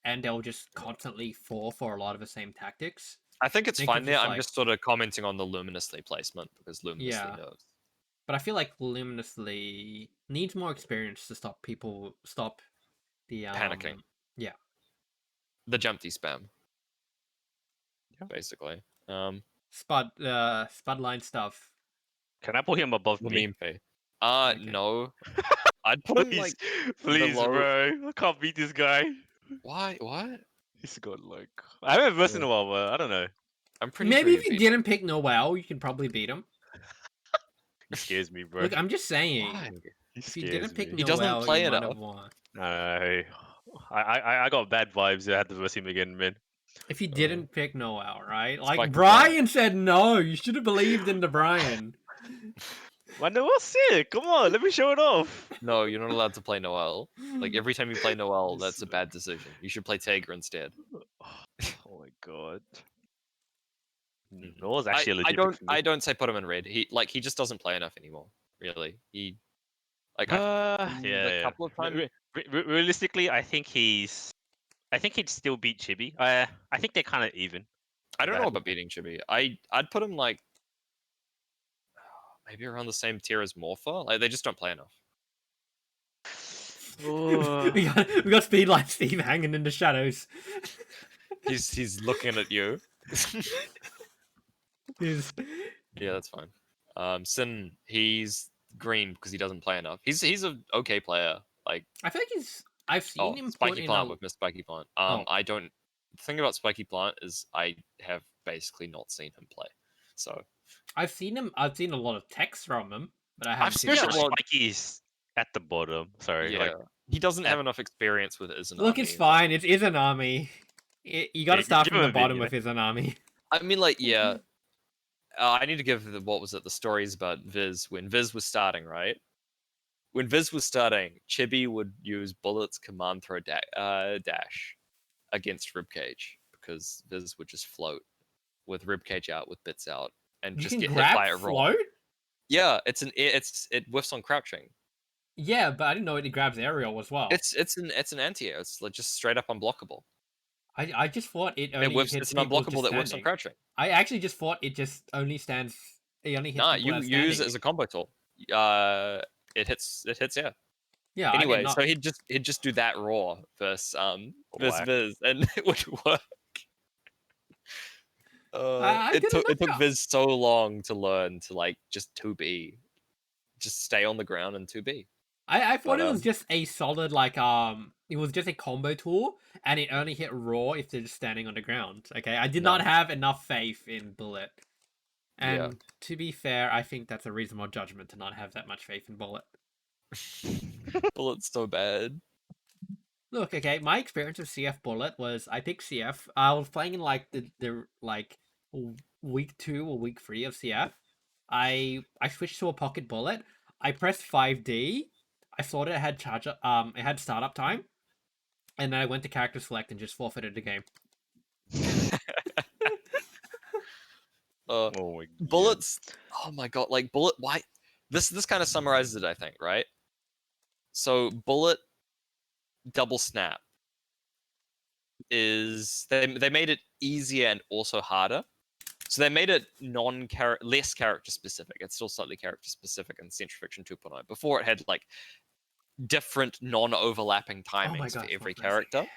and they'll just constantly fall for a lot of the same tactics. I think it's They fine could there. just, I'm like- just sort of commenting on the Luminously placement because Luminously Yeah. knows. But I feel like Luminously needs more experience to stop the Panicking. Yeah. The jumpy spam. Basically. Spudline stuff. Can I put him above The me? meme fee. Okay. No. I'd put him Please, like please, below- bro. I can't beat this guy. why? What? He's got like I haven't versed in a while, but I don't know. I'm pretty Maybe sure if you beat didn't pick Noel, you can probably beat him. He scares me, bro. Look, I'm just saying. Why? If you didn't pick me. He doesn't Noel, play you might enough. have won. No, I got bad vibes. I had to verse him again, man. If you didn't pick Noel, right? Like Spiky Brian said no. You should have believed in the Brian. My Noel's sick. Come on, let me show it off. No, you're not allowed to play Noel. Like every time you play Noel, that's a bad decision. You should play Tiger instead. Oh my god. Noel's actually a legit pick for me. I don't say put him in red. He just doesn't play enough anymore. Really, he like a couple of times. Realistically, I think he'd still beat Chibi. I think they're kind of even. I don't know about beating Chibi. I'd put him like maybe around the same tier as Morpher. Like they just don't play enough. we got Speedlight Steve hanging in the shadows. He's looking at you. He's- Yeah, that's fine. Sin, he's green because he doesn't play enough. He's an okay player. Like I think I've seen him put Spiky in Plant a... with Miss Spiky Plant. Oh. I don't. The thing about Spiky Plant is I have basically not seen him play. So I've seen a lot of text from him, but I haven't I've seen seen him it play. a lot. Spiky's at the bottom. Sorry. Yeah, Like, he doesn't have enough experience with Izanami. Look, it's fine. It's Izanami. You got to Yeah, start give from him the a bottom bit, with Izanami. I mean, like, yeah. I need to give the stories about Viz when Viz was starting, right? When Viz was starting, Chibi would use Bullet's command throw dash against Ribcage because Viz would just float with Ribcage out, with bits out, and You just can get hit grab by a roll. float? Yeah, it whiffs on crouching. Yeah, but I didn't know it grabs aerial as well. It's an anti-air. It's like just straight up unblockable. I just thought it only hits It's an people unblockable just that whiffs on standing. crouching. I actually just thought it just only stands. It only hits Nah, people you that use it standing. as a combo tool. It hits yeah. Yeah. I did Anyway, not... so he'd just do that raw versus Whack. Viz, and it would work. I It couldn't took knock out. Viz so long to learn to like just 2B, just stay on the ground and 2B. I thought But, it was just a solid it was just a combo tool, and it only hit raw if they're just standing on the ground. Okay, I did No. not have enough faith in Bullet, and Yeah. to be fair, I think that's a reasonable judgment to not have that much faith in Bullet. Bullet's so bad. Look, okay, my experience with CF Bullet was I picked CF. I was playing in like the week 2 or week 3 of CF. I switched to a pocket bullet. I pressed 5D. I thought it had it had startup time, and then I went to character select and just forfeited the game. oh my god. Bullets. Oh my god! Like Bullet. Why? This kind of summarizes it, I think. Right. So Bullet double snap is they made it easier and also harder. So they made it less character specific. It's still slightly character specific in Central Fiction 2.0. Before it had like different non-overlapping timings for every character.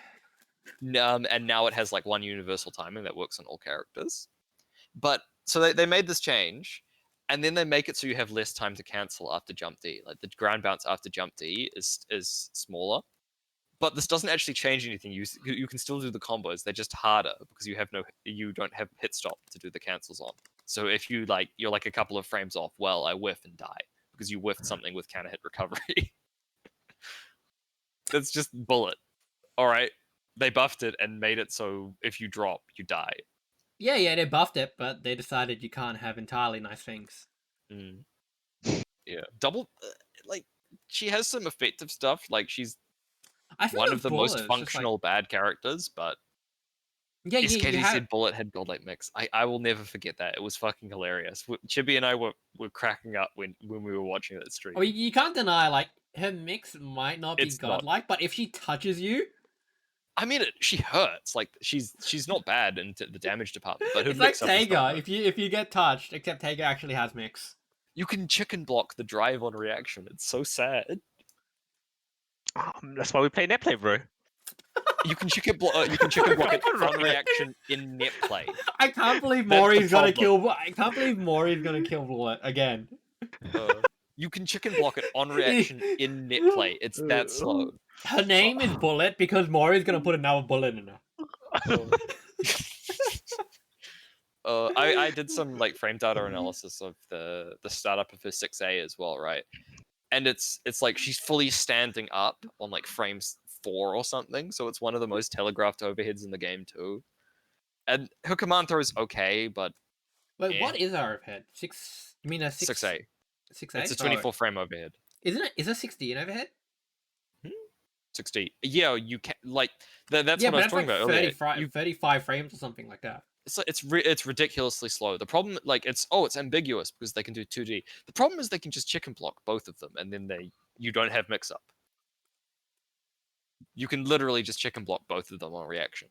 And now it has like one universal timing that works on all characters. But so they made this change, and then they make it so you have less time to cancel after jump D. Like the ground bounce after jump D is smaller. But this doesn't actually change anything. You can still do the combos. They're just harder because you don't have hit stop to do the cancels on. So if you're like a couple of frames off, well, I whiff and die because you whiffed something with counter hit recovery. That's just Bullet. All right, they buffed it and made it so if you drop, you die. Yeah, they buffed it, but they decided you can't have entirely nice things. Mm. Yeah, double. Like she has some effective stuff. Like she's one of the most functional bad characters, but SKT said Bullet had godlike mix. I will never forget that. It was fucking hilarious. Chibi and I were cracking up when we were watching that stream. Oh, you can't deny, like, her mix might not be godlike, but if she touches you... I mean, she hurts. Like, she's not bad in the damage department, but her it's mix like Taiga. If you get touched, except Taiga actually has mix. You can chicken block the drive on reaction. It's so sad. That's why we play net play, bro. You can chicken block it on reaction in net play. I can't believe Mori's gonna kill. I can't believe Mori's gonna kill Bullet again. You can chicken block it on reaction in net play. It's that slow. Her name is Bullet because Mori's gonna put another bullet in her. I did some like frame data analysis of the startup of her 6A as well, right? and it's like she's fully standing up on like frames 4 or something, so it's one of the most telegraphed overheads in the game too. And her command throw is okay, but Wait, what is our overhead? Six? You mean a 6A. 6A? It's a 24 frame overhead. Isn't it? Is a 60 an overhead? 60. Yeah, you can like that's Yeah, what I but was that's talking like about earlier. 35 frames or something like that. It's ridiculously slow. The problem, like, it's ambiguous because they can do 2D. The problem is they can just chicken block both of them, and then you don't have mix up. You can literally just chicken block both of them on reaction.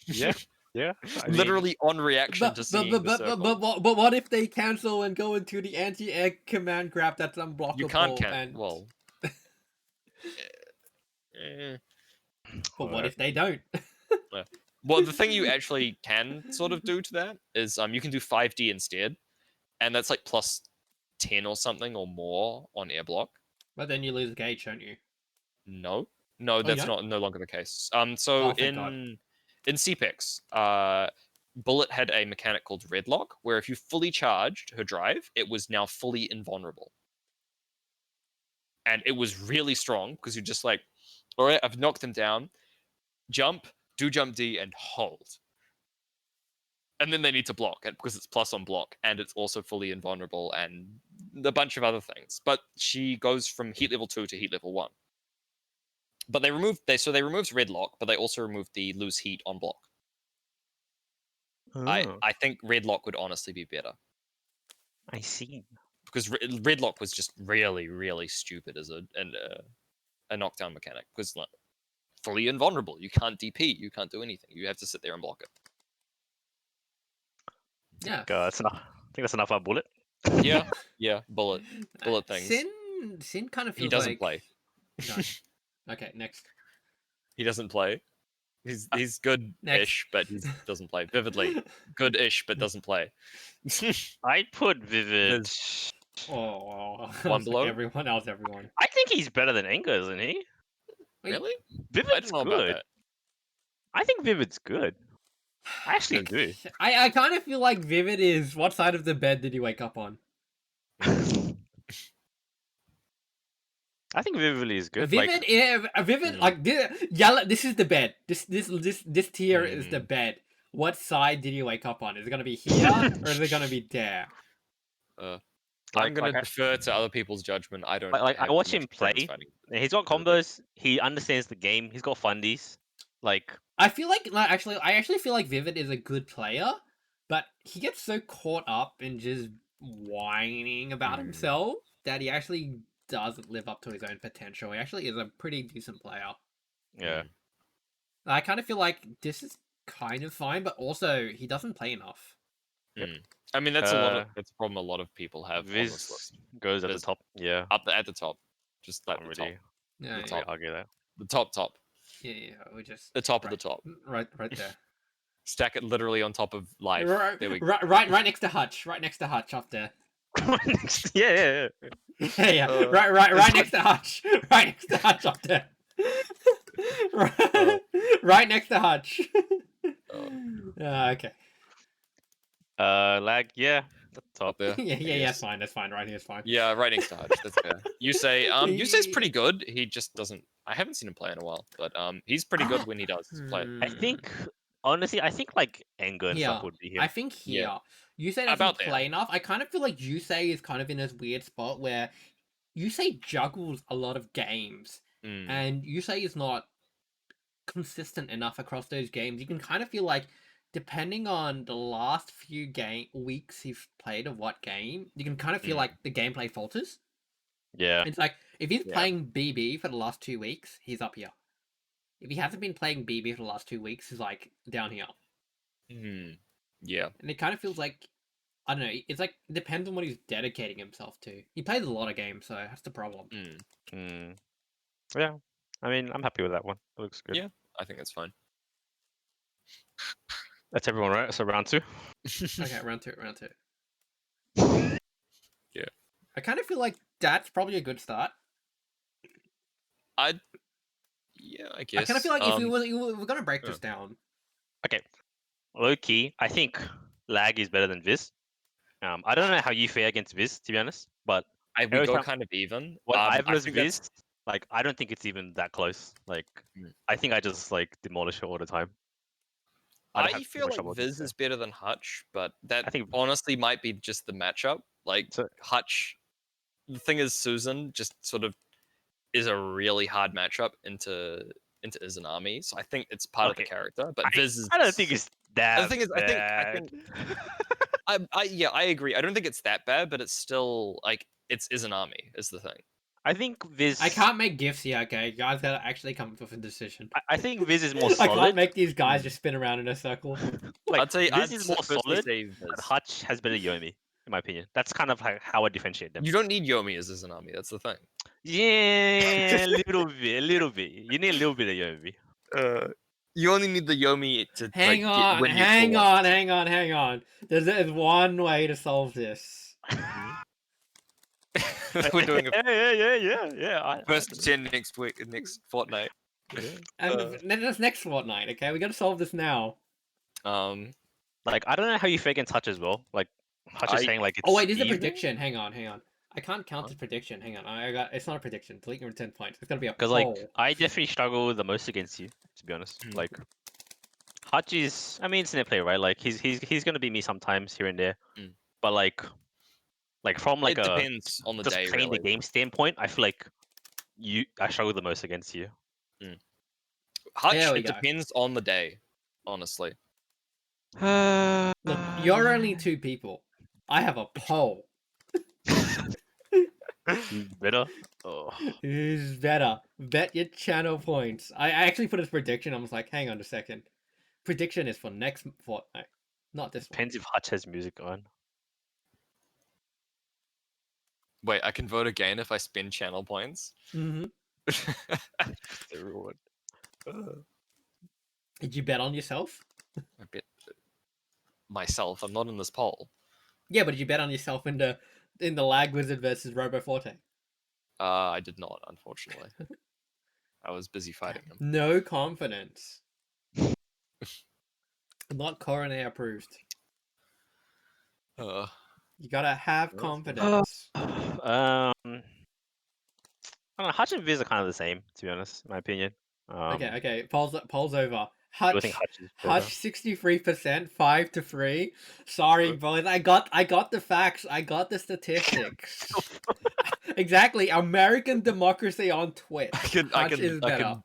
Yeah. Yeah. I mean, Literally on reaction to seeing the circle. But what if they cancel and go into the anti-egg command grab that's unblockable? You can't and... well. But what if they don't? Well, the thing you actually can sort of do to that is you can do 5D instead, and that's like plus 10 or something or more on air block. But then you lose gauge, don't you? No, Oh, that's yeah? no longer the case. Oh, thank God. In CPEX, Bullet had a mechanic called Redlock, where if you fully charged her drive, it was now fully invulnerable. And it was really strong because you're just like, all right, I've knocked them down, jump, do jump D, and hold. And then they need to block it because it's plus on block, and it's also fully invulnerable and a bunch of other things. But she goes from heat level 2 to heat level 1. But they removed Redlock, but they also removed the lose heat on block. oh, I think Redlock would honestly be better I see. because Redlock was just really, really stupid as a knockdown mechanic because like fully invulnerable. You can't DP, you can't do anything. You have to sit there and block it. Yeah. That's enough. I think that's enough for Bullet. Yeah, bullet things. Sin kind of feels He doesn't like... play. No. Okay, next. He doesn't play. He's good-ish, Next. but he doesn't play. Vividly good-ish, but doesn't play. I'd put Vivid. Oh, One below? everyone. I think he's better than Anger, isn't he? Wait, Really? I Vivid's don't know about good. that. I think Vivid's good. I actually do. I kind of feel like Vivid is... What side of the bed did you wake up on? I think Vivid is good. Vivid, Vivid, like yellow. This is the bed. This tier is the bed. What side did you wake up on? Is it gonna be here or is it gonna be there? I'm gonna defer to other people's judgment. I don't. I watch him play. Fighting. He's got combos. He understands the game. He's got fundies. Like I feel like I actually feel like Vivid is a good player, but he gets so caught up in just whining about himself that he actually doesn't live up to his own potential. He actually is a pretty decent player. yeah. I kind of feel like this is kind of fine, but also he doesn't play enough. I mean, that's a problem a lot of people have. Viz goes at the top. Yeah. Up at the top, just like Not the top. really. Yeah, The top. Argue that. The top. yeah, we just The top of the top. right there. Stack it literally on top of life. Right, There we go. right next to Hutch. Right next to Hutch up there. yeah. Yeah. Right next to Hutch. Right next to Hutch up there. Right next to Hutch. Okay. Lag. Yeah. The top. There. Yeah, that's fine. Right here's fine. Yeah, right next to Hutch. That's fair. Yusei's pretty good. He just doesn't. I haven't seen him play in a while, but he's pretty good when he does play. I think honestly, like Anger and stuff would be here. I think here. Yeah. Yusei doesn't play enough. I kind of feel like Yusei is kind of in this weird spot where Yusei juggles a lot of games, and Yusei is not consistent enough across those games. You can kind of feel like, depending on the last few weeks he's played of what game, you can kind of feel like the gameplay falters. Yeah. It's like, if he's playing BB for the last 2 weeks, he's up here. If he hasn't been playing BB for the last 2 weeks, he's like down here. Yeah. And it kind of feels like, I don't know, it's like, it depends on what he's dedicating himself to. He plays a lot of games, so that's the problem. Yeah. I mean, I'm happy with that one. It looks good. Yeah, I think that's fine. That's everyone, right? So round 2. Okay, round two. Yeah. I kind of feel like that's probably a good start. I guess. I kind of feel like if we were going to break this down. Okay. Low key, I think Lag is better than Viz. I don't know how you fare against Viz, to be honest, but We every go time kind of even. when I I versus think Viz, that's like I don't think it's even that close. Like Mm. I think I just like demolish her all the time. I don't have I too feel much like trouble against Viz her. is better than Hutch, but that I think honestly might be just the matchup. Like So- Hutch, the thing is, Susan just sort of is a really hard matchup into Izanami, so I think it's part of the okay. character. But Viz is. I don't think it's that The thing is, I bad. think yeah, I agree. I don't think it's that bad, but it's still like it's Izanami is the thing. I think Viz. I can't make gifts yet, okay? You guys gotta actually come up with a decision. I think Viz is more I can't solid. make these guys just spin around in a circle. Like I'd say Viz is more personally solid, say but Viz. Hutch has better Yomi, in my opinion. That's kind of how I differentiate them. You don't need Yomi as Izanami. That's the thing. Yeah, a little bit, a little bit. You need a little bit of Yomi. You only need the Yomi to Hang like, on, win hang neutral on, hang on, hang on. There's one way to solve this. ones. We're doing a yeah. first to 10 next week, next fortnight. And that's next fortnight, okay? We gotta solve this now. Like I don't know how you fake against Hutch as well. Like Hutch is saying like it's. Oh wait, this is a even. prediction. Hang on. I can't count this prediction. Hang on. It's not a prediction. Delete your 10 points. It's gonna be a Because poll. like I definitely struggle the most against you, to be honest. Mm. Like Hutch is, I mean, it's net play, right? Like he's gonna beat me sometimes here and there, Mm. but like from like it a depends on the just day, playing really. the game standpoint, I feel like I struggle the most against you. Hutch, There we it go. depends on the day, honestly. Look, you're only 2 people. I have a poll. Who's better? Oh. Who's better? Bet your channel points. I actually put his prediction. I was like, hang on a second. Prediction is for next fortnight, not this one. Depends if Hutch has music on. Wait, I can vote again if I spend channel points. Mm-hmm. Everyone. Did you bet on yourself? I bet myself. I'm not in this poll. Yeah, but did you bet on yourself in the Lag Wizard versus Robo Forte? I did not, unfortunately. I was busy fighting him. No confidence. Not coroner approved. You gotta have confidence. I don't know, Hutch and Viz are kind of the same, to be honest, in my opinion. Okay. Polls over. I think Hutch 63%, 5-3. Sorry, boys. I got the facts. I got the statistics. Exactly. American democracy on Twitch. Hutch is better.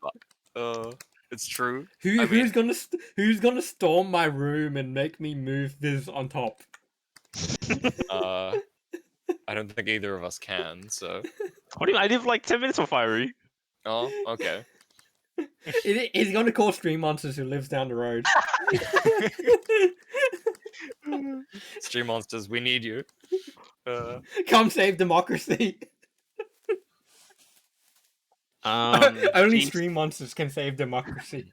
It's true. Who's gonna storm my room and make me move this on top? I don't think either of us can. So. What do you mean? I live like 10 minutes from Fiery. Oh, okay. He's gonna call Stream Monsters who lives down the road. Stream Monsters, we need you. Come save democracy. Only geez. Stream Monsters can save democracy.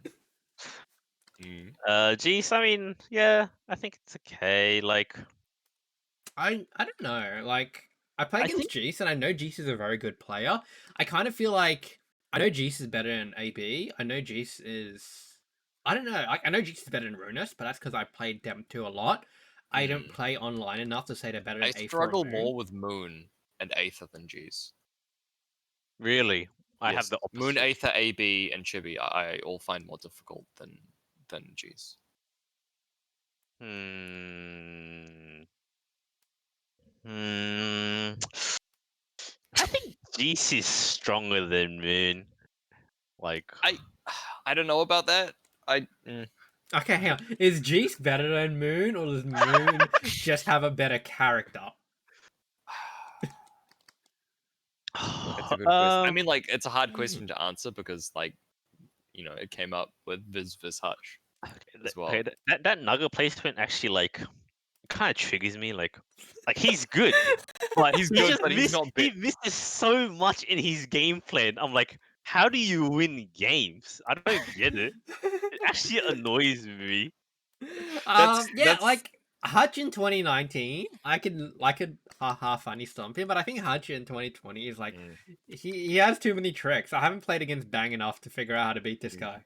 Geez, I mean, yeah, I think it's okay. Like, I don't know. Like, I play against Jeese, and I know Jeese is a very good player. I kind of feel like I know Jeese is better than AB. I know Jeese is. I don't know. I know Jeese is better than Runus, but that's because I played them two a lot. I don't play online enough to say they're better than I struggle more with Moon and Aether than G's. really? I have Yes. the opposite. Moon, Aether, AB, and Chibi I all find more difficult than G's. I think Geese is stronger than Moon. Like, I don't know about that. Okay, hang on. Is Jeese better than Moon, or does Moon just have a better character? That's a good question. I mean, like, it's a hard question to answer because, like, you know, it came up with Viz Hutch as well. okay, that Nugget placement actually like kind of triggers me. Like he's good, but He's good, but he's not big. He misses so much in his game plan. I'm like, how do you win games? I don't get it. It actually annoys me. That's... like Hutch in 2019, I could funny stomp him, but I think Hutch in 2020 is like he has too many tricks. I haven't played against Bang enough to figure out how to beat this guy.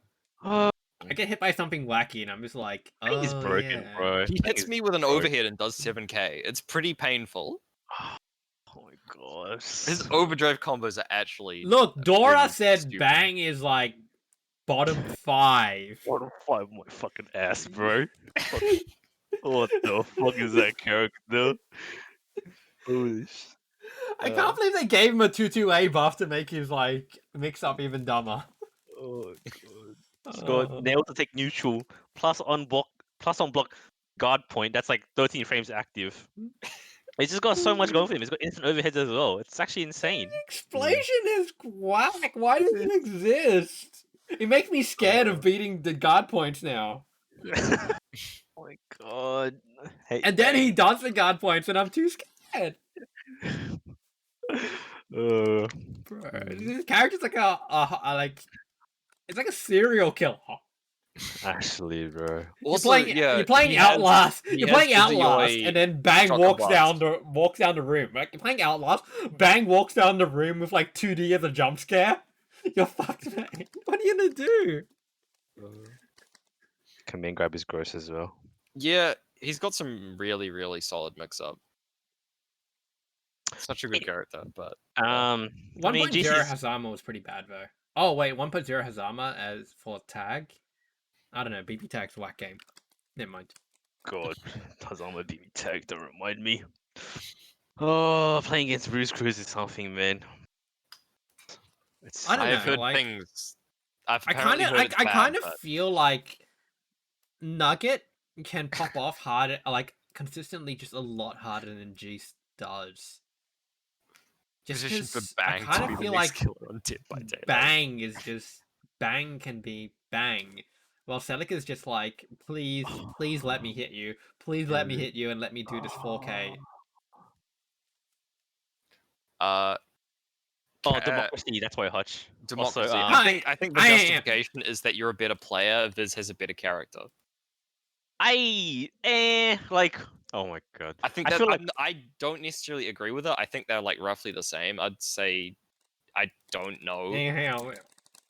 I get hit by something wacky, and I'm just like, oh, He's broken, yeah. bro. He hits me with an overhead and does 7k. It's pretty painful. Oh my gosh. His overdrive combos are actually. Look, Dora really said stupid. Bang is like bottom 5. What a fight my fucking ass, bro. What the fuck is that character? Holy sh... I can't believe they gave him a 2-2-A buff to make his like mix up even dumber. Oh god. He's got nailed to take neutral plus on block guard point. That's like 13 frames active. He's just got so much going for him. He's got instant overheads as well. It's actually insane. Explosion is whack. Why does it exist? It makes me scared of beating the guard points now. Oh my god. Hey, And then he does the guard points, and I'm too scared. Bro, this character's like a like, it's like a serial killer. Actually, bro. Also, You're playing he has- Outlast. he You're has playing Outlast, Physioi and then Bang Shock walks Blast. down the room. Like, you're playing Outlast. Bang walks down the room with like 2D as a jump scare. You're fucked, man. What are you gonna do? Command grab is gross as well. Yeah, he's got some really, really solid mix-up. Such a good character, but 1.0 GC's... Hazama was pretty bad though. Oh wait, 1.0 Hazama as for tag. I don't know. BB tag's a whack game. Never mind. God, Hazama beat me tag. Don't remind me. Oh, playing against Bruce Cruz is something, man. It's I don't I've know, heard like- things. I've I kind apparently of, heard it's I bad, kind of but- feel like Nugget can pop off harder, like consistently, just a lot harder than G does. Just position for 'cause I Bang kind to of be the feel next like killer on Dead by Daylight. Bang is just Bang can be Bang. Well, Celica's just like, please let me hit you. Please let me hit you and let me do this 4K. Oh, democracy. That's why Hutch. Democracy. Also, I think the I am- justification is that you're a better player. Viz has a better character. like, oh my god. I think I that feel like I don't necessarily agree with it. I think they're like roughly the same. I'd say I don't know. Hang on.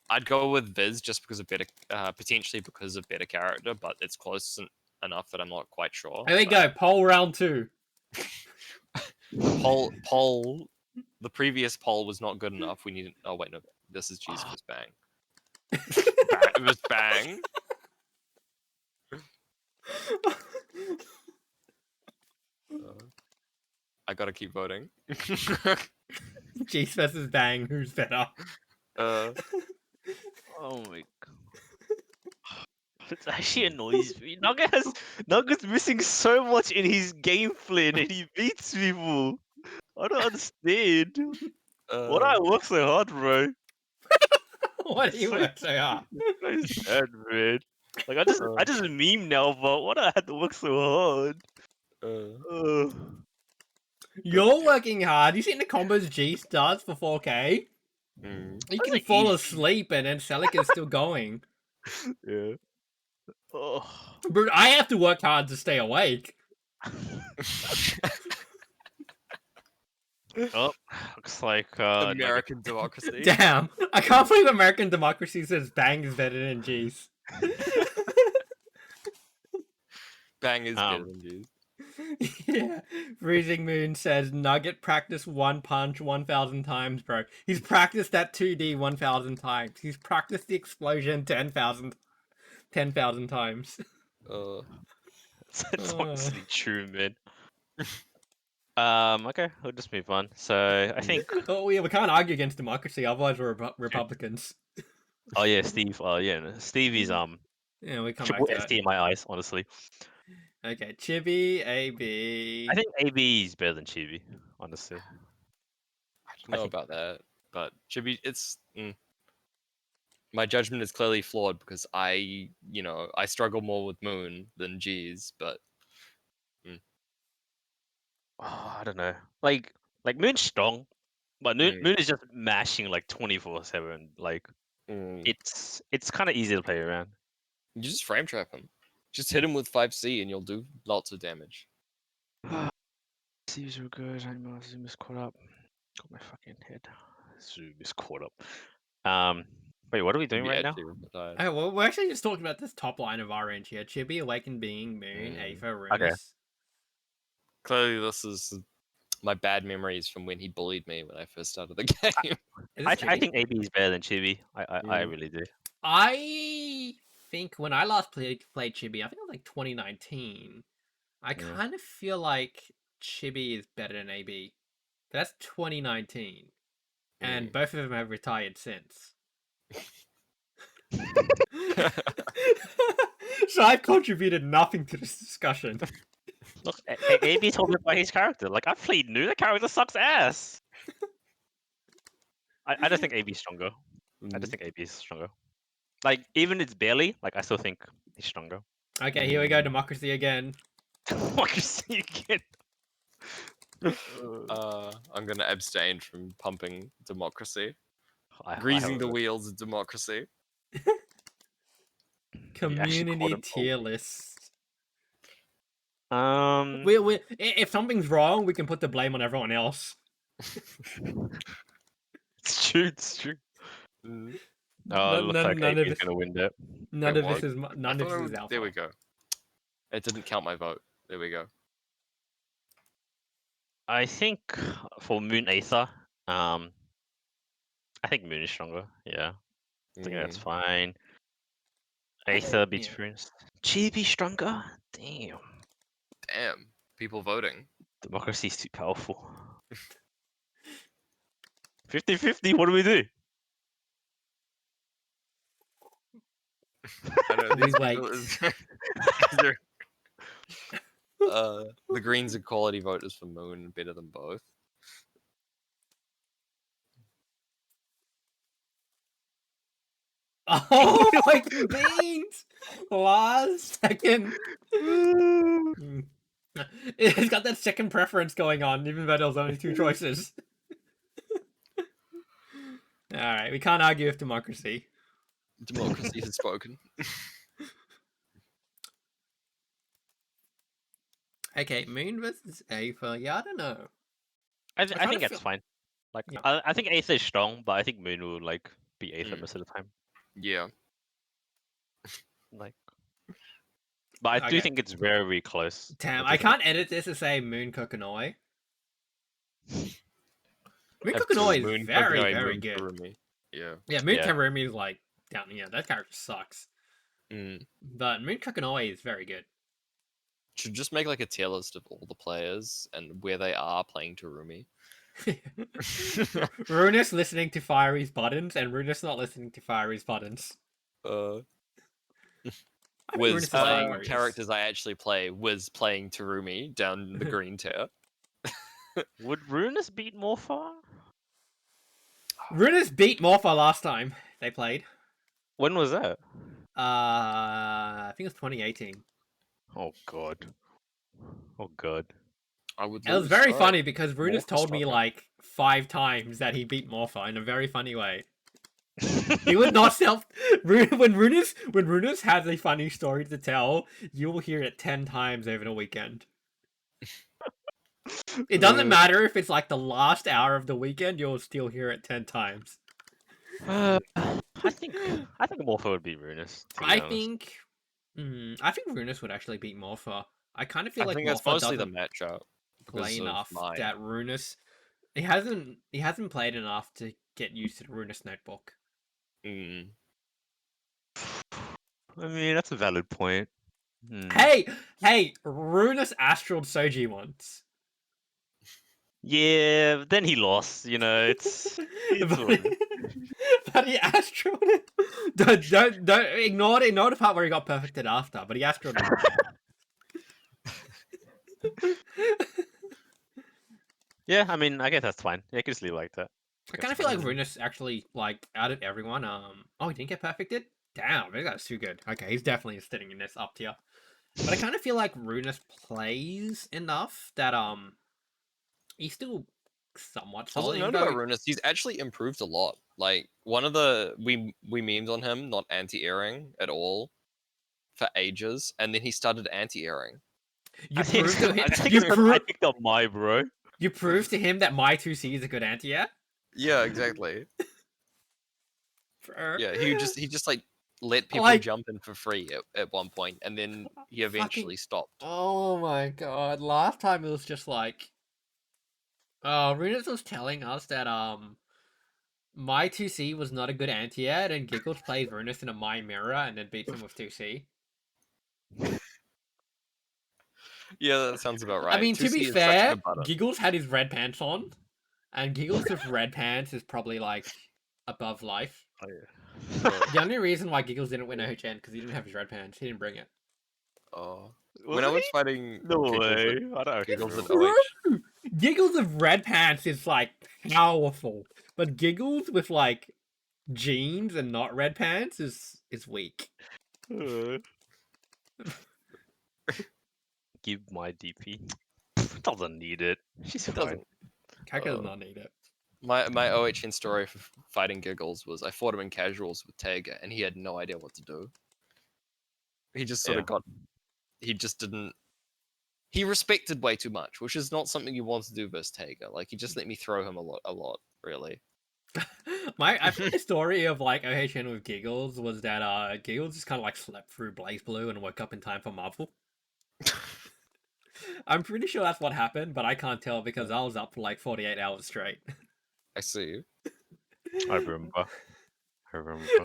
I'd go with Viz just because of better, potentially because of better character, but it's close enough that I'm not quite sure. There we go. Poll round 2. Poll. The previous poll was not good enough. We needed. Oh wait, no. This is Jesus Bang. It was Bang. I gotta keep voting. Jeez versus Bang. Who's better? oh my god. It actually annoys me. Nugget's missing so much in his gameplay and he beats people. I don't understand. Why do I work so hard, bro? What do you work so hard? It's sad, man. Like I just meme now, but why do I have to work so hard? You're working hard. You seen the combos G does for 4K? You can fall asleep and then Celica's still going. Yeah. Oh. But I have to work hard to stay awake. Oh, looks like American democracy. Damn. I can't believe American democracy says Bang is better than G's. Bang is better than G's. Yeah. Freezing Moon says Nugget practiced one punch 1,000 times, bro. He's practiced that 2D 1,000 times. He's practiced the explosion 10,000 times. That's honestly true, man. Okay, we'll just move on. So I think. Oh yeah, we can't argue against democracy. Otherwise, we're Republicans. Oh yeah, Steve. Stevie's Yeah, we come triple back to ST in my eyes, honestly. that. Okay, Chibi, AB. I think AB is better than Chibi, honestly. I don't know about that, but Chibi, it's my judgment is clearly flawed because I struggle more with Moon than G's, but Oh, I don't know. Like Moon's strong, but Moon is just mashing like 24/7. Like it's kind of easy to play around. you just frame trap him. Just hit him with 5C and you'll do lots of damage. Steve's real good. Zoom is caught up. Got my fucking head. Zoom is caught up. Wait, what are we doing Chibi right now? actually retired. Oh, well, we're actually just talking about this top line of Orange here. Chibi, Awakened Being, Moon, Aether, Runus. Okay. Clearly, this is my bad memories from when he bullied me when I first started the game. Is I this Chibi? think AB is better than Chibi. I really do. I think when I last played Chibi, I think it was like 2019. I Yeah. kind of feel like Chibi is better than AB. That's 2019. And both of them have retired since. So I've contributed nothing to this discussion. Look, AB told me about his character. Like, I've played new. The character sucks ass. I just think AB is stronger. I just think AB is stronger. Like, even it's barely, like, I still think he's stronger. Okay, here we go, democracy again. Democracy again. I'm gonna abstain from pumping democracy. I Greasing the hope- wheels of democracy. Community tier list. If something's wrong, we can put the blame on everyone else. It's true. It's true. Looks like none of AB's this- gonna win that. None Wait, of this is I none of thought this is alpha. There we go. It didn't count my vote. There we go. I think for Moon Aether, I think Moon is stronger. Yeah, I think that's fine. Aether beats Prince. Chibi stronger? Damn. Damn. People voting. Democracy is too powerful. 50-50, what do we do? I know, We these wait. The Greens equality vote is for Moon, better than both. Oh my beans! Last second. It's got that second preference going on, even though there's only two choices. Alright, we can't argue with democracy. Democracy has spoken. Okay, Moon versus Aether. Yeah, I don't know. I kinda think that's feel- fine. Like, Yeah. I think Aether is strong, but I think Moon will like beat Aether most of the time. Yeah. Like, but I do Okay. think it's very, very close. Damn, I can't edit this to say Moon Kokonoi. Moon Kokonoi is Moon, very, Kokonoi, very Moon, good. Kurumi. Yeah. Yeah, Moon Yeah. Karumi is like down. Yeah, that character sucks. Mm. But Moon Kokonoi is very good. Should just make like a tier list of all the players and where they are playing Terumi. Runus listening to Fiery's buttons, and Runus not listening to Fiery's buttons. I think Runus Was is playing hilarious. characters I actually play was playing Terumi down the green tier. Would Runus beat Morpha? Runus beat Morpha last time they played. When was that? I think it was 2018. Oh god. Oh god. I would. It was lose, very right? funny because Runus Morpha's told me stronger. like 5 times that he beat Morpha in a very funny way. He would not self. When Runus has a funny story to tell, you will hear it 10 times over the weekend. It doesn't matter if it's like the last hour of the weekend; you'll still hear it 10 times. I think Morpha would beat Runus. to be I honest. think Runus would actually beat Morpha. I kind of feel I like think that's Morpha mostly the doesn't matchup. play because of enough mine. that Runus. He hasn't played enough to get used to the Runus notebook. Mm. I mean, that's a valid point. Hmm. Hey, Runus astraled Soji once. Yeah, then he lost. You know, it's But he astraled it. Don't ignore it. Ignore the part where he got perfected after. But he astraled it. yeah. I mean, I guess that's fine. Yeah, I can just leave it like that. I kind of feel like Runus actually like out of everyone. Oh, he didn't get perfected. Damn, that guy's too good. Okay, he's definitely sitting in this up tier. But I kind of feel like Runus plays enough that he's still somewhat Also, solid. you know even about though- Runus, he's actually improved a lot. Like one of the we memed on him not anti-airing at all for ages, and then he started anti-airing. You proved to him. I picked up my bro. You proved to him that my 2C is a good anti-air. Yeah, exactly. Yeah, he just like let people Like- jump in for free at one point, and then he eventually stopped. Oh my god! Last time it was just like, Runus was telling us that my 2C was not a good anti-ad, and Giggles plays Runus in a My Mirror and then beats him with 2C. Yeah, that sounds about right. I mean, to 2C be is such a fair, good button. Giggles had his red pants on, and Giggles with red pants is probably like above life. Oh, yeah. The only reason why Giggles didn't win OHN because he didn't have his red pants. He didn't bring it. Oh, when Was I he? was fighting No Giggles way. at- I don't actually Giggles at remember. OH. Giggles with red pants is like powerful, but Giggles with like jeans and not red pants is weak. Give my DP. Doesn't need it. She's fine. Doesn't. Kaka does not need it. My OHN story for fighting Giggles was I fought him in casuals with Tega, and he had no idea what to do. He just sort of got. He just didn't. He respected way too much, which is not something you want to do versus Tega. Like he just let me throw him a lot, really. I think the story of like OHN with Giggles was that Giggles just kind of like slept through Blazblue and woke up in time for Marvel. I'm pretty sure that's what happened, but I can't tell because I was up for like 48 hours straight. I see. I remember.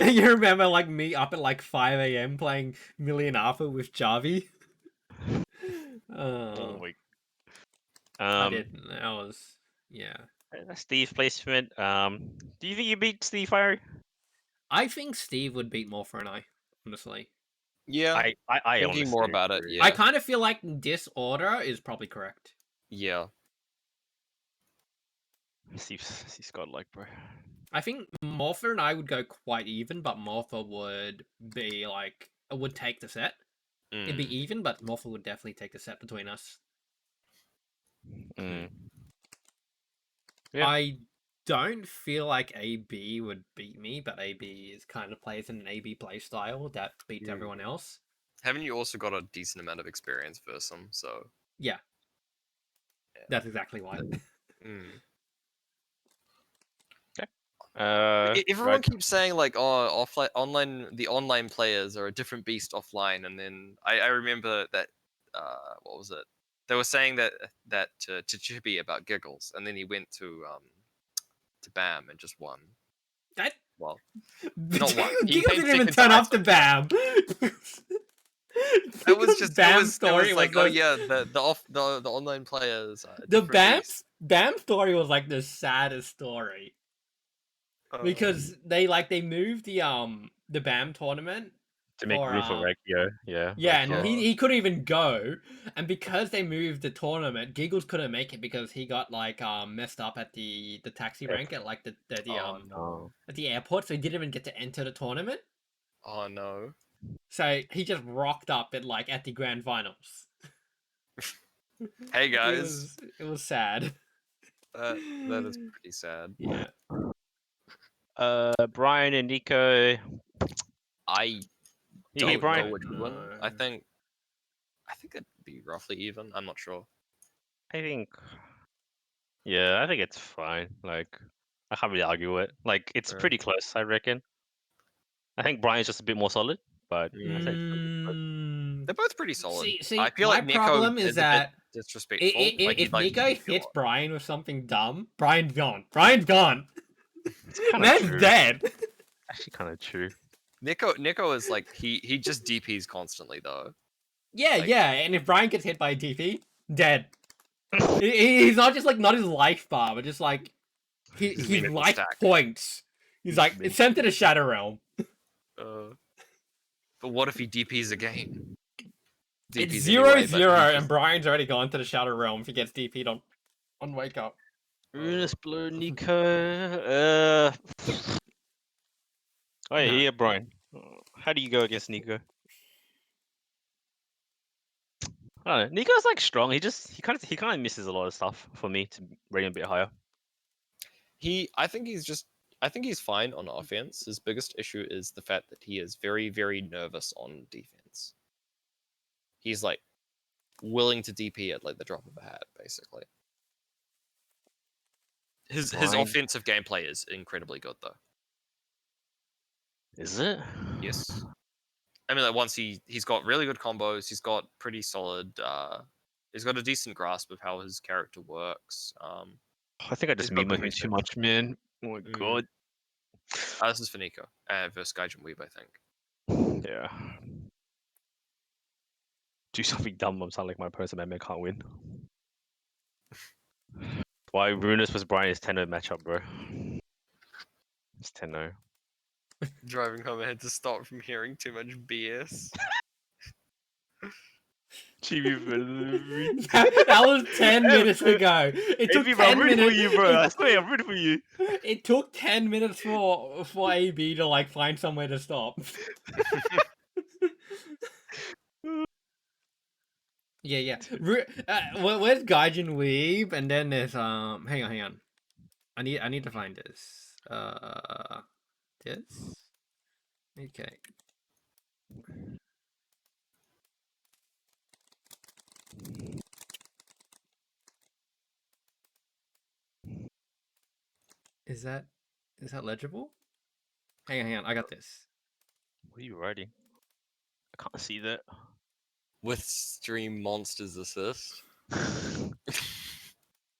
You remember like me up at like 5 a.m. playing Million Alpha with Javi? Oh my. I did. That was yeah. Steve placement. Do you think you beat Steve Fiery? I think Steve would beat Morpher and I, honestly. Yeah, I thinking honestly more about it. agree. Yeah, I kind of feel like this order is probably correct. yeah. Steve's got like, bro. I think Morpher and I would go quite even, but Morpher would be like would take the set. It'd Mm. be even, but Morpher would definitely take the set between us. Mm. Yeah. I don't feel like AB would beat me, but AB is kind of plays in an AB play style that beats everyone else. Haven't you also got a decent amount of experience versus him? So Yeah. That's exactly why. mm. Everyone Right. keeps saying like, oh, offline, online, the online players are a different beast offline, and then I remember that, what was it? They were saying that to Chibi about Giggles, and then he went to BAM and just won. That Well, not one. He Giggles came didn't even second to turn up to Iceland. BAM. It was just BAM it story was like, was oh yeah, the online players. Are a the different beast. BAM story was like the saddest story because they moved the BAM tournament To make room for Regio, yeah. yeah, and Regio. he couldn't even go, and because they moved the tournament, Giggles couldn't make it because he got like messed up at the taxi rank at like the no. at the airport, so he didn't even get to enter the tournament. Oh no. So he just rocked up at the grand finals. Hey guys, it was sad. that is pretty sad. Yeah. Brian and Nico. I You don't beat Brian? know which would win. No. I think it'd be roughly even. I'm not sure. I think. Yeah, I think it's fine. Like, I can't really argue it. Like, it's Yeah. pretty close, I reckon. I think Brian's just a bit more solid, but I think it's They're both pretty solid. See, I feel my like Nico problem is is that a bit disrespectful. Like, if he'd like Nico to beat you hits up. Brian with something dumb, Brian's gone. Brian's gone. kinda Man's true. dead. actually kind of true. Nico is like he just DPs constantly though. Yeah, Like- yeah. And if Brian gets hit by a DP, dead. He's not just like not his life bar, but just like his medical life stack. points. He's like it's sent to the Shadow Realm. But what if he DPs again? It's DPs 0-0, anyway, but he and Brian's already gone to the Shadow Realm if he gets DP'd on Wake Up. Runus Blue, Nico. Oh yeah, Nah. yeah, Brian. How do you go against Nico? I don't know. Nico's like strong. He kind of misses a lot of stuff for me to rate him a bit higher. I think he's fine on offense. His biggest issue is the fact that he is very, very nervous on defense. He's like willing to DP at like the drop of a hat, basically. His Fine. offensive gameplay is incredibly good though. Is it? Yes. I mean, like once he's got really good combos. He's got pretty solid. He's got a decent grasp of how his character works. I think I just He's got meme good him too research. much, man. Oh my god. This is for Nico versus Gaijin Weeb, I think. Yeah. Do something dumb. I'm sound like my person, man. I can't win. Why Runus vs Brian is 10-0 matchup, bro. It's 10-0. Driving home, I had to stop from hearing too much BS. That was 10 minutes ago. It took 10 I'm rooting minutes. for you, bro. I swear, I'm rooting for you. It took 10 minutes for AB to like find somewhere to stop. Yeah. Where's Gaijin Weeb? And then there's hang on. I need to find this. This? Okay. Is that legible? Hang on, I got this. What are you writing? I can't see that. With Stream Monsters assist.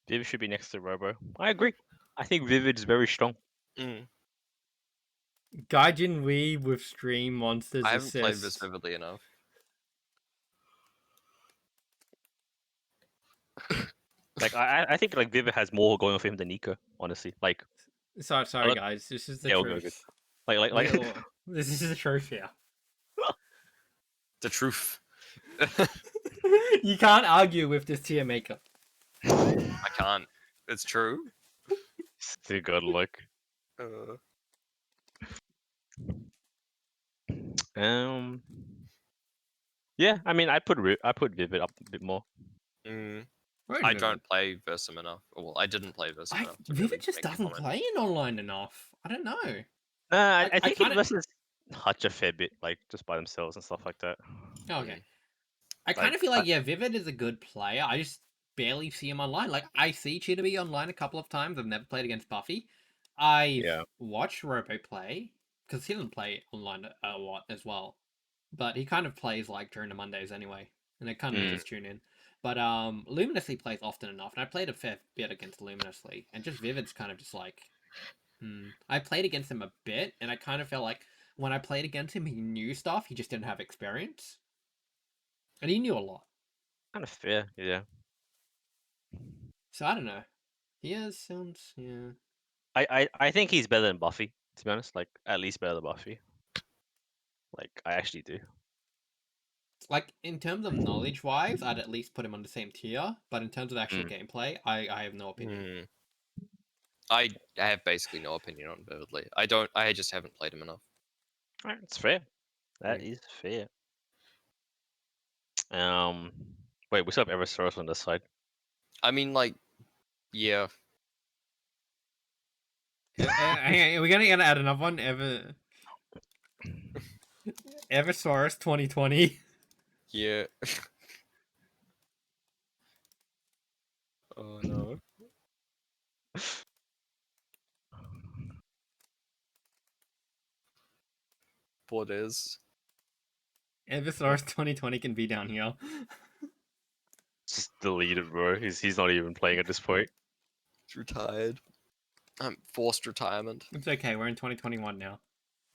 Vivid should be next to Robo. I agree. I think Vivid is very strong. Gaijin Weeb with Stream Monsters I haven't played assist. this vividly enough. Like I think like Vivid has more going for him than Nico, honestly. Like Sorry guys, this is the Yeah, truth. like This is the truth here. The truth. You can't argue with this tier maker. I can't. It's true. still good look. Yeah, I mean I put Vivid up a bit more. I don't play Versum enough. Well, I didn't play Versum enough. Vivid just doesn't play in online enough. I don't know. I think kinda- he versus Hutch a fair bit, like just by themselves and stuff like that. Oh, okay. I kind of feel like Vivid is a good player. I just barely see him online. Like I see Cheetah online a couple of times. I've never played against Buffy. I've watched Robo play because he doesn't play online a lot as well, but he kind of plays like during the Mondays anyway, and it kind of just tune in. But Luminously plays often enough, and I played a fair bit against Luminously, and just Vivid's kind of just like, I played against him a bit, and I kind of felt like when I played against him, he knew stuff. He just didn't have experience, and he knew a lot. Kind of fair, yeah. So I don't know. Sounds. I think he's better than Buffy, to be honest. Like at least better than Buffy. Like I actually do. Like in terms of knowledge wise, I'd at least put him on the same tier. But in terms of actual gameplay, I have no opinion. I have basically no opinion on Vividly. I just haven't played him enough. Alright, it's fair. That is fair. Wait, we still have Eversource on this side. I mean, like, yeah. We're gonna add another one. Eversaurus 2020. Yeah. Oh no. What is? Eversaurus 2020 can be down here. Just deleted, bro. He's not even playing at this point. He's retired. Forced retirement. It's okay. We're in 2021 now.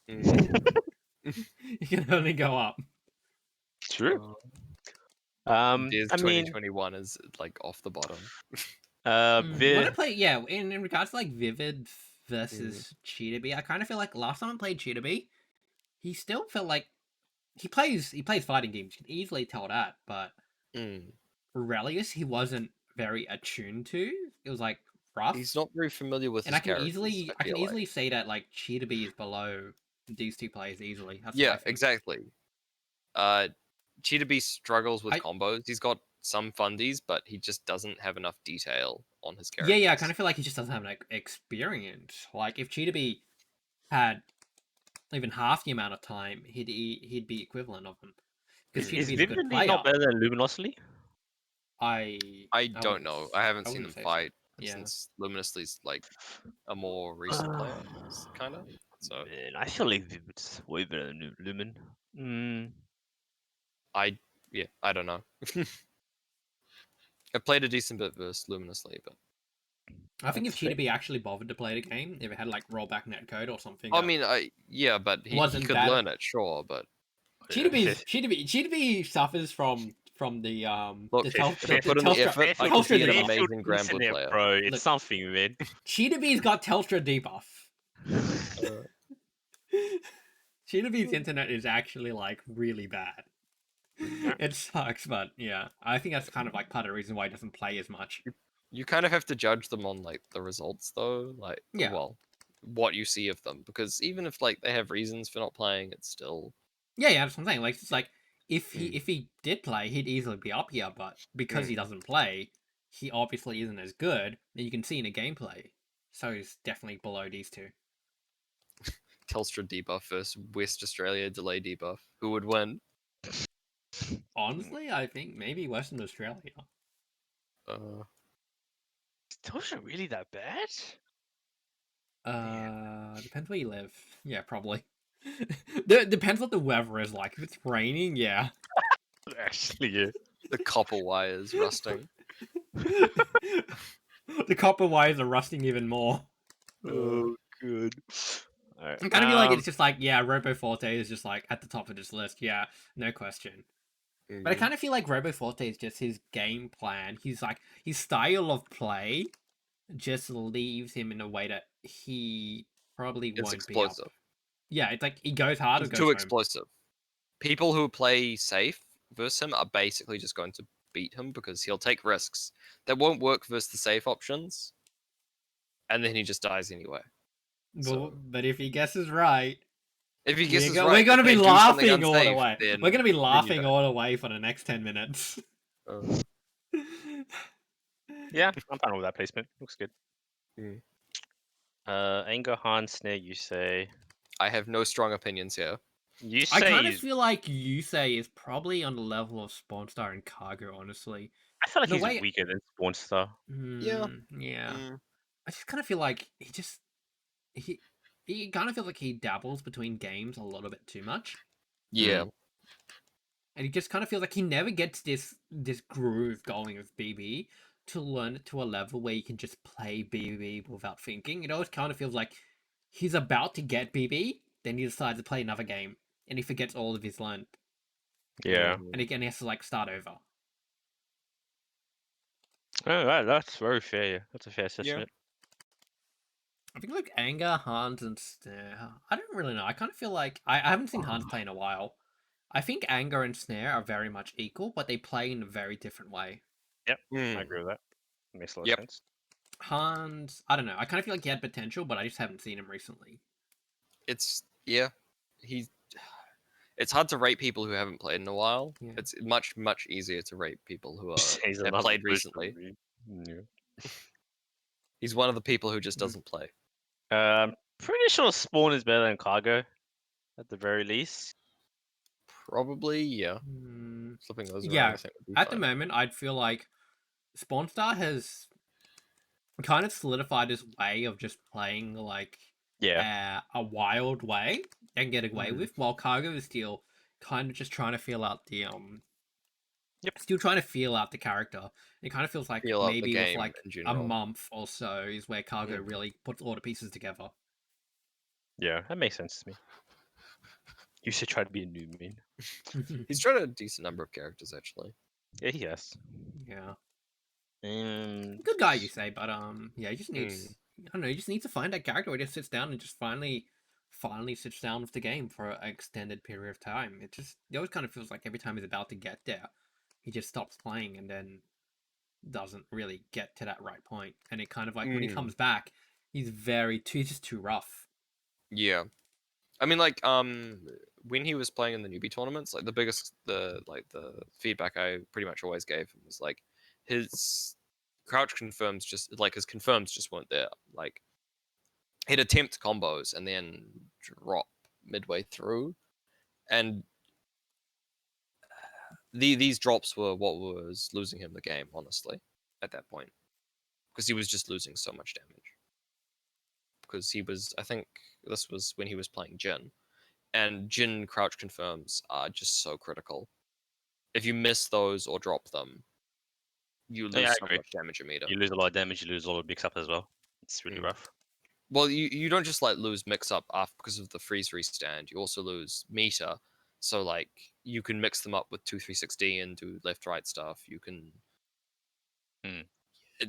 You can only go up. True. I mean, 2021 is like off the bottom. When I play, in regards to like Vivid versus Cheetah Bee, I kind of feel like last time I played Cheetah Bee, he still felt like he plays fighting games. You can easily tell that, but Relius he wasn't very attuned to. It was like rough. He's not very familiar with. And I can easily say that like Cheetah Bee is below these two players easily. That's exactly. Cheetah Bee struggles with combos. He's got some fundies, but he just doesn't have enough detail on his character. Yeah. I kind of feel like he just doesn't have like experience. Like if Cheetah Bee had even half the amount of time, he'd be equivalent of him. Because Is Vivid not better than Luminously? I don't know. I haven't seen them fight since Luminously's like a more recent player, kind of. So Man, I feel like it's way better than Lumen. I don't know. I played a decent bit versus Luminously, but I think if That's fair. Cheetah actually bothered to play the game, if it had like rollback netcode or something, I that mean, but he wasn't could that. learn it, sure, but Cheetah suffers from the look, the put in the Telstra effort. I can Telstra see an debuff. amazing Granblue player. bro. It's Look. something, man. Cheetah's got Telstra debuff. Uh, Cheetah's internet is actually like really bad. It sucks, but yeah, I think that's kind of like part of the reason why he doesn't play as much. you kind of have to judge them on like the results, though. Like, Yeah. well, what you see of them, because even if like they have reasons for not playing, it's still Yeah, that's what I'm saying. Like, it's like if he did play, he'd easily be up here, but because he doesn't play, he obviously isn't as good. And you can see in the gameplay, so he's definitely below these two. Telstra debuff versus West Australia delay debuff. Who would win? Honestly, I think maybe Western Australia. Is Tosha really that bad? Depends where you live. Yeah, probably. Depends what the weather is like. If it's raining, yeah. Actually, yeah. The copper wires rusting. The copper wires are rusting even more. Oh, good. Alright. I kind of feel like it's just like, yeah, Robo Forte is just like at the top of this list. Yeah, no question. But I kind of feel like Robo Forte is just his game plan. He's like, his style of play just leaves him in a way that he probably It's won't explosive. be up. Yeah, it's like he goes hard or It's goes too home. explosive. People who play safe versus him are basically just going to beat him because he'll take risks that won't work versus the safe options, and then he just dies anyway. But if he guesses right, If he guesses right, we're gonna if they be do something laughing all the unsafe, way. then We're gonna be you laughing die. all the way for the next 10 minutes. Yeah, I'm fine with that placement. Looks good. Mm. Anger, Han, Snare, you say. I have no strong opinions here. You I say kind of feel like Yusei is probably on the level of Spawnstar and Cargo, honestly. I feel like the he's way- weaker than Spawnstar. Yeah. Yeah. Mm. I just kind of feel like he kind of feels like he dabbles between games a little bit too much. Yeah. And he just kind of feels like he never gets this groove going with BB to learn it to a level where you can just play BB without thinking. It always kind of feels like he's about to get BB, then he decides to play another game, and he forgets all of his learned. Yeah. And again, he has to like start over. Oh, that's very fair. Yeah. That's a fair assessment. I think like Anger, Hans, and Snare. I don't really know. I kind of feel like I haven't seen Hans play in a while. I think Anger and Snare are very much equal, but they play in a very different way. Yep, Mm. I agree with that. Makes a lot Yep. of sense. Hans, I don't know. I kind of feel like he had potential, but I just haven't seen him recently. It's it's hard to rate people who haven't played in a while. Yeah. It's much easier to rate people who He's have another played person recently. Yeah. He's one of the people who just doesn't play. Pretty sure Spawn is better than Cargo, at the very least. Probably, yeah. Mm, Flipping those yeah, around, I think would be at the fine. moment, I'd feel like Spawnstar has kind of solidified his way of just playing like a wild way and get away with, while Cargo is still kind of just trying to feel out the still trying to feel out the character. It kind of feels like Feel out the maybe with game like in a general. month or so is where Cargo really puts all the pieces together. Yeah, that makes sense to me. You should try to be a new main. He's tried a decent number of characters actually. Yeah, he has. Yeah. And Good guy, you say, but yeah, he just needs I don't know, he just needs to find that character where he just sits down and just finally sits down with the game for an extended period of time. It always kind of feels like every time he's about to get there, he just stops playing and then doesn't really get to that right point. And it kind of like when he comes back, he's just too rough. Yeah. I mean, like, when he was playing in the newbie tournaments, like the feedback I pretty much always gave him was like his crouch confirms his confirms just weren't there. Like, he'd attempt combos and then drop midway through, and these drops were what was losing him the game, honestly, at that point, because he was just losing so much damage. because he was. I think this was when he was playing Jin, and Jin crouch confirms are just so critical. If you miss those or drop them, you lose Yeah, I so agree. much damage immediately. You lose a lot of damage. You lose a lot of mix up as well. It's really rough. Well, you don't just like lose mix up after because of the freeze restand. You also lose meter. So like you can mix them up with 2-3-6-D and do left right stuff. You can.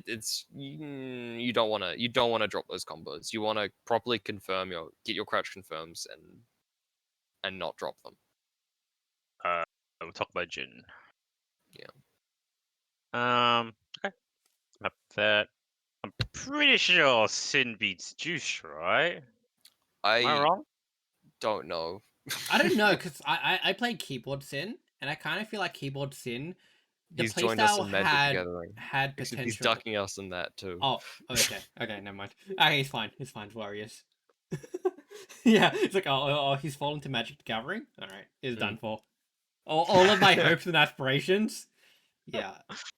It's you don't want to drop those combos. You want to properly confirm get your crouch confirms and not drop them. We'll talk about Jin. Yeah. Okay. Map that. I'm pretty sure Sin beats Juice, right? Am I wrong? Don't know. I don't know, because I played Keyboard Sin, and I kind of feel like Keyboard Sin, the He's joined us playstyle in Magic the Gathering. had Except potential. he's ducking us in that too. Oh, okay, never mind. Okay, he's fine. He's fine. Warriors. Yeah, it's like he's fallen to Magic the Gathering. All right, he's done for. All of my hopes and aspirations. Yeah,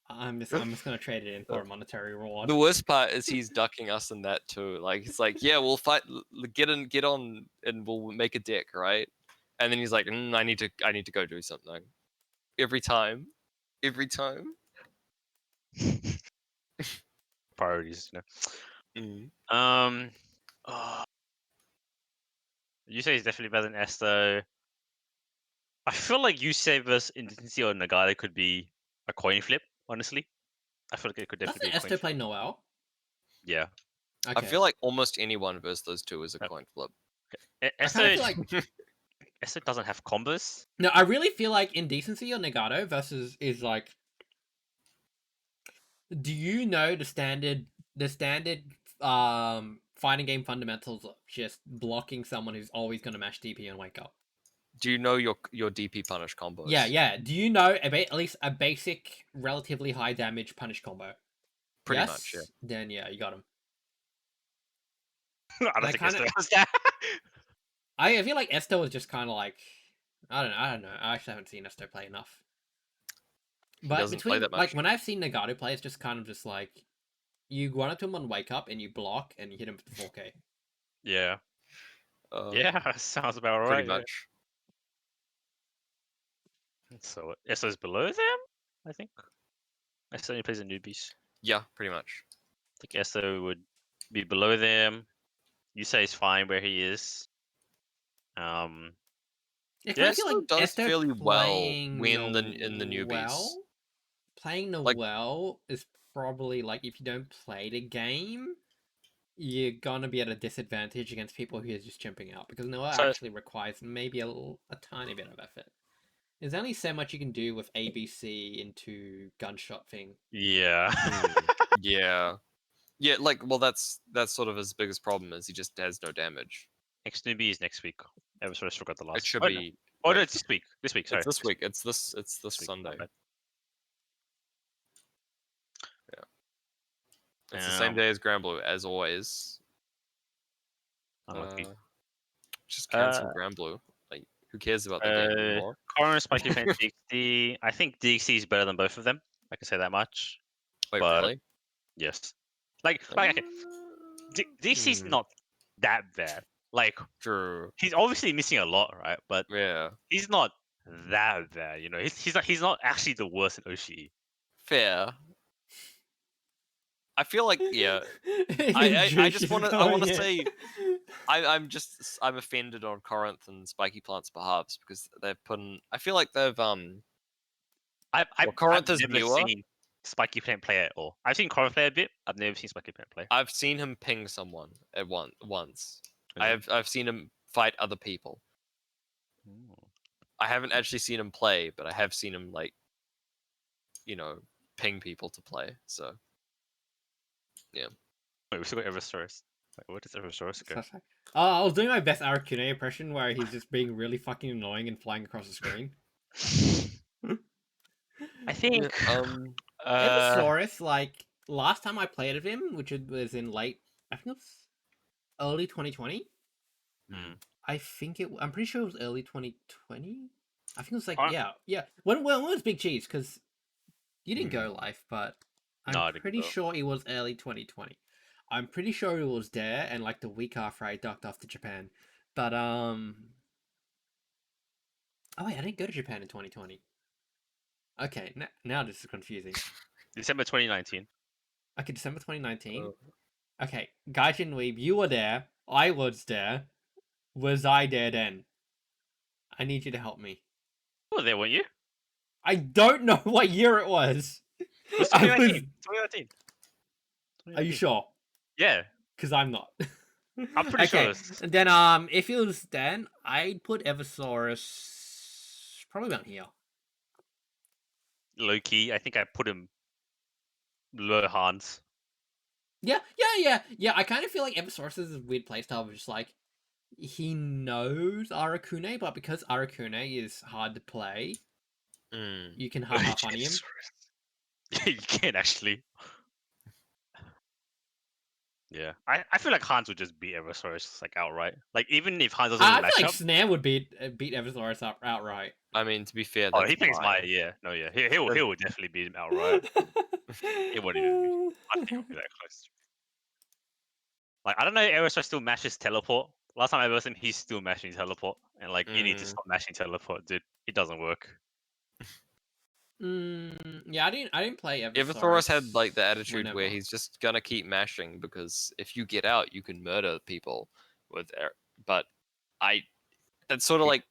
I'm just gonna trade it in for a monetary reward. The worst part is he's ducking us in that too. Like he's like, yeah, we'll fight, get on, and we'll make a deck, right? And then he's like, I need to go do something. Every time. Priorities, you know. You say he's definitely better than Esto. I feel like you say versus Intensity or Nagata could be a coin flip, honestly. I feel like it could definitely be a coin Esther flip. play Noel? Yeah. Okay. I feel like almost anyone versus those two is a coin flip. Esther, Esther doesn't have combos. No, I really feel like Indecency or Nagato versus is like... Do you know the standard fighting game fundamentals of just blocking someone who's always going to mash DP and wake up? Do you know your DP punish combos? Yeah. Do you know at least a basic, relatively high damage punish combo? Pretty much, yeah. Then yeah, you got him. I don't think Esther has that. I feel like Esto was just kind of like... I don't know. I actually haven't seen Esto play enough. But doesn't play that much. Like, when I've seen Nagato play, it's just kind of just like... You run up to him on wake up, and you block, and you hit him for 4k. Yeah. Yeah, sounds about right. Pretty much. Yeah. So Esto's below them, I think. Esto only plays the newbies. Yeah, pretty much. I think Esto would be below them. You say he's fine where he is. Yeah, I feel like does Esther fairly well in the newbies. Playing Noel is probably like, if you don't play the game, you're gonna be at a disadvantage against people who are just jumping out, because Noel actually requires maybe a tiny bit of effort. There's only so much you can do with ABC into gunshot thing. Yeah. Yeah. Yeah, like, well, that's sort of his biggest problem, is he just has no damage. Next newbie is next week. I always forgot the last. It should be. No. Oh no, it's this week. This week, sorry. It's this week. It's this Sunday. Yeah. It's the same day as Blazblue, as always. Just cancel Blazblue. Like, who cares about the game anymore? Current Spiky Fan DXD. I think DXD is better than both of them. I can say that much. Wait, really? Yes. Like okay. DXD's not that bad. Like, true. He's obviously missing a lot, right? But yeah, he's not that bad. You know, he's not actually the worst in OCE. Fair. I feel like I just want to say I'm offended on Corinth and Spiky Plant's behalves, because they've put in, I feel like they've Corinth is newer. Seen Spiky Plant play at all. I've seen Corinth play a bit. I've never seen Spiky Plant play. I've seen him ping someone at once. Okay. I've seen him fight other people. Ooh. I haven't actually seen him play, but I have seen him, like, ping people to play. So yeah. Wait, we still got Eversource. Wait, what is Eversource go? I was doing my best Arakune impression, where he's just being really fucking annoying and flying across the screen. I think Eversaurus, like, last time I played with him, which was in I think it was early 2020. I'm pretty sure it was early 2020. I think it was like yeah. When was Big Cheese? Because you didn't go live, but I'm pretty sure it was early 2020. I'm pretty sure it was there, and like the week after I ducked off to Japan. But oh wait, I didn't go to Japan in 2020. Okay, now this is confusing. December 2019. Okay, December 2019. Oh. Okay, Gaijin Weeb, you were there. I was there. Was I there then? I need you to help me. Oh, there weren't you? I don't know what year it was. It was I 2019. 2019. Are you sure? Yeah, Because I'm not. I'm pretty sure. Okay, It's... and then if it was then, I'd put Eversaurus probably around here. Low key, I think I put him low Hans. Yeah. I kind of feel like Eversaurus is a weird playstyle of just like he knows Arakune, but because Arakune is hard to play, you can haha funny him. Yeah, you can actually. Yeah, I feel like Hans would just beat Eversaurus like outright. Like even if Hans doesn't I match feel like up. Snare would beat Eversaurus up outright. I mean, to be fair, Oh, that's he thinks my... my he will definitely beat him outright. It wouldn't even be. I think it would be that close. Like I don't know if Eversaurus still mashes teleport. Last time I ever seen him, he's still mashing teleport, and like you need to stop mashing teleport, dude. It doesn't work. Yeah, I didn't play Eversaurus. Eversaurus had like the attitude where whenever. he's just gonna keep mashing because if you get out, you can murder people with. But that's sort of like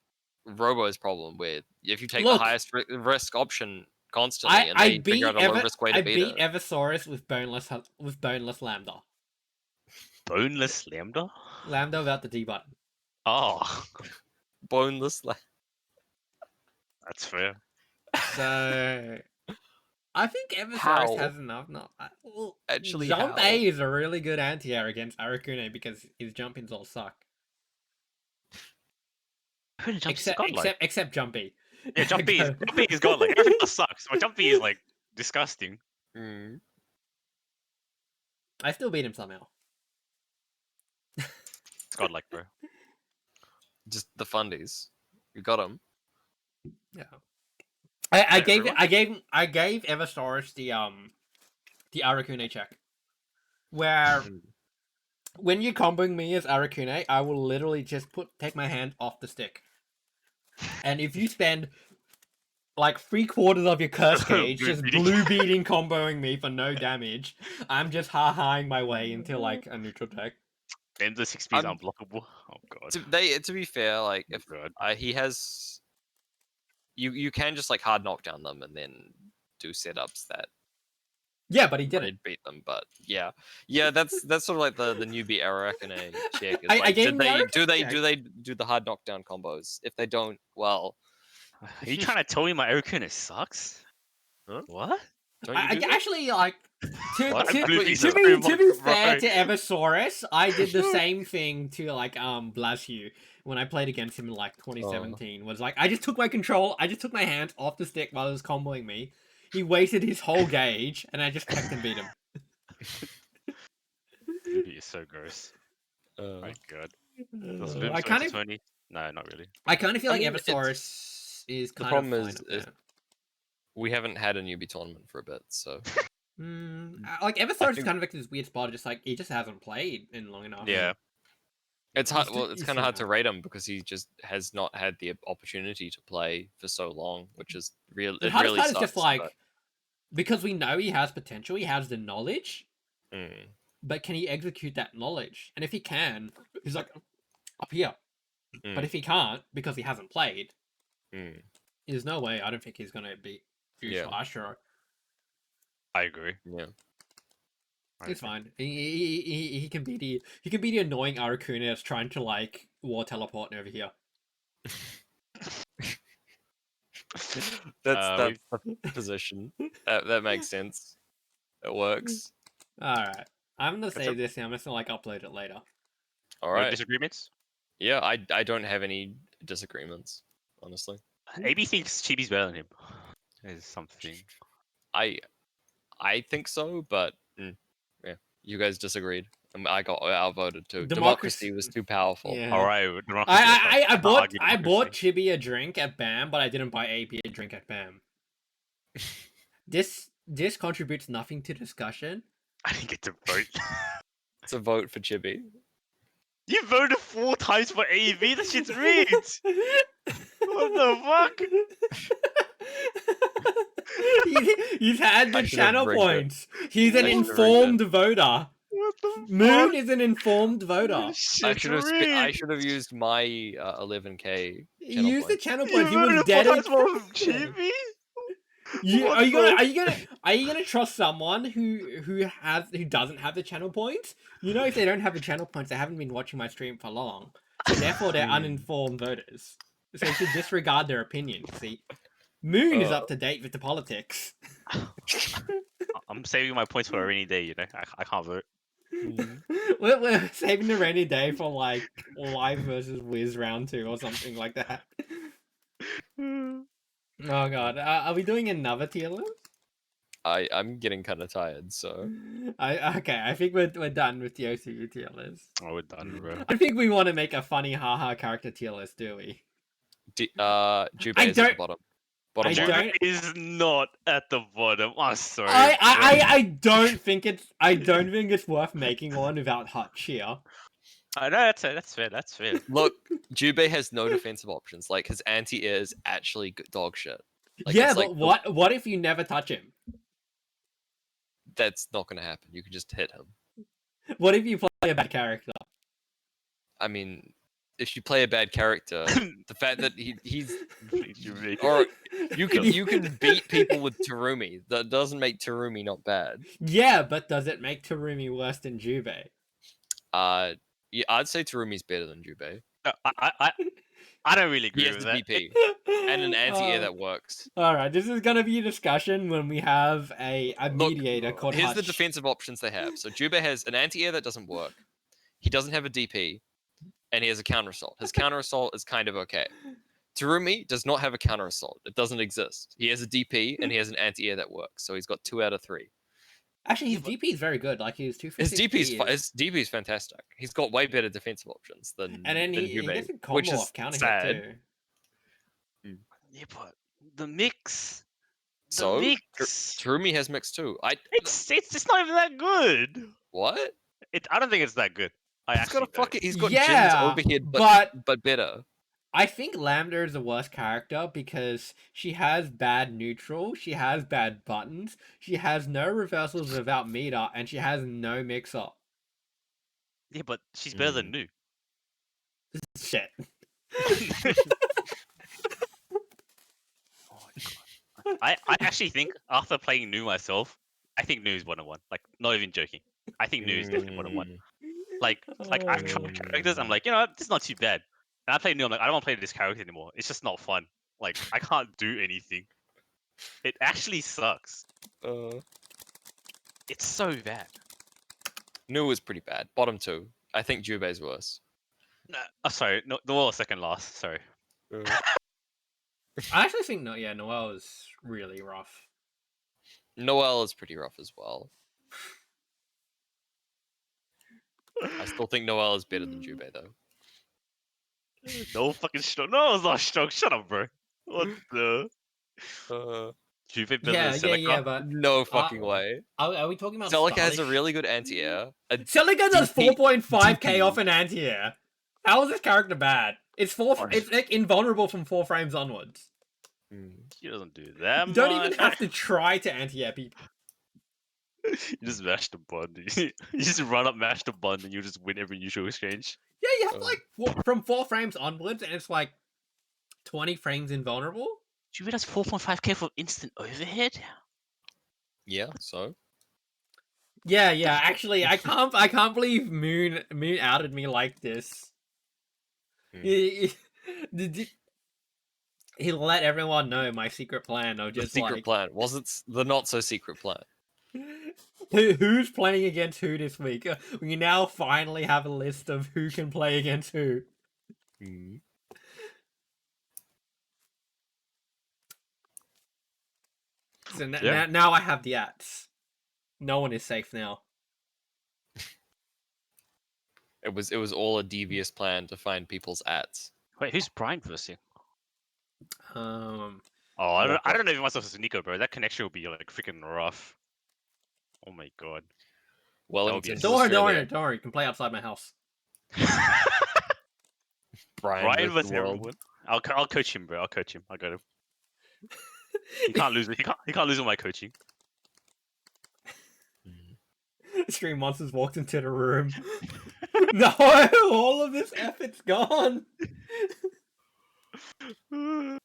Robo's problem, where if you take Look, the highest risk option constantly, and I they figure out a low risk way to beat it. Eversaurus with boneless Lambda. Boneless Lambda? Lambda without the D button. Oh, Boneless. that's fair. So I think Eversaurus How? has enough. Not well, Actually, Jump how? A is a really good anti-air against Arakune because his jump-ins all suck. Except Jump B. Yeah, Jump B is godlike. Everything else sucks. But Jump B is like disgusting. I still beat him somehow. It's godlike, bro. Just the fundies. You got him. Yeah. I gave Eversaurus the Arakune check. Where when you're comboing me as Arakune, I will literally just take my hand off the stick. And if you spend like 3/4 of your curse gauge just blue beating comboing me for no damage, I'm just ha-haing my way into like a neutral tech. And the 6P is unblockable. Oh god. To be fair, like if he has, you can just like hard knock down them and then do setups that. Yeah, but he didn't beat them. But yeah, that's sort of like the newbie Arakune check. Is I like, gave do they do the hard knockdown combos? If they don't, well, Are you trying to tell me my Arakune sucks? Huh? What? Actually, like, to be Right. fair to Eversaurus, I did the same thing to like Blazblue when I played against him in like 2017. Was like I just took my hand off the stick while he was comboing me. He wasted his whole gauge, and I just teched and beat him. You're so gross. My god. I kind of no, not really. I kind of feel like Eversaurus is kind the problem of is we haven't had a newbie tournament for a bit, so. Like Eversaurus is kind of like this weird spot. Just like he just hasn't played in long enough. Yeah. It's hard. Well, it's kind of hard to rate him because he just has not had the opportunity to play for so long, which is real. The hardest part is just like because we know he has potential, he has the knowledge, but can he execute that knowledge? And if he can, he's like up here. But if he can't because he hasn't played, there's no way. I don't think he's gonna beat Future Ashura. I agree. Yeah. It's fine. He can be the annoying Arakune that's trying to like war teleport over here. That's the position. That makes sense. It works. Alright. I'm gonna save this and I'm just gonna like upload it later. Alright. Disagreements? Yeah, I don't have any disagreements, honestly. AB thinks Chibi's better than him. There's something. I think so, but yeah, you guys disagreed. I got outvoted too. Democracy was too powerful. Yeah. All right, I bought Chibi a drink at BAM, but I didn't buy AP a drink at BAM. This contributes nothing to discussion. I didn't get to vote. It's a vote for Chibi. You voted 4 times for AV. That shit's rigged. What the fuck? He's had the I should have channel rigged it. points. He's an I should have rigged informed voter. What the Moon fuck? is an informed voter. Shit's I rigged. should have used my 11k He channel used the points. channel You points. He was voted 4 dead. times for Chibi? What Are you gonna the- are you gonna trust someone who doesn't have the channel points? You know, if they don't have the channel points, they haven't been watching my stream for long, so therefore they're uninformed voters. So you should disregard their opinion. See, Moon is up to date with the politics. I'm saving my points for a rainy day, you know? I can't vote. We're saving the rainy day for like Live versus Wiz round 2 or something like that. Oh god, are we doing another tier list? I'm getting kind of tired, so Okay, I think we're done with the OCE tier list. Oh, we're done, bro. I think we want to make a funny haha character tier list, do we? Jubei is at the bottom. I Bottom one. don't- Jubei is not at the bottom. I'm sorry. I don't think it's worth making one without Hutch here. I know that's fair. That's fair. Look, Jubei has no defensive options. Like his anti-air is actually dog shit. Like, Yeah, it's but like, what if you never touch him? That's not gonna happen. You can just hit him. What if you play a bad character? I mean, if you play a bad character, the fact that he's Jubei. or you can beat people with Terumi. That doesn't make Terumi not bad. Yeah, but does it make Terumi worse than Jubei? Yeah, I'd say Terumi's better than Jubei. No, I don't really He agree has with the that. DP and an anti-air that works. Alright, this is gonna be a discussion when we have a Look, mediator called Here's Hutch. the defensive options they have. So Jubei has an anti-air that doesn't work. He doesn't have a DP, and he has a counter assault. His counter assault is kind of okay. Terumi does not have a counter assault. It doesn't exist. He has a DP and he has an anti-air that works. So he's got 2 out of 3. Actually, his DP is very good. Like, his 250 His DP is fantastic. He's got way better defensive options than And then he Jubei, gets a which combo is off counter sad. hit too. Yeah, but the mix. The So mix. Terumi has mix too. It's not even that good. What? I don't think it's that good. He's got a fucking. He's got Yeah, Jin's overhead, but better. I think Lambda is the worst character because she has bad neutral, she has bad buttons, she has no reversals without meter, and she has no mix-up. Yeah, but she's better than Nu. Shit. I actually think after playing Nu myself, I think Nu is 1-1. Like, not even joking. I think Nu is definitely 1-1. Like I've tried characters, I'm like, you know what, this is not too bad. And I play Nu, I'm like, I don't want to play this character anymore. It's just not fun. Like, I can't do anything. It actually sucks. It's so bad. Nu is pretty bad. Bottom 2. I think Jubei's worse. No, sorry, no, Noel was second last. Sorry. I actually think Noelle is really rough. Noelle is pretty rough as well. I still think Noelle is better than Jubei though. No fucking strong. No, it's not strong. Shut up, bro. What the? Jubei better than Celica? but No fucking way. are we talking about Celica has a stylish? really good anti-air. Celica does DP 4.5k off an anti-air. How is this character bad? It's it's like invulnerable from 4 frames onwards. He doesn't do that You don't much. even have to try to anti-air people. You just mash the button. You just run up, mash the button, and you just win every usual exchange. Yeah, you have like from 4 frames onwards, and it's like 20 frames invulnerable. Jubei does 4.5k for instant overhead. Yeah, so Yeah. Actually, I can't believe Moon outed me like this. He let everyone know my secret plan of the just secret like plan wasn't the not so secret plan. who's playing against who this week. We now finally have a list of who can play against who. So now I have the ats. No one is safe now. It was all a devious plan to find people's ats. Wait, who's Brian versing? Um, Oh, I don't know if myself as Nico, bro. That connection will be like freaking rough. Oh my god. Wellington's Don't worry, Australia. don't worry. You can play outside my house. Brian Ryan versus was the world. everyone. I'll coach him, bro. I'll coach him. I got him. He can't lose. He can't lose with my coaching. Stream Monsters walked into the room. No, all of this effort's gone. Brian's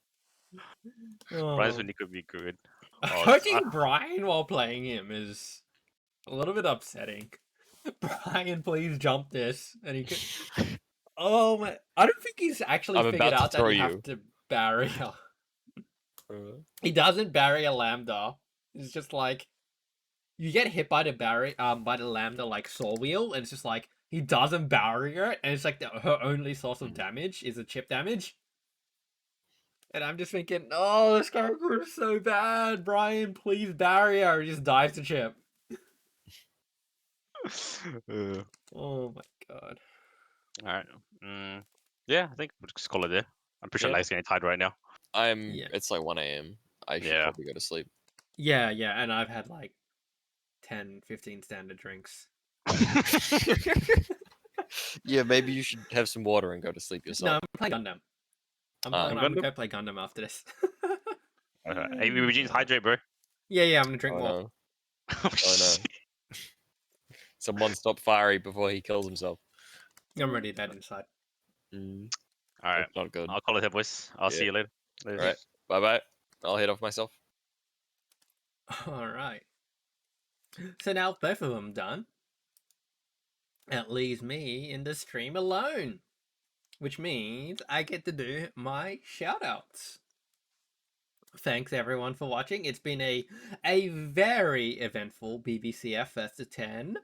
Oh. when he could be good. Oh, Coaching Brian while playing him is a little bit upsetting. Brian, please jump this, and he could. Oh my! I don't think he's actually I'm figured about to out that throw you you. have to barrier. He doesn't barrier lambda. It's just like you get hit by the lambda like saw wheel, and it's just like he doesn't barrier it, and it's like her only source of damage is a chip damage. And I'm just thinking, oh, this character is so bad. Brian, please barrier. He just dives to chip. Oh my god. Alright. Yeah, I think we'll just call it there. I'm pretty sure Yeah. Light's getting tired right now. Yeah. It's like 1 a.m. I should probably go to sleep. Yeah, and I've had like 10, 15 standard drinks. Yeah, maybe you should have some water and go to sleep No, yourself. I'm playing Gundam. I'm Gundam? gonna go play Gundam after this. Hey, Eugene's hydrate, bro. Yeah, I'm gonna drink Oh, more. no. Oh, Oh, no. shit. Someone stop Fiery before he kills himself. I'm ready dead inside. Mm, Alright, that's not good. I'll call it here, boys. I'll see you later. Later. Alright, bye-bye. I'll head off myself. Alright. So now both of them done. It leaves me in the stream alone. Which means I get to do my shoutouts. Thanks everyone for watching. It's been a very eventful BBCF FT10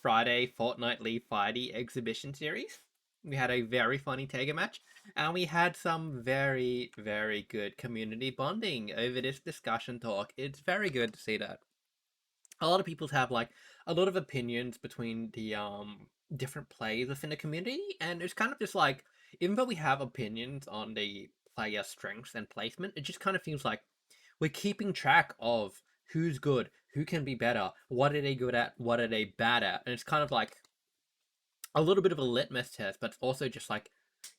Friday fortnightly Fighty exhibition series. We had a very funny Tega match, and we had some very good community bonding over this discussion talk. It's very good to see that. A lot of people have like a lot of opinions between the different players within the community, and it's kind of just like, even though we have opinions on the player strengths and placement, it just kind of feels like we're keeping track of who's good, who can be better, what are they good at, what are they bad at, and it's kind of like a little bit of a litmus test, but it's also just like,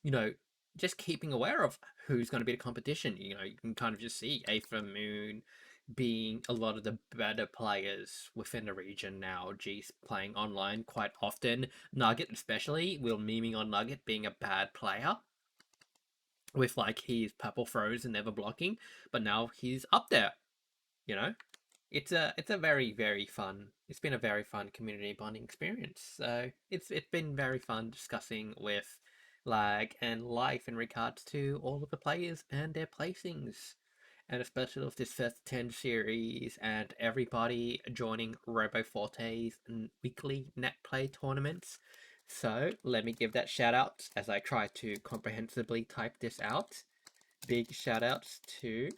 you know, just keeping aware of who's going to be the competition. You know, you can kind of just see Aether Moon being a lot of the better players within the region now. G's playing online quite often. Nugget especially, we're memeing on Nugget being a bad player with like his purple throws and never blocking, but now he's up there. You know, it's a very fun. It's been a very fun community bonding experience. So it's been very fun discussing with Lag and Life in regards to all of the players and their placings, and especially with this first 10 series and everybody joining RoboForte's weekly net play tournaments. So let me give that shout out as I try to comprehensively type this out. Big shout outs to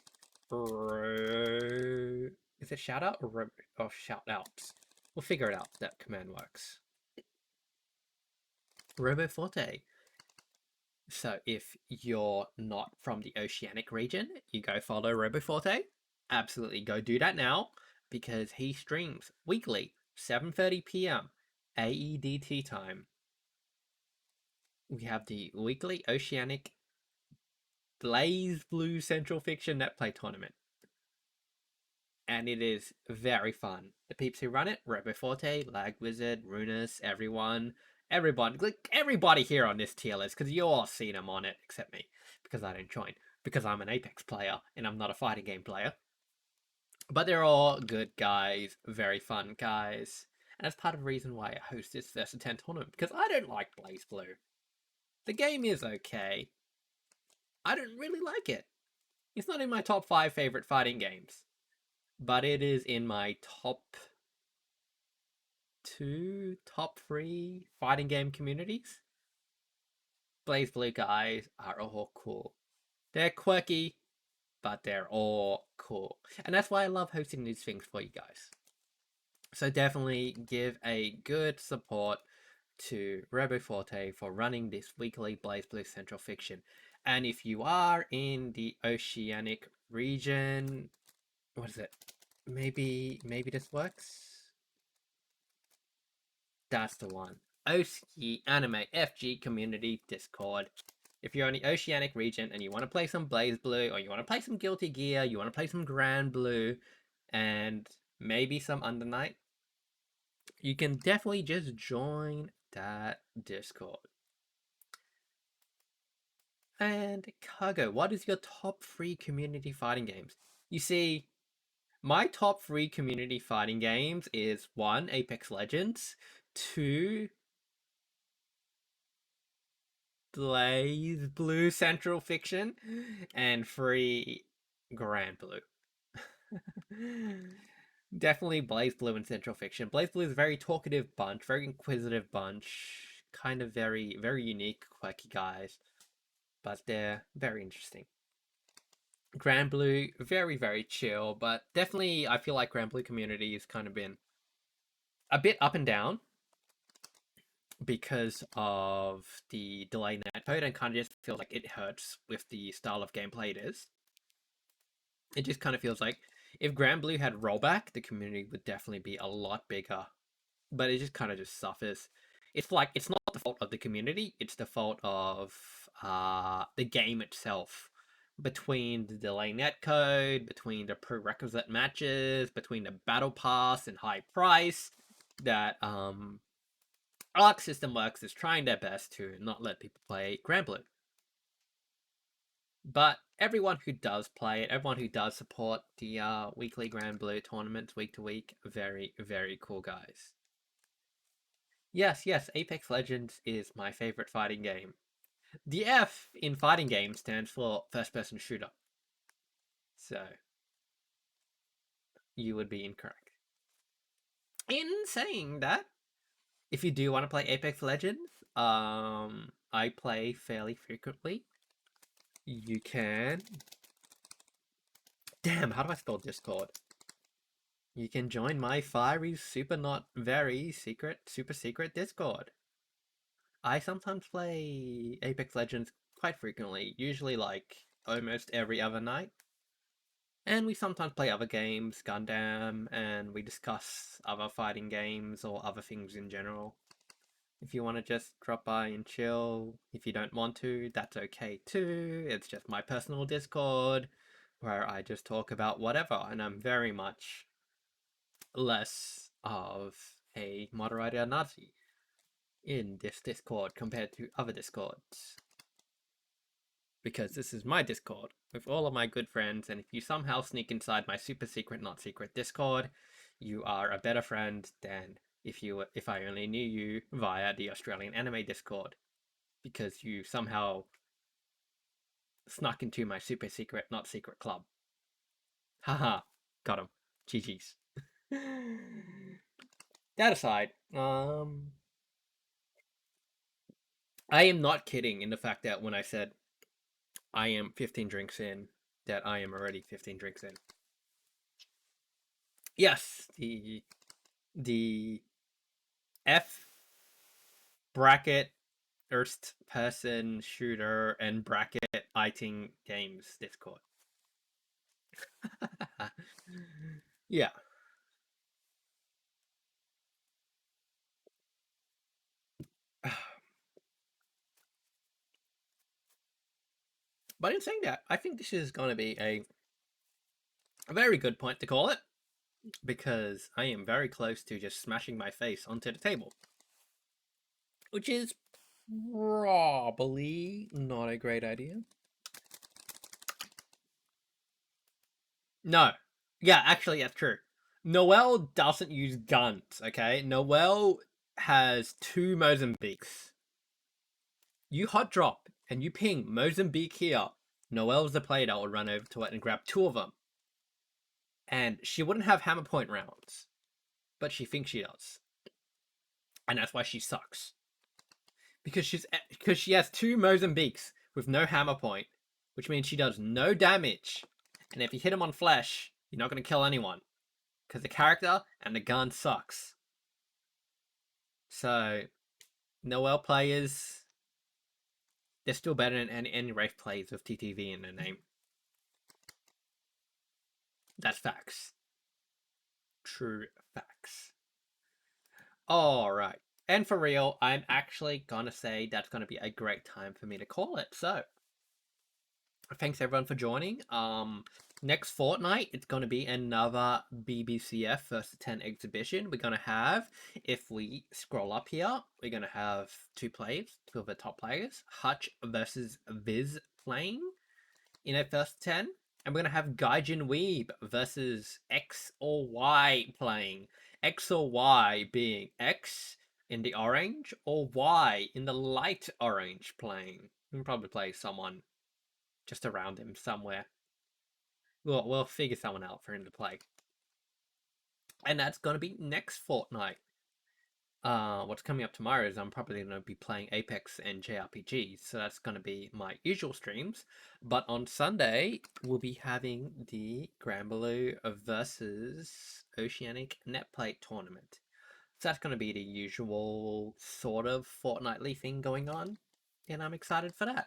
is it shout out or shout outs? We'll figure it out if that command works. RoboForte. So if you're not from the Oceanic region, you go follow RoboForte. Absolutely go do that now, because he streams weekly, 7:30 p.m. AEDT time. We have the weekly Oceanic Blazblue Central Fiction Netplay Tournament. And it is very fun. The peeps who run it, RoboForte, Lag Wizard, Runus, everybody here on this tier list, because you all seen them on it, except me, because I didn't join, because I'm an Apex player, and I'm not a fighting game player. But they're all good guys, very fun guys, and that's part of the reason why I host this Versus 10 tournament, because I don't like Blazblue. The game is okay. I don't really like it. It's not in my top 5 favorite fighting games, but it is in my top 2, top 3 fighting game communities. Blazblue guys are all cool. They're quirky, but they're all cool. And that's why I love hosting these things for you guys. So definitely give a good support to RoboForte for running this weekly Blazblue Central Fiction. And if you are in the Oceanic region, what is it? Maybe this works? That's the one. OCE Anime FG Community Discord. If you're in the Oceanic region and you want to play some Blazblue, or you want to play some Guilty Gear, you want to play some Grand Blue, and maybe some Under Night, you can definitely just join that Discord. And Cargo, what is your top 3 community fighting games? You see, my top 3 community fighting games is 1, Apex Legends, 2, Blazblue Central Fiction, and 3, Grand Blue. Definitely Blazblue and Central Fiction. Blazblue is a very talkative bunch, very inquisitive bunch, kind of very, very unique, quirky guys, but they're very interesting. Grand Blue, very, very chill, but definitely I feel like Grand Blue community has kind of been a bit up and down because of the delay netcode, and kind of just feels like it hurts with the style of gameplay it is. It just kind of feels like if Grand Blue had rollback, the community would definitely be a lot bigger. But it just kind of just suffers. It's like, it's not the fault of the community, it's the fault of the game itself. Between the delay netcode, between the prerequisite matches, between the battle pass and high price, that Arc System Works is trying their best to not let people play Grand Blue. But everyone who does play it, everyone who does support the weekly Grand Blue tournaments week to week, very, very cool guys. Yes, Apex Legends is my favorite fighting game. The F in fighting game stands for first person shooter. So, you would be incorrect. In saying that, if you do want to play Apex Legends, I play fairly frequently. You can... Damn, how do I spell Discord? You can join my fiery, super not very secret, super secret Discord. I sometimes play Apex Legends quite frequently, usually like almost every other night. And we sometimes play other games, Gundam, and we discuss other fighting games or other things in general. If you want to just drop by and chill, if you don't want to, that's okay too. It's just my personal Discord where I just talk about whatever, and I'm very much less of a moderator Nazi in this Discord compared to other Discords. Because this is my Discord with all of my good friends, and if you somehow sneak inside my super secret, not secret Discord, you are a better friend than if I only knew you via the Australian Anime Discord, because you somehow snuck into my super secret, not secret club. Haha, got him. GG's. That aside, I am not kidding in the fact that when I said I am 15 drinks in, that I am already 15 drinks in. Yes, the F bracket first person shooter and bracket fighting games Discord. Yeah. But in saying that, I think this is going to be a very good point to call it, because I am very close to just smashing my face onto the table, which is probably not a great idea. No. Yeah, actually, that's true. Noelle doesn't use guns, okay? Noelle has 2 Mozambiques. You hot drop and you ping Mozambique here. Noelle's the player that will run over to it and grab 2 of them. And she wouldn't have hammer point rounds, but she thinks she does. And that's why she sucks. Because she has 2 Mozambiques with no hammer point, which means she does no damage. And if you hit him on flesh, you're not going to kill anyone, because the character and the gun sucks. So, Noelle players, they're still better than any Wraith players with TTV in their name. That's facts. True facts. Alright. And for real, I'm actually gonna say that's gonna be a great time for me to call it. So, thanks everyone for joining. Next fortnight, it's gonna be another BBCF First 10 exhibition. We're gonna have, if we scroll up here, we're gonna have two of the top players, Hutch versus Viz playing in a First 10. And we're gonna have Gaijin Weeb versus X or Y playing. X or Y being X in the orange or Y in the light orange playing. We can probably play someone just around him somewhere. We'll figure someone out for him to play. And that's gonna be next fortnight. What's coming up tomorrow is I'm probably going to be playing Apex and JRPGs, so that's going to be my usual streams. But on Sunday, we'll be having the Blazblue versus Oceanic Netplate tournament. So that's going to be the usual sort of fortnightly thing going on, and I'm excited for that.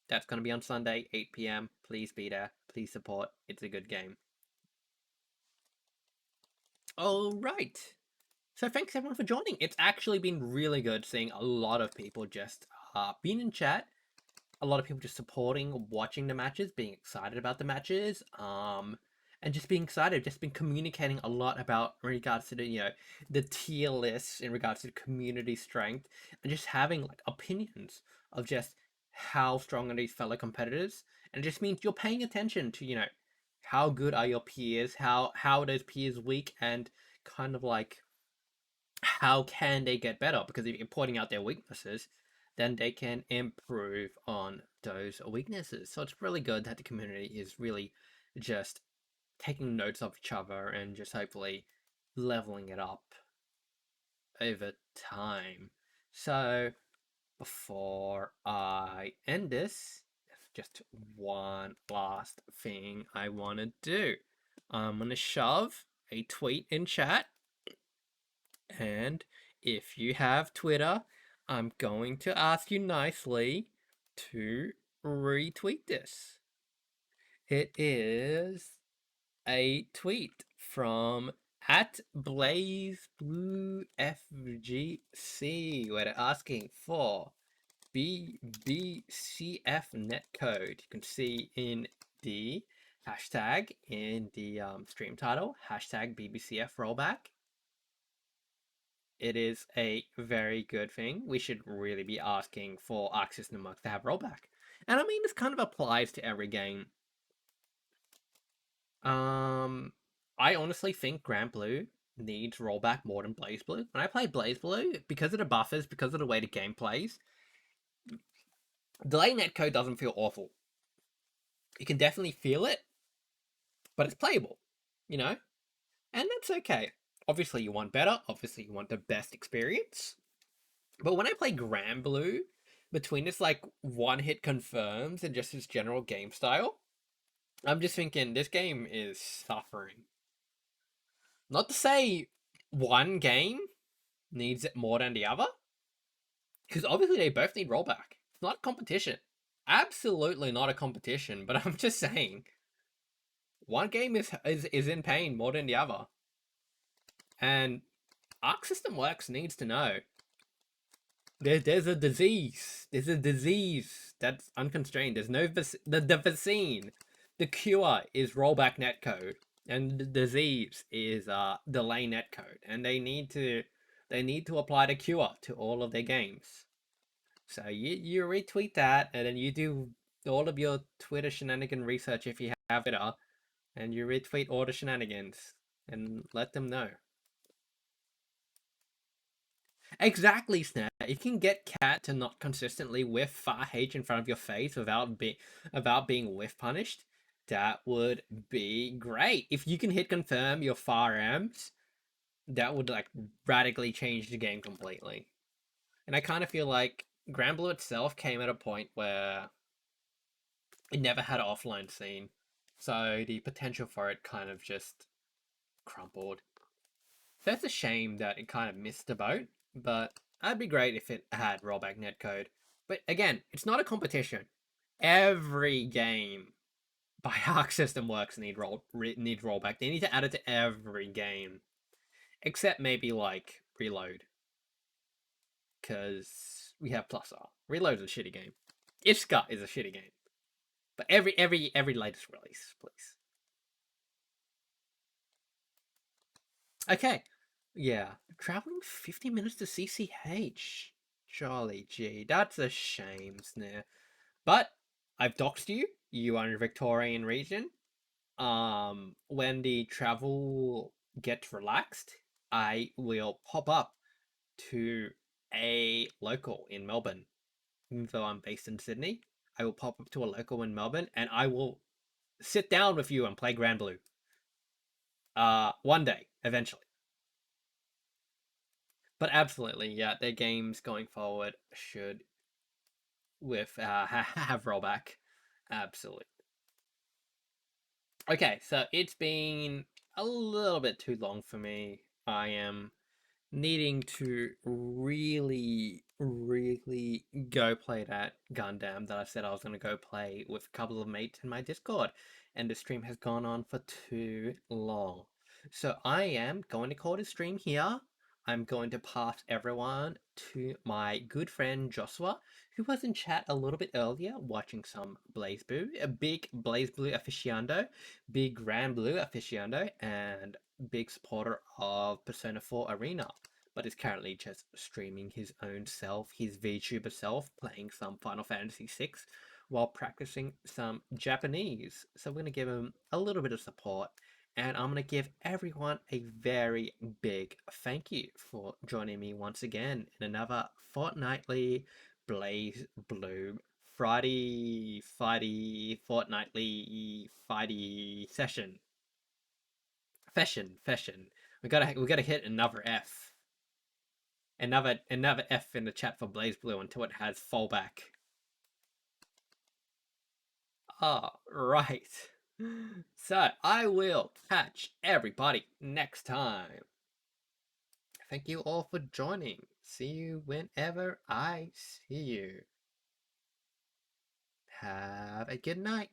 That's going to be on Sunday, 8 PM. Please be there. Please support. It's a good game. All right. So thanks everyone for joining. It's actually been really good seeing a lot of people just being in chat. A lot of people just supporting, watching the matches, being excited about the matches, and just being excited, just been communicating a lot about in regards to the tier lists, in regards to community strength, and just having like opinions of just how strong are these fellow competitors. And it just means you're paying attention to, how good are your peers, how are those peers weak, and kind of like how can they get better? Because if you're pointing out their weaknesses, then they can improve on those weaknesses. So it's really good that the community is really just taking notes of each other and just hopefully leveling it up over time. So before I end this, just one last thing I want to do. I'm going to shove a tweet in chat. And if you have Twitter, I'm going to ask you nicely to retweet this. It is a tweet from at Blazblue FGC, where they're asking for BBCF netcode. You can see in the hashtag in the stream title, hashtag BBCF rollback. It is a very good thing. We should really be asking for Arc System Works to have rollback. And I mean, this kind of applies to every game. I honestly think Blazblue needs rollback more than Blazblue. When I play Blazblue, because of the buffers, because of the way the game plays, delay netcode doesn't feel awful. You can definitely feel it, but it's playable, and that's okay. Obviously, you want better. Obviously, you want the best experience. But when I play Blue, between this like one-hit confirms and just its general game style, I'm just thinking this game is suffering. Not to say one game needs it more than the other, because obviously they both need rollback. It's not a competition. Absolutely not a competition, but I'm just saying one game is in pain more than the other. And Arc System Works needs to know there's a disease. There's a disease that's unconstrained. There's no the vaccine. The cure is rollback netcode, and the disease is delay netcode. And they need to apply the cure to all of their games. So you retweet that, and then you do all of your Twitter shenanigan research if you have Twitter, and you retweet all the shenanigans and let them know. Exactly, Snap. If you can get Cat to not consistently whiff far H in front of your face without being whiff punished, that would be great. If you can hit confirm your far M's, that would like radically change the game completely. And I kind of feel like Blue itself came at a point where it never had an offline scene, so the potential for it kind of just crumpled. So it's a shame that it kind of missed the boat. But that'd be great if it had rollback netcode. But again, it's not a competition. Every game by Arc System Works needs rollback. They need to add it to every game, except maybe like Reload. because we have Plus R. Reload is a shitty game. Iska is a shitty game. But every latest release, please. Okay. Yeah. Traveling 50 minutes to CCH. Jolly gee. That's a shame, Snare. But I've doxed you. You are in the Victorian region. When the travel gets relaxed, I will pop up to a local in Melbourne. Even though I'm based in Sydney, I will pop up to a local in Melbourne and I will sit down with you and play Blue. One day, eventually. But absolutely, yeah, their games going forward should with have rollback. Absolutely. Okay, so it's been a little bit too long for me. I am needing to really go play that Gundam that I said I was going to go play with a couple of mates in my Discord, and the stream has gone on for too long. So I am going to call the stream here. I'm going to pass everyone to my good friend Joshua, who was in chat a little bit earlier watching some Blazblue, a big Blazblue aficionado, big Grand Blue aficionado, and big supporter of Persona 4 Arena, but is currently just streaming his own self, his VTuber self, playing some Final Fantasy VI while practicing some Japanese. So we're going to give him a little bit of support, and I'm going to give everyone a very big thank you for joining me once again in another fortnightly Blazblue Friday fortnightly Friday session. Fashion. We gotta hit another F. Another F in the chat for Blazblue until it has fallback. Right. So I will catch everybody next time. Thank you all for joining. See you whenever I see you. Have a good night.